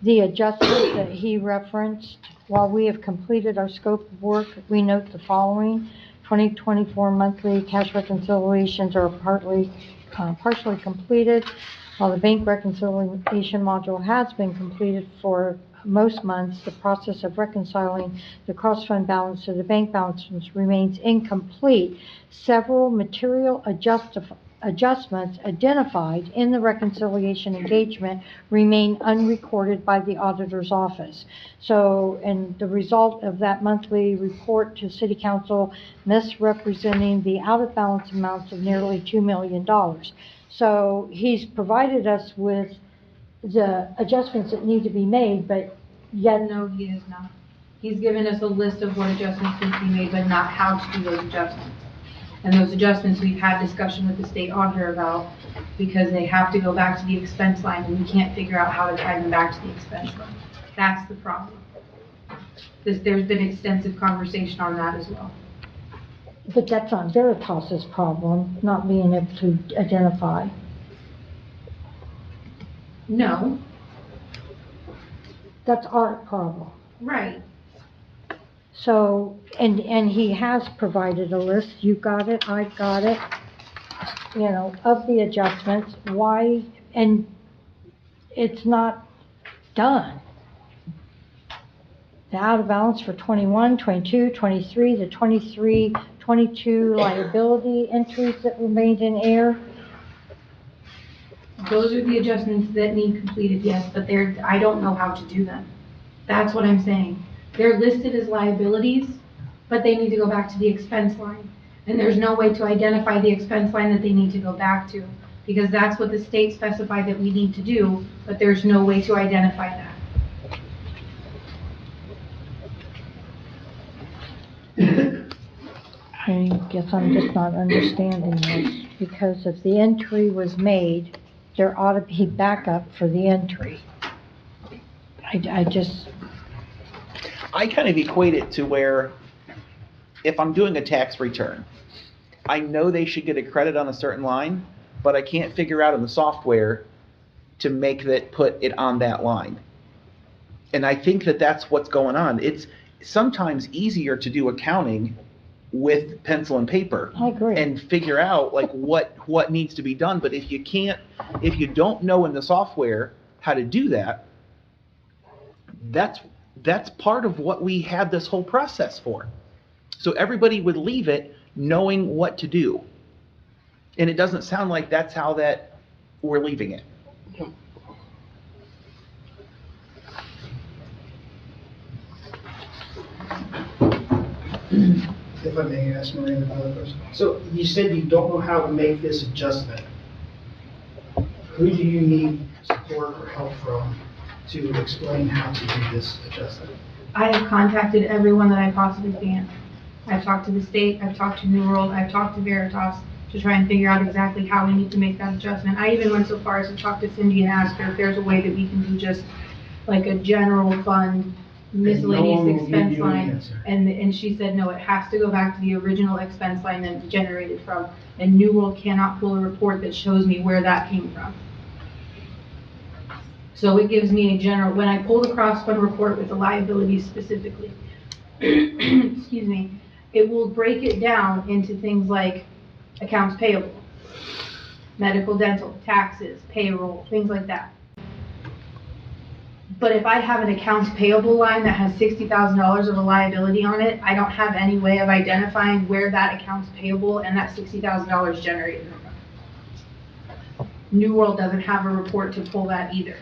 S12: the adjustment that he referenced. While we have completed our scope of work, we note the following: 2024 monthly cash reconciliations are partially completed. While the bank reconciliation module has been completed for most months, the process of reconciling the cross-fund balance to the bank balances remains incomplete. Several material adjustments identified in the reconciliation engagement remain unrecorded by the auditor's office. So, and the result of that monthly report to City Council misrepresenting the out-of-balance amounts of nearly $2 million. So he's provided us with the adjustments that need to be made, but yet.
S7: No, he is not. He's given us a list of what adjustments need to be made, but not how to do those adjustments. And those adjustments, we've had discussion with the state auditor about, because they have to go back to the expense line, and we can't figure out how to tie them back to the expense line. That's the problem. There's been extensive conversation on that as well.
S12: But that's not Veritas's problem, not being able to identify.
S7: No.
S12: That's our problem.
S7: Right.
S12: So, and he has provided a list, you got it, I've got it, you know, of the adjustments, why, and it's not done. The out of balance for 21, 22, 23, the 23, 22 liability entries that were made in air.
S7: Those are the adjustments that need completed, yes, but I don't know how to do them. That's what I'm saying. They're listed as liabilities, but they need to go back to the expense line. And there's no way to identify the expense line that they need to go back to, because that's what the state specified that we need to do, but there's no way to identify that.
S12: I guess I'm just not understanding this, because if the entry was made, there ought to be backup for the entry.
S5: I kind of equate it to where if I'm doing a tax return, I know they should get a credit on a certain line, but I can't figure out in the software to make that put it on that line. And I think that that's what's going on. It's sometimes easier to do accounting with pencil and paper.
S12: I agree.
S5: And figure out like what needs to be done. But if you don't know in the software how to do that, that's part of what we had this whole process for. So everybody would leave it knowing what to do. And it doesn't sound like that's how that we're leaving it.
S13: If I may ask Marion another question. So you said you don't know how to make this adjustment. Who do you need support or help from to explain how to do this adjustment?
S7: I have contacted everyone that I possibly can. I've talked to the state, I've talked to New World, I've talked to Veritas, to try and figure out exactly how we need to make that adjustment. I even went so far as to talk to Cindy and ask her if there's a way that we can do just like a general fund miscellaneous expense line. And she said, no, it has to go back to the original expense line that it generated from. And New World cannot pull a report that shows me where that came from. So it gives me a general, when I pull the cross-fund report with the liabilities specifically, excuse me, it will break it down into things like accounts payable, medical, dental, taxes, payroll, things like that. But if I have an accounts payable line that has $60,000 of a liability on it, I don't have any way of identifying where that accounts payable and that $60,000 generated from. New World doesn't have a report to pull that either.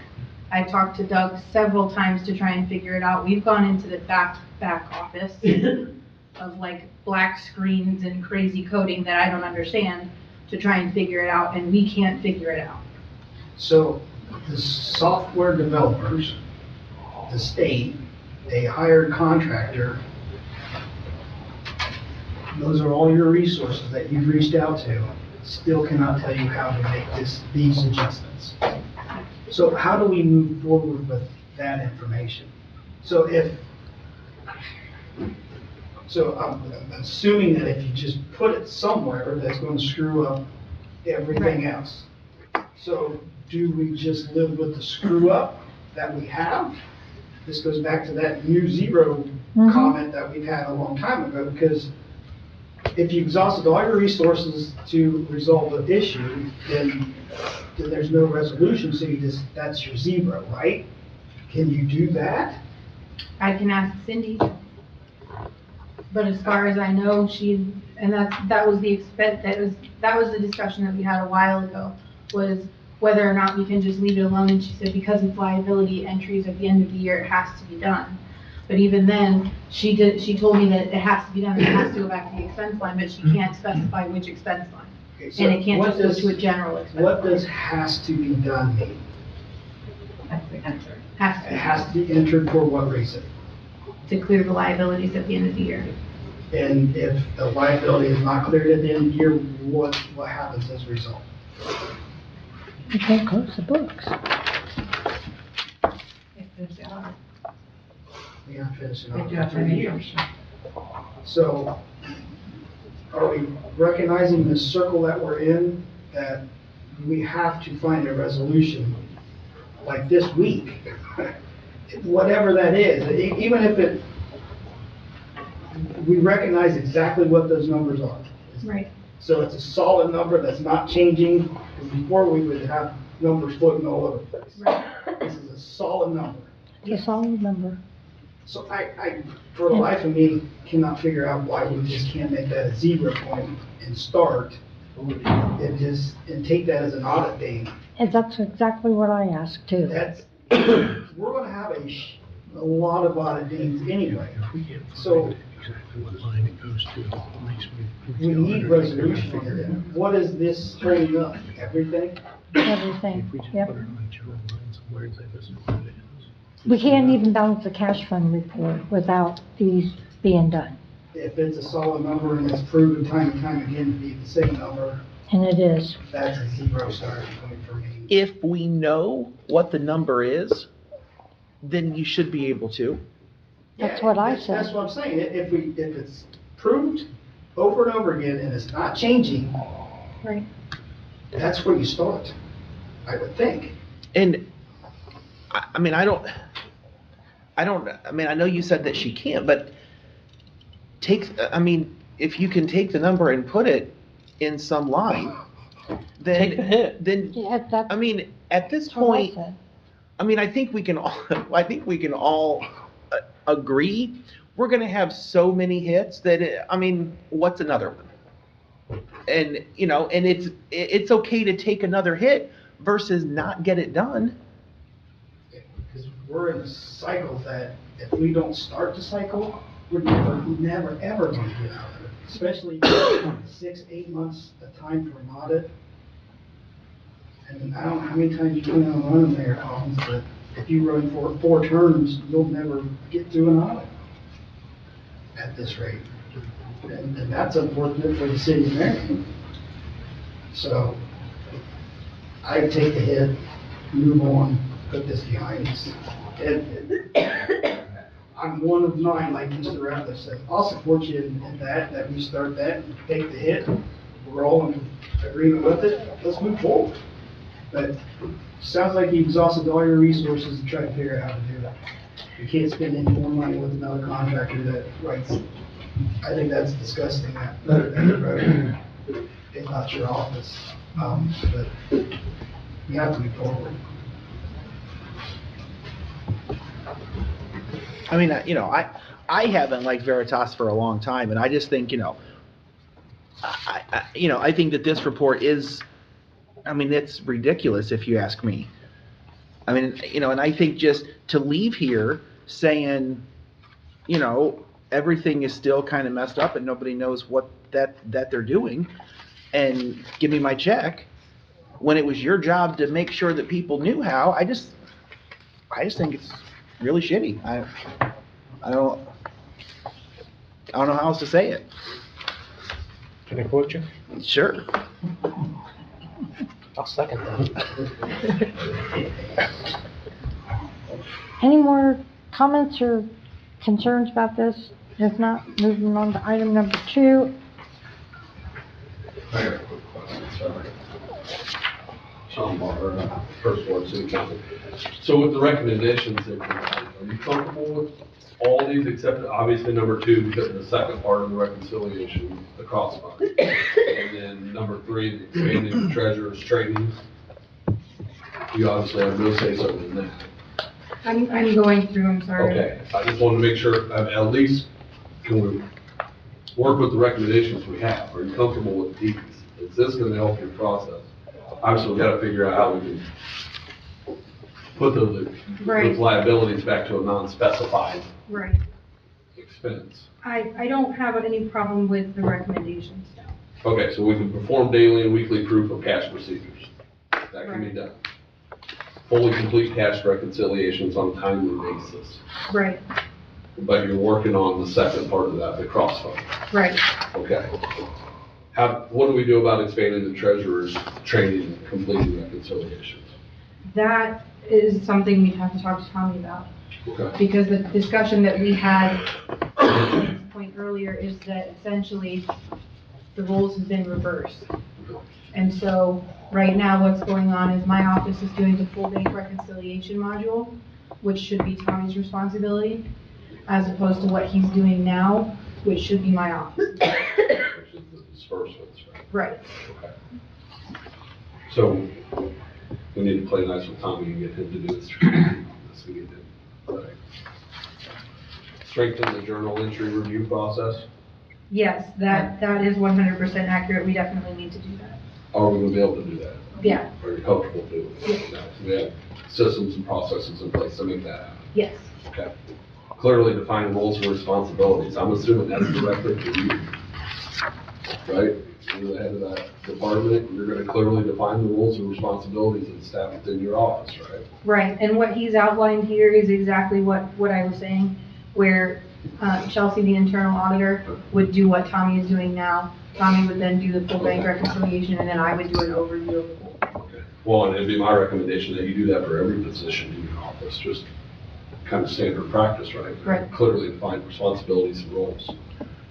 S7: I talked to Doug several times to try and figure it out. We've gone into the back office of like black screens and crazy coding that I don't understand to try and figure it out, and we can't figure it out.
S13: So the software developers, the state, a hired contractor, those are all your resources that you've reached out to, still cannot tell you how to make these adjustments. So how do we move forward with that information? So I'm assuming that if you just put it somewhere, that's going to screw up everything else. So do we just live with the screw up that we have? This goes back to that new zero comment that we've had a long time ago, because if you exhausted all your resources to resolve the issue, then there's no resolution, so that's your zero, right? Can you do that?
S7: I can ask Cindy. But as far as I know, that was the discussion that we had a while ago, was whether or not we can just leave it alone. And she said, because it's liability entries at the end of the year, it has to be done. But even then, she told me that it has to be done, it has to go back to the expense line, but she can't specify which expense line.
S13: Okay, so
S7: And it can't just go
S13: does-
S7: to a general expense
S13: What
S7: line.
S13: does has to be done mean?
S7: Has to
S13: It
S7: be
S13: has to be entered for what reason?
S7: to clear the liabilities at the end of the year.
S13: And if the liability is not cleared at the end of the year, what happens as a result?
S12: You can't close the books.
S13: We have to finish it
S12: They
S13: off
S12: do have
S13: for 3
S12: to
S13: years. So are we recognizing the circle that we're in, that we have to find a resolution like this week? Whatever that is, even if we recognize exactly what those numbers are.
S7: Right.
S13: So it's a solid number that's not changing, because before we would have numbers floating all over the place. This is a solid number.
S12: It's a solid number.
S13: So I, for the life of me, cannot figure out why we just can't make that a 0 point and start, and take that as an audit date.
S12: And that's exactly what I asked too.
S13: We're gonna have a lot of audit dates anyway. So we need resolution here. What is this holding up? Everything?
S12: Everything, yep. We can't even balance the cash fund report without these being done.
S13: If it's a solid number and it's proven time and time again to be the same number,
S12: And it is.
S13: that's a 0 starting point for me.
S5: If we know what the number is, then you should be able to.
S12: That's what I
S13: That's
S12: said.
S13: what I'm saying. If it's proved over and over again and it's not changing,
S7: Right.
S13: that's where you start, I would think.
S5: And, I mean, I know you said that she can't, but if you can take the number and put it in some line, then.
S21: Take the hit.
S5: Then,
S12: Yeah, that's
S5: I mean, at this
S12: what I
S5: point,
S12: said.
S5: I think we can all agree, we're gonna have so many hits that, what's another one? And, and it's okay to take another hit versus not get it done.
S13: Because we're in a cycle that if we don't start the cycle, we're never, ever going to get out of it. Especially 6-8 months a time for an audit. And I don't know how many times you plan on running there, Collins, but if you run for 4 terms, you'll never get through an audit at this rate. And that's unfortunate for the city of Marion. So I take the hit, move on, put this behind us. And I'm one of nine, like Mr. Ratliff said. I'll support you in that we start that, take the hit. We're all in agreement with it. Let's move forward. But sounds like you exhausted all your resources to try to figure out how to do it. You can't spend any more money with another contractor that writes. I think that's disgusting. It's not your office, but you have to move forward.
S5: I mean, I haven't liked Veritas for a long time, and I just think, I think that this report is, I mean, it's ridiculous if you ask me. I mean, and I think just to leave here saying, everything is still kind of messed up and nobody knows what that they're doing, and give me my check, when it was your job to make sure that people knew how, I just think it's really shitty. I don't know how else to say it.
S14: Can I quote you?
S5: Sure.
S14: I'll second that.
S12: Any more comments or concerns about this? If not, moving on to item number 2.
S16: I got a quick question, sorry. Sean Barber, First Ward City Council. So with the recommendations that you provided, are you comfortable with all these except obviously number 2 because of the second part of the reconciliation, the cross fund? And then number 3, the expanding the treasurer's training. You obviously have no say so in that.
S7: I'm going through, I'm sorry.
S16: Okay, I just want to make sure, at least, can we work with the recommendations we have? Are you comfortable with these? Is this going to help your process? Obviously, we've got to figure out how we can put those liabilities back to a non-specified
S7: Right.
S16: expense.
S7: I don't have any problem with the recommendations.
S16: Okay, so we can perform daily and weekly proof of cash procedures. That can be done. Fully complete cash reconciliations on a timely basis.
S7: Right,
S16: But you're working on the second part of that, the cross fund.
S7: right.
S16: Okay. What do we do about expanding the treasurer's training and completing reconciliations?
S7: That is something we'd have to talk to Tommy about.
S16: Okay.
S7: Because the discussion that we had at this point earlier is that essentially the roles have been reversed. And so right now what's going on is my office is doing the full bank reconciliation module, which should be Tommy's responsibility, as opposed to what he's doing now, which should be my office.
S16: Which is the disbursements, right?
S7: Right.
S16: Okay. So we need to play nice with Tommy and get him to do this. We get him. Right. Strengthen the journal entry review process.
S7: Yes, that is 100% accurate. We definitely need to do that.
S16: Are we going to be able to do that?
S7: Yeah.
S16: Are you comfortable doing it?
S7: Yeah.
S16: We have systems and processes in place to make that happen.
S7: Yes.
S16: Okay. Clearly define roles and responsibilities. I'm assuming that's directly to you, right? You're the head of that department. You're going to clearly define the roles and responsibilities of the staff within your office, right?
S7: Right, and what he's outlined here is exactly what I was saying, where Chelsea, the internal auditor, would do what Tommy is doing now. Tommy would then do the full bank reconciliation, and then I would do an overview of the whole.
S16: Okay. Well, and it'd be my recommendation that you do that for every position in your office, just kind of standard practice, right?
S7: Right.
S16: Clearly define responsibilities and roles.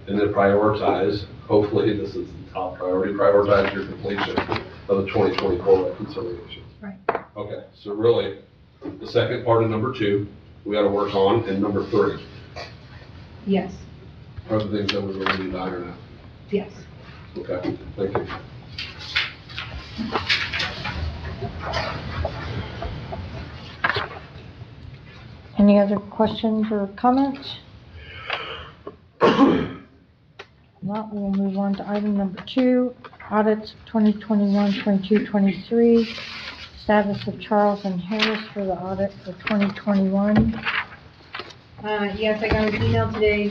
S16: And then prioritize, hopefully this is the top priority, prioritize your completion of the 2024 reconciliations.
S7: Right.
S16: Okay, so really, the second part of number 2, we got to work on, and number 3
S7: Yes,
S16: are the things that we really need to iron out.
S7: yes.
S16: Okay, thank you.
S12: Any other questions or comments? Not, we'll move on to item number 2, audits 2021, 22, 23. Status of Charles and Harris for the audit for 2021.
S7: Yes, I got an email today.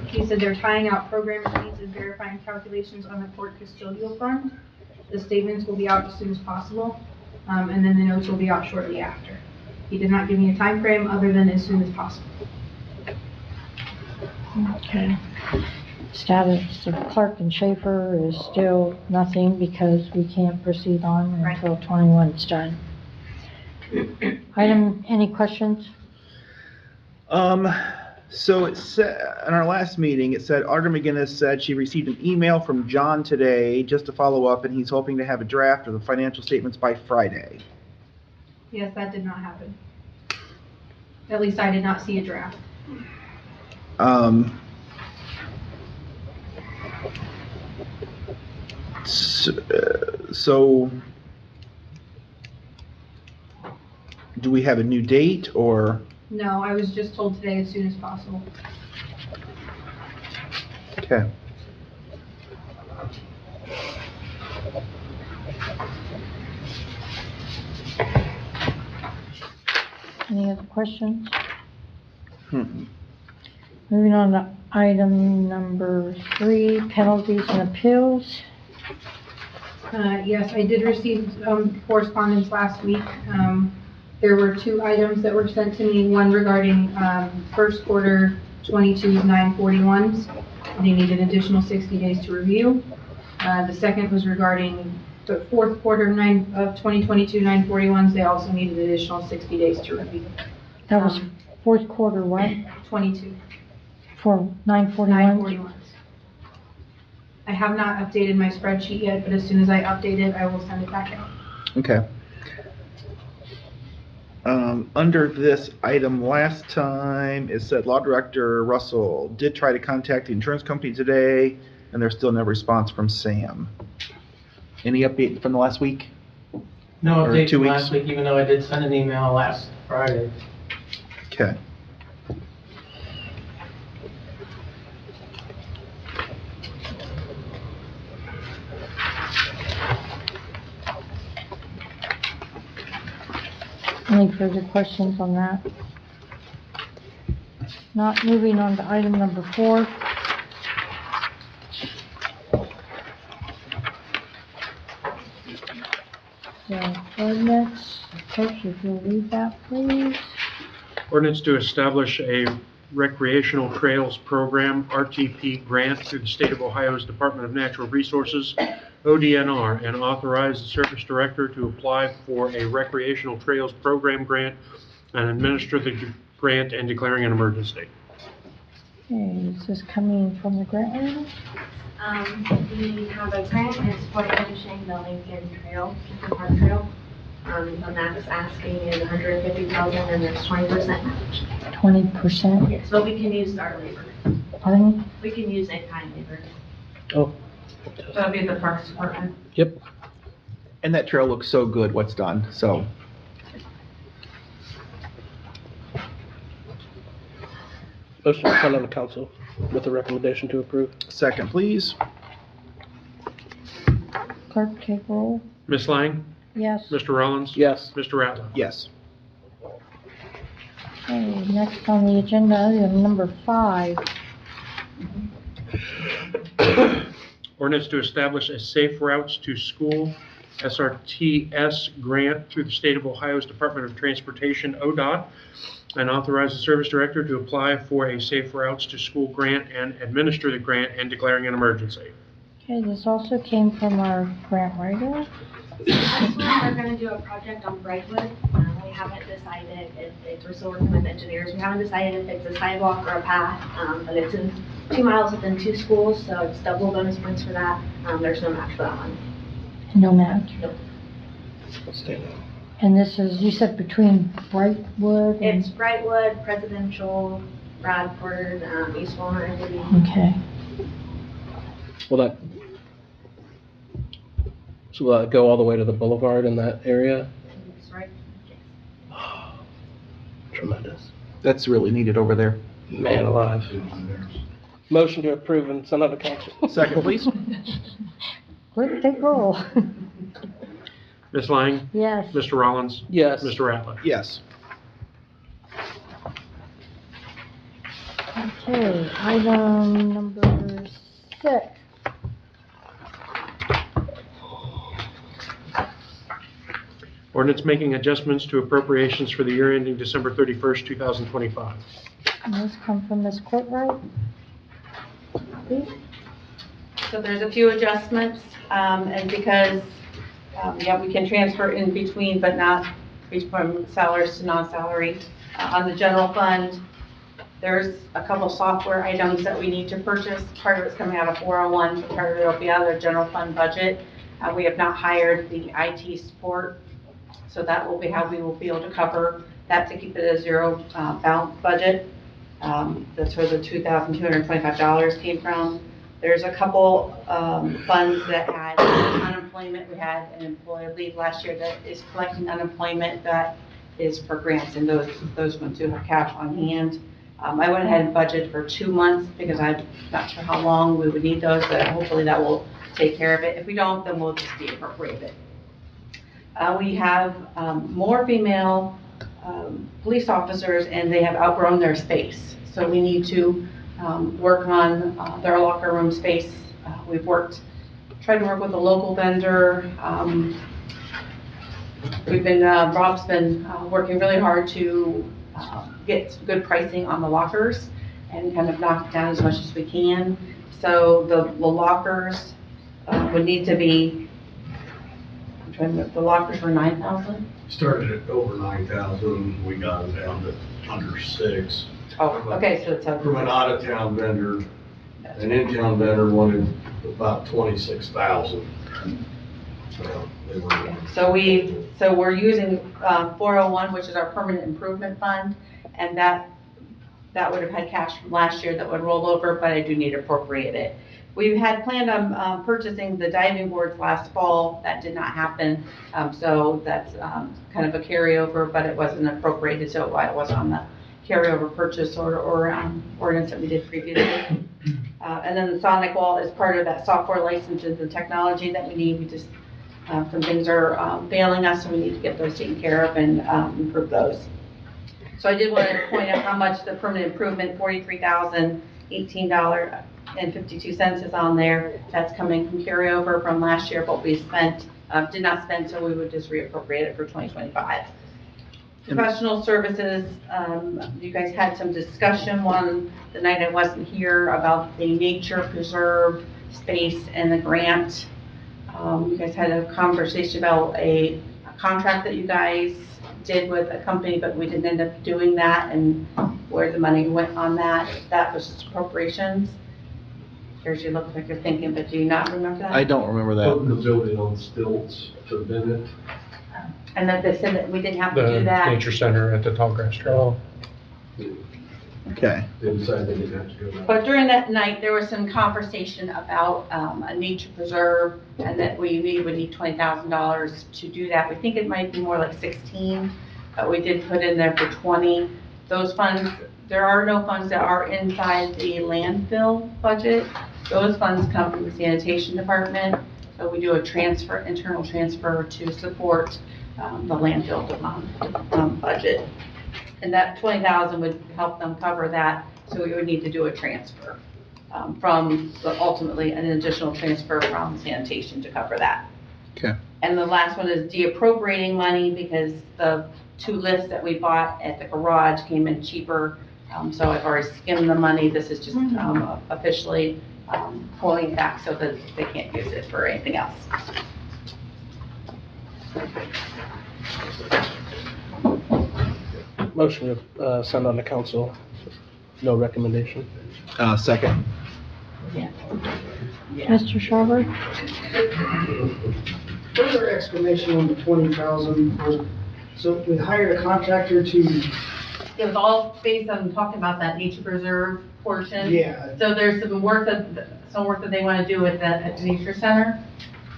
S7: He said they're tying out program receipts and verifying calculations on the court custodial fund. The statements will be out as soon as possible, and then the notes will be out shortly after. He did not give me a time frame other than as soon as possible.
S12: Okay. status of Clark and Schaefer is still nothing because we can't proceed on until 21's done. Item, any questions?
S5: So it said, in our last meeting, it said Audra McGinnis said she received an email from John today just to follow up, and he's hoping to have a draft of the financial statements by Friday.
S7: Yes, that did not happen. At least I did not see a draft.
S5: So do we have a new date, or?
S7: No, I was just told today as soon as possible.
S5: Okay.
S12: Any other questions? Moving on to item number 3, penalties and appeals.
S7: Yes, I did receive correspondence last week. There were 2 items that were sent to me, one regarding first quarter 22 941s. They need an additional 60 days to review. The second was regarding the fourth quarter of 2022 941s. They also need an additional 60 days to review.
S12: That was fourth quarter what?
S7: 22.
S12: For 941?
S7: 941s. I have not updated my spreadsheet yet, but as soon as I update it, I will send it back out.
S5: Okay. Under this item last time, it said Law Director Russell did try to contact the insurance company today, and there's still no response from Sam. Any update from the last week?
S21: No
S5: Or
S21: update
S5: 2
S21: from
S5: weeks?
S21: last week, even though I did send an email last Friday.
S5: Okay.
S12: Any further questions on that? Not moving on to item number 4. The ordinance, clerk, if you'll read that, please.
S1: Ordinance to establish a recreational trails program, RTP grant through the state of Ohio's Department of Natural Resources, ODNR, and authorize the service director to apply for a recreational trails program grant and administer the grant and declaring an emergency.
S12: Okay, is this coming from the grant writer?
S6: We have a grant, it's for finishing the Lincoln Trail, Lincoln Park Trail. The max asking is $150,000 and there's 20% match.
S12: 20%?
S6: Yes, but we can use our labor.
S12: Pardon me?
S6: We can use in-kind labor.
S14: Oh.
S6: That'll be the Parks Department.
S14: Yep.
S5: And that trail looks so good, what's done, so.
S14: Motion to send on to council with a recommendation to approve.
S5: Second, please.
S12: Clerk, take roll.
S1: Ms. Lang?
S12: Yes.
S1: Mr. Rollins?
S14: Yes.
S1: Mr. Rattler?
S5: Yes.
S12: Okay, next on the agenda, item number 5.
S1: Ordinance to establish a Safe Routes to School SRTS grant through the state of Ohio's Department of Transportation, ODOT, and authorize the service director to apply for a Safe Routes to School grant and administer the grant and declaring an emergency.
S12: Okay, this also came from our grant writer.
S6: This one, we're gonna do a project on Brightwood. We haven't decided if we're still working with engineers. We haven't decided if it's a sidewalk or a path, but it's in 2 miles within 2 schools, so it's double bonus points for that. There's no match for that one.
S12: No match.
S6: Nope.
S12: And this is, you said between Brightwood and?
S6: It's Brightwood, Presidential, Bradford, East Walnut, I believe.
S12: Okay.
S14: So will that go all the way to the boulevard in that area?
S6: That's right.
S14: Tremendous.
S5: That's really needed over there.
S14: Man alive. Motion to approve and send out to council.
S5: Second, please.
S12: Clerk, take roll.
S1: Ms. Lang?
S12: Yes.
S1: Mr. Rollins?
S14: Yes.
S1: Mr. Rattler?
S5: Yes.
S12: Okay, item number 6.
S1: Ordinance making adjustments to appropriations for the year ending December 31st, 2025.
S12: And this come from Ms. Courtwright. Please.
S9: So there's a few adjustments, and because, yeah, we can transfer in between, but not from salaries to non-salary. On the general fund, there's a couple software items that we need to purchase. Part of it's coming out of 401, but part of it will be out of the general fund budget. We have not hired the IT support, so that will be how we will be able to cover that to keep it a zero balance budget. That's where the $2,225 came from. There's a couple funds that had unemployment. We had an employee leave last year that is collecting unemployment that is for grants, and those ones do have cash on hand. I went ahead and budgeted for 2 months because I'm not sure how long we would need those, but hopefully that will take care of it. If we don't, then we'll just de-appropriate it. We have more female police officers, and they have outgrown their space. So we need to work on their locker room space. We've tried to work with a local vendor. Rob's been working really hard to get good pricing on the lockers and kind of knock it down as much as we can. So the lockers would need to be, the lockers were 9,000?
S2: Started at over 9,000, we got them down to under 6.
S9: Oh, okay, so it's
S2: From an out-of-town vendor, an in-town vendor wanted about 26,000.
S9: So we're using 401, which is our permanent improvement fund, and that would have had cash from last year that would roll over, but I do need to appropriate it. We had planned on purchasing the diving boards last fall. That did not happen, so that's kind of a carryover, but it wasn't appropriated, so it wasn't on the carryover purchase or ordinance that we did previously. And then the Sonic Wall is part of that software licenses and technology that we need. We just, some things are failing us, so we need to get those taken care of and improve those. So I did want to point out how much the permanent improvement, $43,018.52 is on there. That's coming from carryover from last year, but we did not spend, so we would just reappropriate it for 2025. Professional services, you guys had some discussion the night I wasn't here about the nature preserve space and the grant. You guys had a conversation about a contract that you guys did with a company, but we didn't end up doing that, and where the money went on that. That was just appropriations. Here's you look like you're thinking, but do you not remember that?
S22: I don't remember that.
S2: Putting the building on stilts to Bennett.
S9: And then they said that we didn't have to do that.
S1: The nature center at the Tallgrass Trail.
S22: Okay.
S2: They decided they didn't have to go back.
S9: But during that night, there was some conversation about a nature preserve, and that we would need $20,000 to do that. We think it might be more like 16, but we did put in there for 20. Those funds, there are no funds that are inside the landfill budget. Those funds come from the sanitation department. So we do a transfer, internal transfer to support the landfill budget. And that 20,000 would help them cover that, so we would need to do a transfer ultimately an additional transfer from sanitation to cover that.
S22: Okay.
S9: And the last one is de-appropriating money because the 2 lifts that we bought at the garage came in cheaper. So I've already skimmed the money. This is just officially pulling it back so that they can't use it for anything else.
S22: Motion to send on to council, no recommendation. Second.
S9: Yeah.
S12: Mr. Sharber?
S13: Further explanation on the 20,000. So we hired a contractor to,
S9: It was all based on talking about that nature preserve portion.
S13: Yeah.
S9: So there's some work that they want to do with the nature center,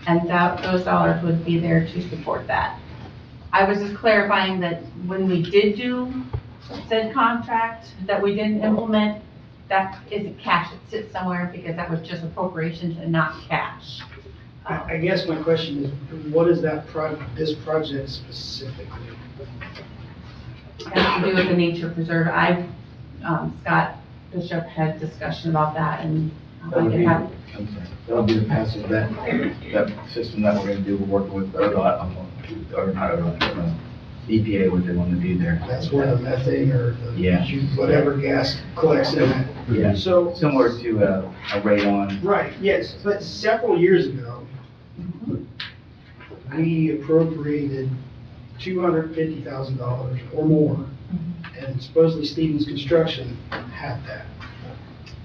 S9: and those dollars would be there to support that. I was just clarifying that when we did do said contract that we didn't implement, that isn't cash, it sits somewhere because that was just appropriations and not cash.
S13: I guess my question is, what is this project specifically?
S9: It has to do with the nature preserve. Scott Bishop had discussion about that, and
S23: That'll be the passage of that system that we're gonna do, we're working with ODOT, or not ODOT, EPA, what they want to do there.
S13: That's where the methane or
S23: Yeah.
S13: whatever gas collects in it.
S23: Yeah,
S13: So,
S23: similar to a radon.
S13: right, yes, but several years ago, we appropriated $250,000 or more, and supposedly Stevens Construction had that.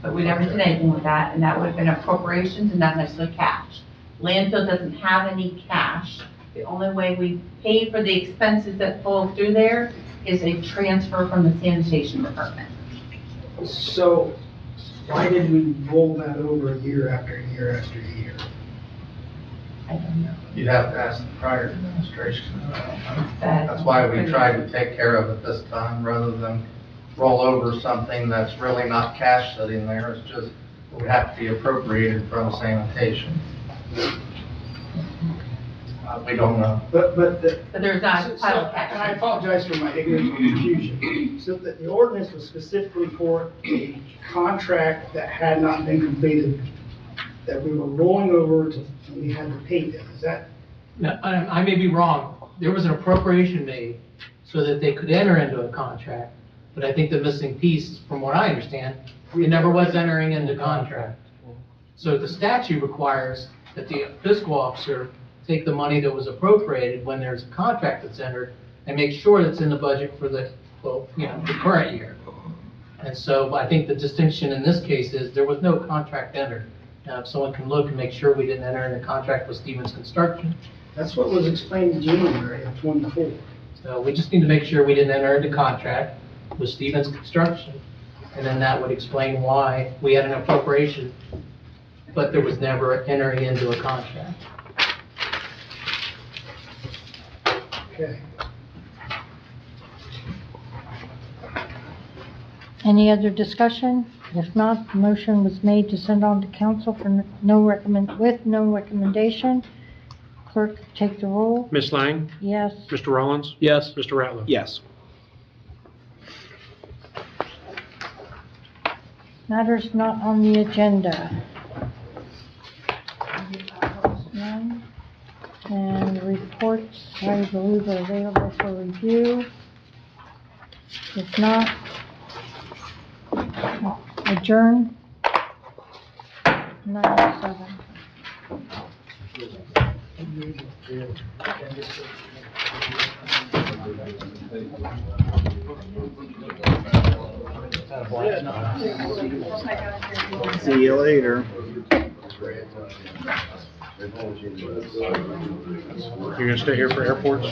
S3: But we never did anything with that, and that would have been appropriations and not necessarily cash. Landfill doesn't have any cash. The only way we pay for the expenses that flow through there is a transfer from the sanitation department.
S13: So why did we roll that over year after year after year?
S3: I don't know.
S10: You'd have to ask the prior administration. That's why we tried to take care of it this time, rather than roll over something that's really not cash sitting there. It's just, it would have to be appropriated from sanitation. We don't know.
S13: But
S3: there's not title cash.
S13: And I apologize for my ignorance or confusion. So the ordinance was specifically for a contract that had not been completed, that we were rolling over to, and we had to pay them. Is that?
S21: Now, I may be wrong. There was an appropriation made so that they could enter into a contract. But I think the missing piece, from what I understand, it never was entering into contract. So the statute requires that the fiscal officer take the money that was appropriated when there's a contract that's entered and make sure that's in the budget for the, well, you know, the current year. And so I think the distinction in this case is there was no contract entered. Now, if someone can look and make sure we didn't enter into contract with Stevens Construction.
S13: That's what was explained in January of '24.
S21: So we just need to make sure we didn't enter into contract with Stevens Construction. And then that would explain why we had an appropriation, but there was never entering into a contract.
S13: Okay.
S12: Any other discussion? If not, the motion was made to send on to council for with no recommendation. Clerk, take the roll.
S1: Ms. Lang?
S12: Yes.
S1: Mr. Rollins?
S22: Yes.
S1: Mr. Ratliff?
S22: Yes.
S12: Matters not on the agenda. None. And reports, I believe, are available for review. If not, adjourn. 9:07.
S13: See you later.
S1: You're gonna stay here for airports?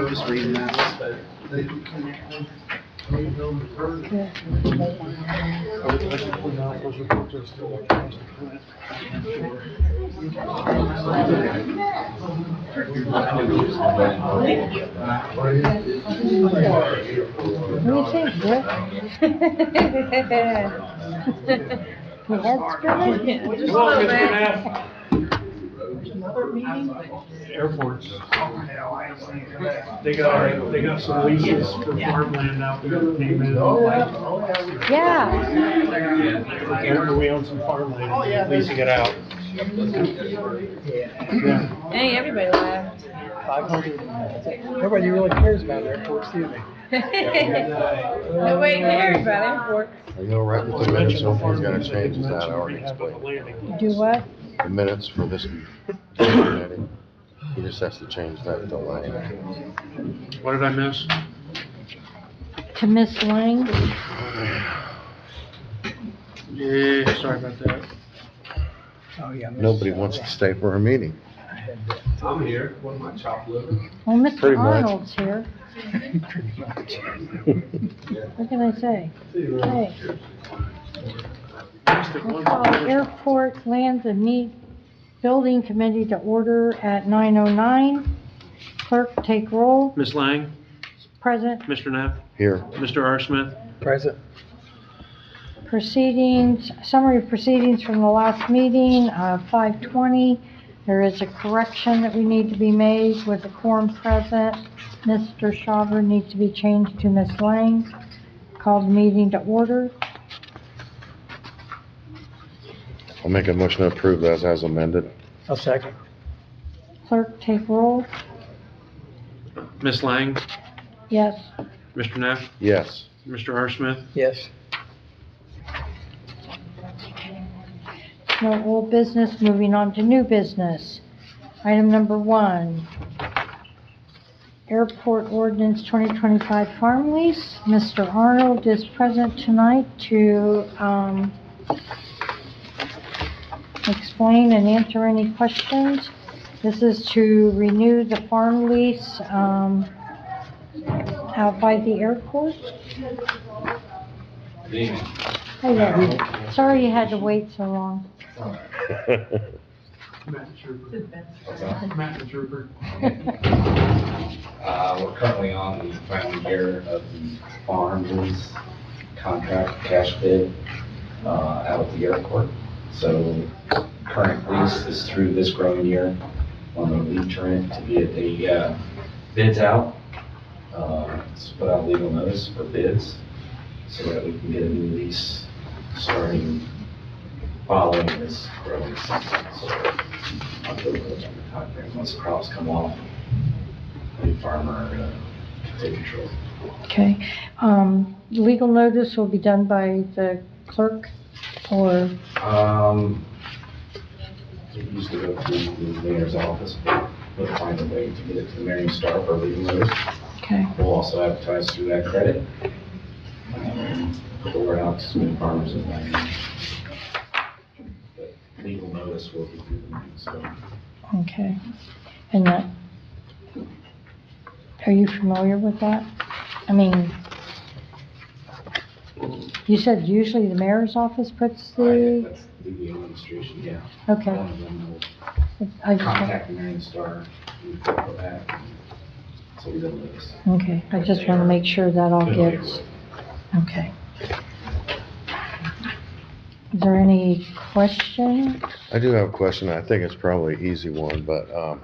S13: Just reading that.
S12: What do you think, Rick? Your head's spinning?
S1: Just a little bit. Airports. They got some leases for farmland out there that came in.
S12: Yeah.
S1: We own some farmland, leasing it out.
S9: Hey, everybody laughed.
S22: 500. Nobody really cares about airports, do they?
S9: Nobody cares about airports.
S16: You know, right with the minutes, something's gonna change, is that I already explained.
S12: Do what?
S16: The minutes for this meeting, he just has to change that to line.
S1: What did I miss?
S12: To Miss Lang?
S1: Yeah, sorry about that.
S13: Oh, yeah.
S16: Nobody wants to stay for a meeting.
S2: I'm here, one of my chopped liver.
S12: Well, Mr.
S16: Pretty much.
S12: Arnold's here. What can I say? Okay. We'll call Airport Lands and Meat Building Committee to order at 9:09. Clerk, take roll.
S1: Ms. Lang?
S12: Present.
S1: Mr. Neff?
S16: Here.
S1: Mr. R. Smith?
S22: Present.
S12: Proceedings, summary of proceedings from the last meeting, 5:20. There is a correction that we need to be made with the quorum present. Mr. Shaver needs to be changed to Ms. Lang. Call the meeting to order.
S16: I'll make a motion to approve as amended.
S22: I'll second.
S12: Clerk, take roll.
S1: Ms. Lang?
S12: Yes.
S1: Mr. Neff?
S16: Yes.
S1: Mr. R. Smith?
S22: Yes.
S12: No old business, moving on to new business. Item number 1, Airport Ordinance 2025 Farm Lease. Mr. Arnold is present tonight to explain and answer any questions. This is to renew the farm lease out by the airport. Hey there. Sorry you had to wait so long.
S11: Matt Trooper.
S23: What's that?
S11: Matt the Trooper.
S23: We're currently on the final year of the farm lease contract cash bid out at the airport. So current lease is through this growing year. On the lead trend to get a bids out. Let's put out legal notice for bids so that we can get a new lease starting following this growing season. So October, November timeframe, once the crops come off, the farmer can take control.
S12: Okay. Legal notice will be done by the clerk or?
S23: It used to go through the mayor's office, but we'll find a way to get it to the Marion Star for legal notice.
S12: Okay.
S23: We'll also advertise through that credit. Put the word out to as many farmers as I can. But legal notice will be through the Marion Star.
S12: Okay. And that, are you familiar with that? I mean, you said usually the mayor's office puts the...
S23: That's the administration, yeah.
S12: Okay.
S23: One of them will
S12: I just-
S23: contact the Marion Star and for that. So we don't notice.
S12: Okay, I just want to make sure that all gets, okay. Is there any question?
S16: I do have a question. I think it's probably an easy one, but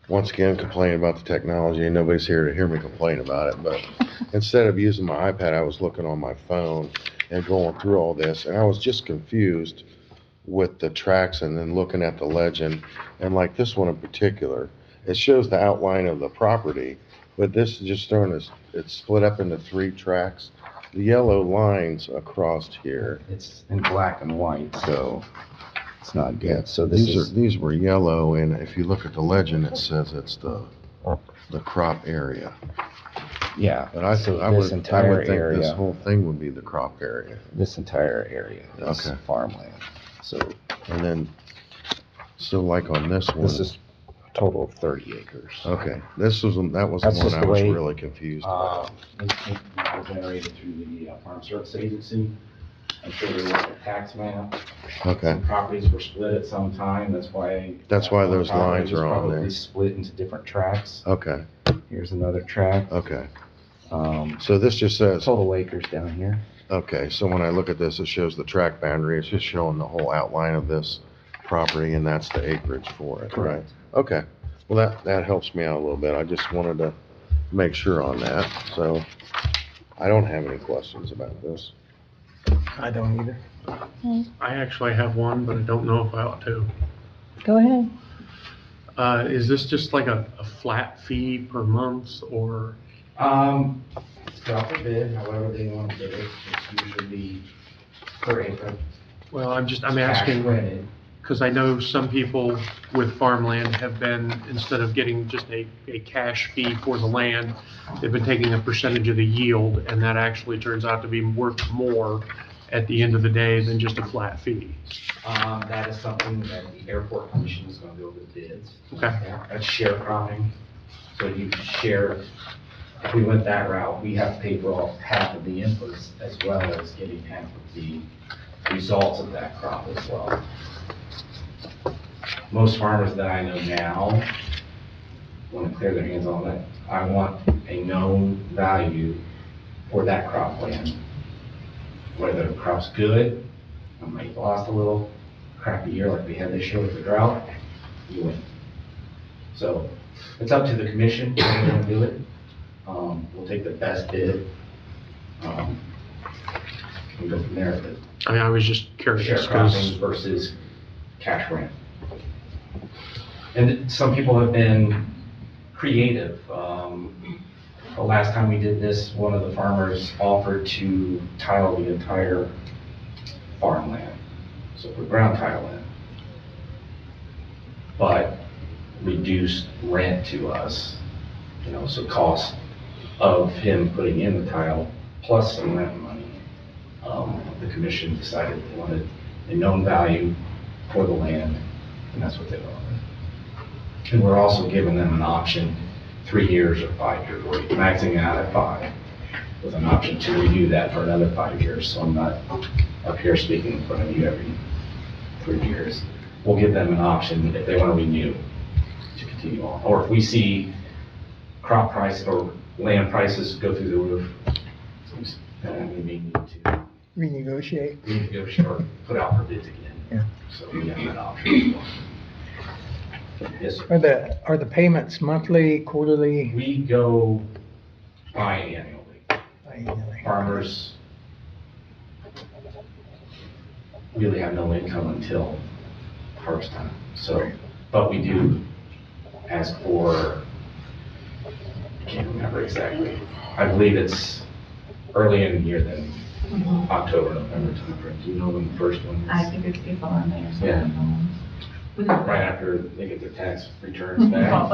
S16: once again, complaining about the technology, and nobody's here to hear me complain about it, but instead of using my iPad, I was looking on my phone and going through all this, and I was just confused with the tracks and then looking at the legend, and like this one in particular, it shows the outline of the property, but this is just throwing us, it's split up into 3 tracks. The yellow lines across here.
S23: It's in black and white, so it's not good. So this
S16: These were yellow, and if you look at the legend, it says it's the crop area.
S23: Yeah.
S16: But I
S23: so
S16: would
S23: this entire
S16: think
S23: area,
S16: this whole thing would be the crop area.
S23: this entire area is
S16: Okay.
S23: farmland. So
S16: And then, so like on this one.
S23: this is a total of 30 acres.
S16: Okay, that was the
S23: That's
S16: one
S23: just
S16: I
S23: the
S16: was
S23: way,
S16: really confused about.
S23: These were generated through the Farm Service Agency. I'm sure they looked at tax map.
S16: Okay.
S23: Some properties were split at some time, that's why.
S16: That's why
S23: that one
S16: those
S23: property
S16: lines
S23: was
S16: are on there.
S23: Probably split into different tracks.
S16: Okay,
S23: Here's another track.
S16: okay. So this just says,
S23: Total acres down here.
S16: okay, so when I look at this, it shows the track boundary, it's just showing the whole outline of this property, and that's the acreage for it, right?
S23: Correct.
S16: Okay, well, that helps me out a little bit, I just wanted to make sure on that, so I don't have any questions about this.
S13: I don't either.
S1: I actually have one, but I don't know if I ought to.
S12: Go ahead.
S1: Is this just like a flat fee per month, or?
S23: It's drop a bid, however they want to bid it, it's usually per acre.
S1: Well, I'm
S23: Cash
S1: asking,
S23: credit.
S1: because I know some people with farmland have been, instead of getting just a cash fee for the land, they've been taking a percentage of the yield, and that actually turns out to be worth more at the end of the day than just a flat fee.
S23: That is something that the airport commission is going to go over the bids.
S1: Okay.
S23: That's sharecropping. So you share, if we went that route, we have to pay for all half of the inputs as well as getting half of the results of that crop as well. Most farmers that I know now want to clear their hands on that. I want a known value for that cropland. Whether the crop's good, I might lost a little crappy year like we had this year with the drought, you win. So it's up to the commission how they're gonna do it. We'll take the best bid. And go from there. But
S1: I was just curious,
S23: sharecropping
S1: 'cause
S23: versus cash rent. And some people have been creative. The last time we did this, one of the farmers offered to tile the entire farmland. so put ground tile in. But reduced rent to us, so cost of him putting in the tile plus some rent money. The commission decided they wanted a known value for the land, and that's what they wanted. And we're also giving them an option, 3 years or 5 years, we're maxing out at 5, with an option to renew that for another 5 years, so I'm not up here speaking in front of you every 3 years. We'll give them an option if they want to renew to continue on, or if we see crop price or land prices go through the roof, then we may need to
S11: Renegotiate.
S23: or put out for bids again.
S11: Yeah.
S23: So we have that option. Yes, sir.
S11: Are the payments monthly, quarterly?
S23: We go biannually. Farmers really have no income until harvest time. So, but we do ask for, I can't remember exactly. I believe it's early in the year then, October, November timeframe. Do you know when the first one is?
S3: I think it's people on there. So
S23: Yeah. Right after they get their tax returns back.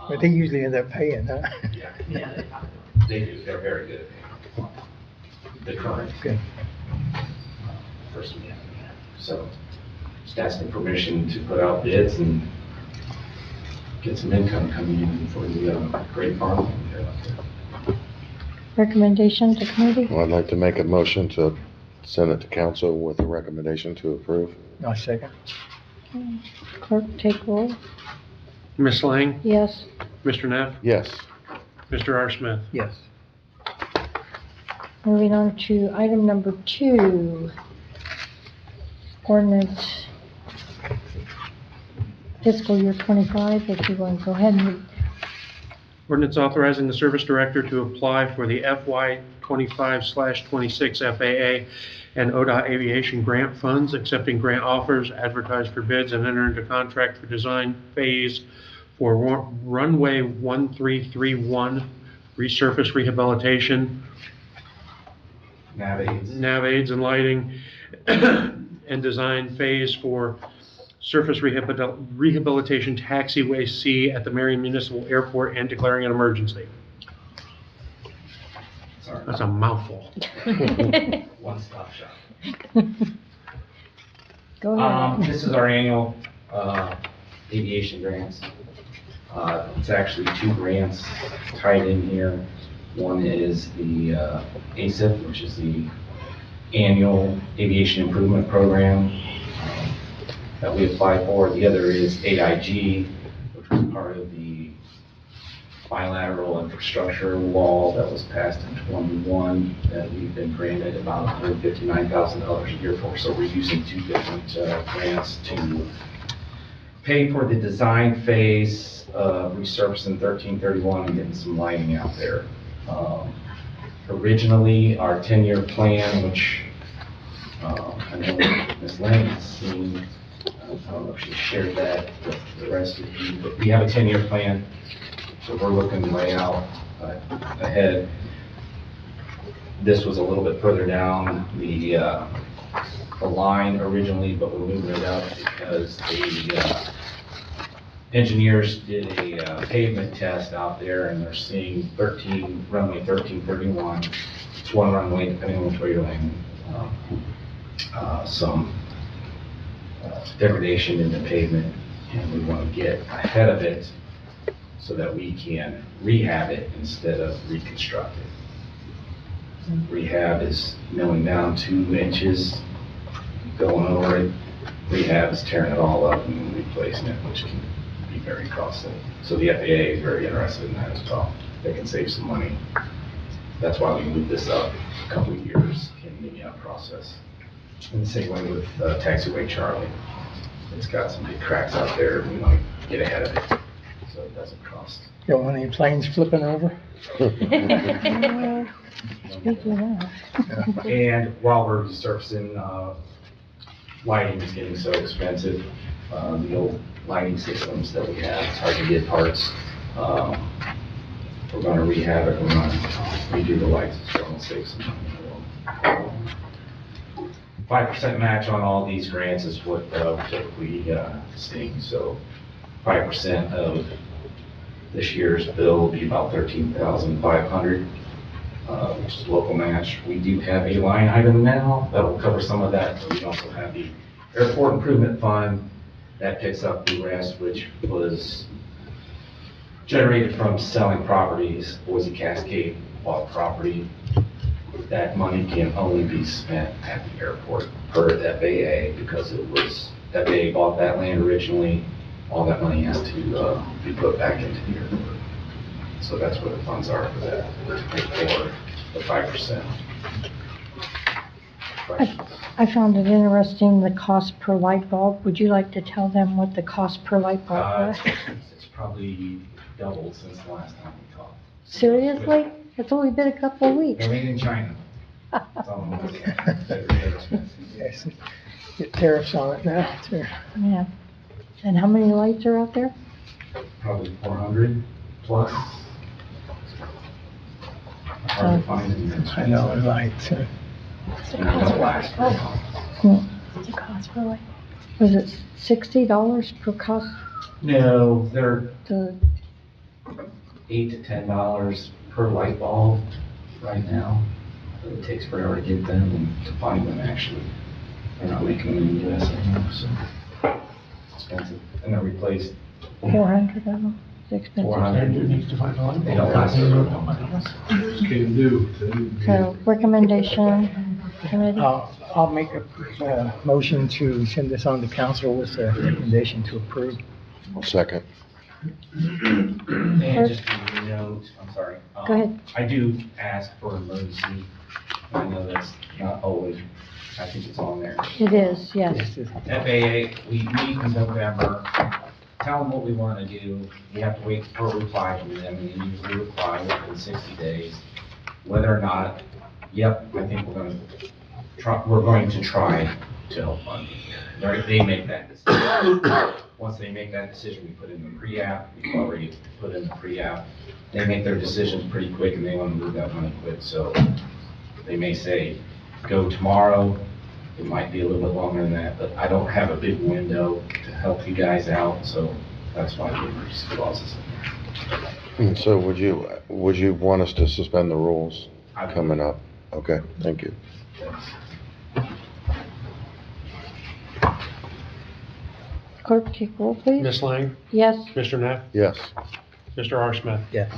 S11: But they usually end up paying, huh?
S23: Yeah, they do. They're very good. The current.
S11: Good.
S23: Person we have. So just asking permission to put out bids and get some income coming in for the great farm.
S12: Recommendation to committee?
S16: Well, I'd like to make a motion to send it to council with a recommendation to approve.
S11: No, second.
S12: Clerk, take roll.
S1: Ms. Lang?
S12: Yes.
S1: Mr. Neff?
S16: Yes.
S1: Mr. R. Smith?
S11: Yes.
S12: Moving on to item number 2. Ordinance fiscal year 25, if you want to go ahead and read.
S1: Ordinance authorizing the service director to apply for the FY 25/26 FAA and ODOT aviation grant funds, accepting grant offers, advertise for bids, and enter into contract for design phase for runway 1331 resurface rehabilitation, nav aids and lighting, and design phase for surface rehabilitation taxiway C at the Marion Municipal Airport and declaring an emergency.
S23: Sorry.
S1: That's a mouthful.
S23: One-stop shop.
S12: Go ahead.
S23: This is our annual aviation grants. It's actually 2 grants tied in here. One is the ASIP, which is the Annual Aviation Improvement Program that we apply for. The other is AIG, which was part of the bilateral infrastructure wall that was passed in 21 that we've been granted about $159,000 a year for. So we're using 2 different grants to pay for the design phase of resurfacing 1331 and getting some lighting out there. Originally, our 10-year plan, which I know Ms. Lang has seen, I don't know if she shared that with the rest of you, but we have a 10-year plan, so we're looking way out ahead. This was a little bit further down the line originally, but we're moving it up because the engineers did a pavement test out there, and they're seeing runway 1331. It's one runway, depending on which way you're landing. Some degradation in the pavement, and we want to get ahead of it so that we can rehab it instead of reconstruct it. Rehab is milling down 2 inches, going over it. Rehab is tearing it all up and replacing it, which can be very costly. So the FAA is very interested in that as well. They can save some money. That's why we moved this up a couple of years in the process. And the same way with Taxiway Charlie. It's got some big cracks out there, and we want to get ahead of it so it doesn't cost.
S11: Got one of your planes flipping over?
S12: Speaking of.
S23: And while we're resurfacing, lighting is getting so expensive. The old lighting systems that we have, it's hard to get parts. We're going to rehab it, we're going to redo the lights, so it'll save some money. 5% match on all these grants is what typically stings. So 5% of this year's bill will be about $13,500, which is local match. We do have a line item now that will cover some of that. We also have the Airport Improvement Fund that picks up the rest, which was generated from selling properties. Boise Cascade bought property. That money can only be spent at the airport per FAA because it was, FAA bought that land originally. All that money has to be put back into the airport. So that's where the funds are for that, for the 5%.
S12: I found it interesting, the cost per light bulb. Would you like to tell them what the cost per light bulb was?
S23: It's probably doubled since the last time we talked.
S12: Seriously? It's only been a couple of weeks.
S23: They're made in China. That's all I'm looking at. They're expensive.
S11: Yes, get tariffs on it now, too.
S12: Yeah. And how many lights are out there?
S23: Probably 400 plus. Hard to find in there.
S11: I know, lights.
S12: What's the cost per light? Was it $60 per cost?
S23: No, they're
S12: The,
S23: $8 to $10 per light bulb right now. It takes forever to get them and to find them actually. They're not making them in the US anymore, so it's expensive. And they're replaced
S12: 400 of them? It's expensive.
S23: 400. They don't last very long.
S12: So recommendation, committee?
S11: I'll make a motion to send this on to council with a recommendation to approve.
S16: Second.
S23: And just a note, I'm sorry.
S12: Go ahead.
S23: I do ask for emergency. I know that's not always, I think it's on there.
S12: It is, yes.
S23: FAA, we meet in November, tell them what we want to do. We have to wait for a reply from them, and they usually reply within 60 days. Whether or not, yep, I think we're going to try to help fund it. They make that decision. Once they make that decision, we put in the pre-app. We've already put in the pre-app. They make their decisions pretty quick, and they want to move that money quick. So they may say, go tomorrow. It might be a little bit longer than that, but I don't have a big window to help you guys out, so that's why the emergency clause is in there.
S16: So would you want us to suspend the rules coming up? Okay, thank you.
S12: Clerk, take roll, please.
S1: Ms. Lang?
S12: Yes.
S1: Mr. Neff?
S16: Yes.
S1: Mr. R. Smith?
S11: Yes.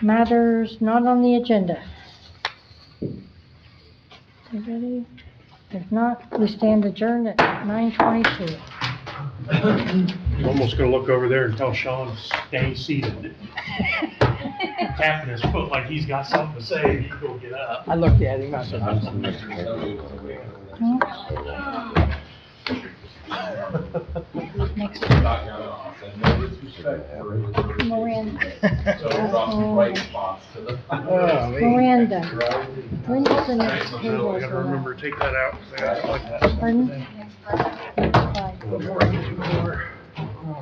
S12: Matters not on the agenda. Everybody? If not, we stand adjourned at 9:22.
S1: I'm almost gonna look over there and tell Sean to stay seated. Tapping his foot like he's got something to say, he go get up.
S11: I looked at him, I said,
S12: Next. Miranda. Miranda. When's the next table?
S1: I gotta remember to take that out. I like that.
S12: Pardon?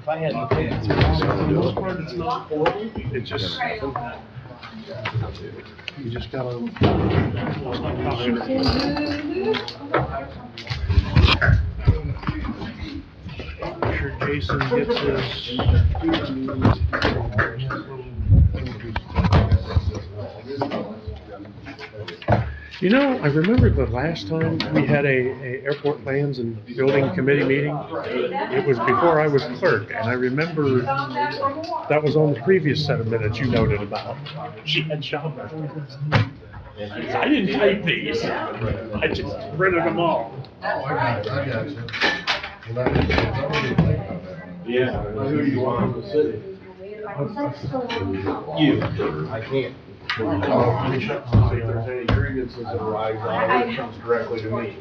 S11: if I hadn't paid it.
S1: For the most part, it's not horrible, it's just, you just gotta. Make sure Jason gets his. You know, I remember the last time we had a airport plans and building committee meeting, it was before I was clerk, and I remember that was on the previous set of minutes you noted about. She had Sean. I didn't type these, I just printed them all.
S2: Oh, I got you. Yeah, who do you want in the city? You. I can't. If there's any grievances that arise, it comes directly to me.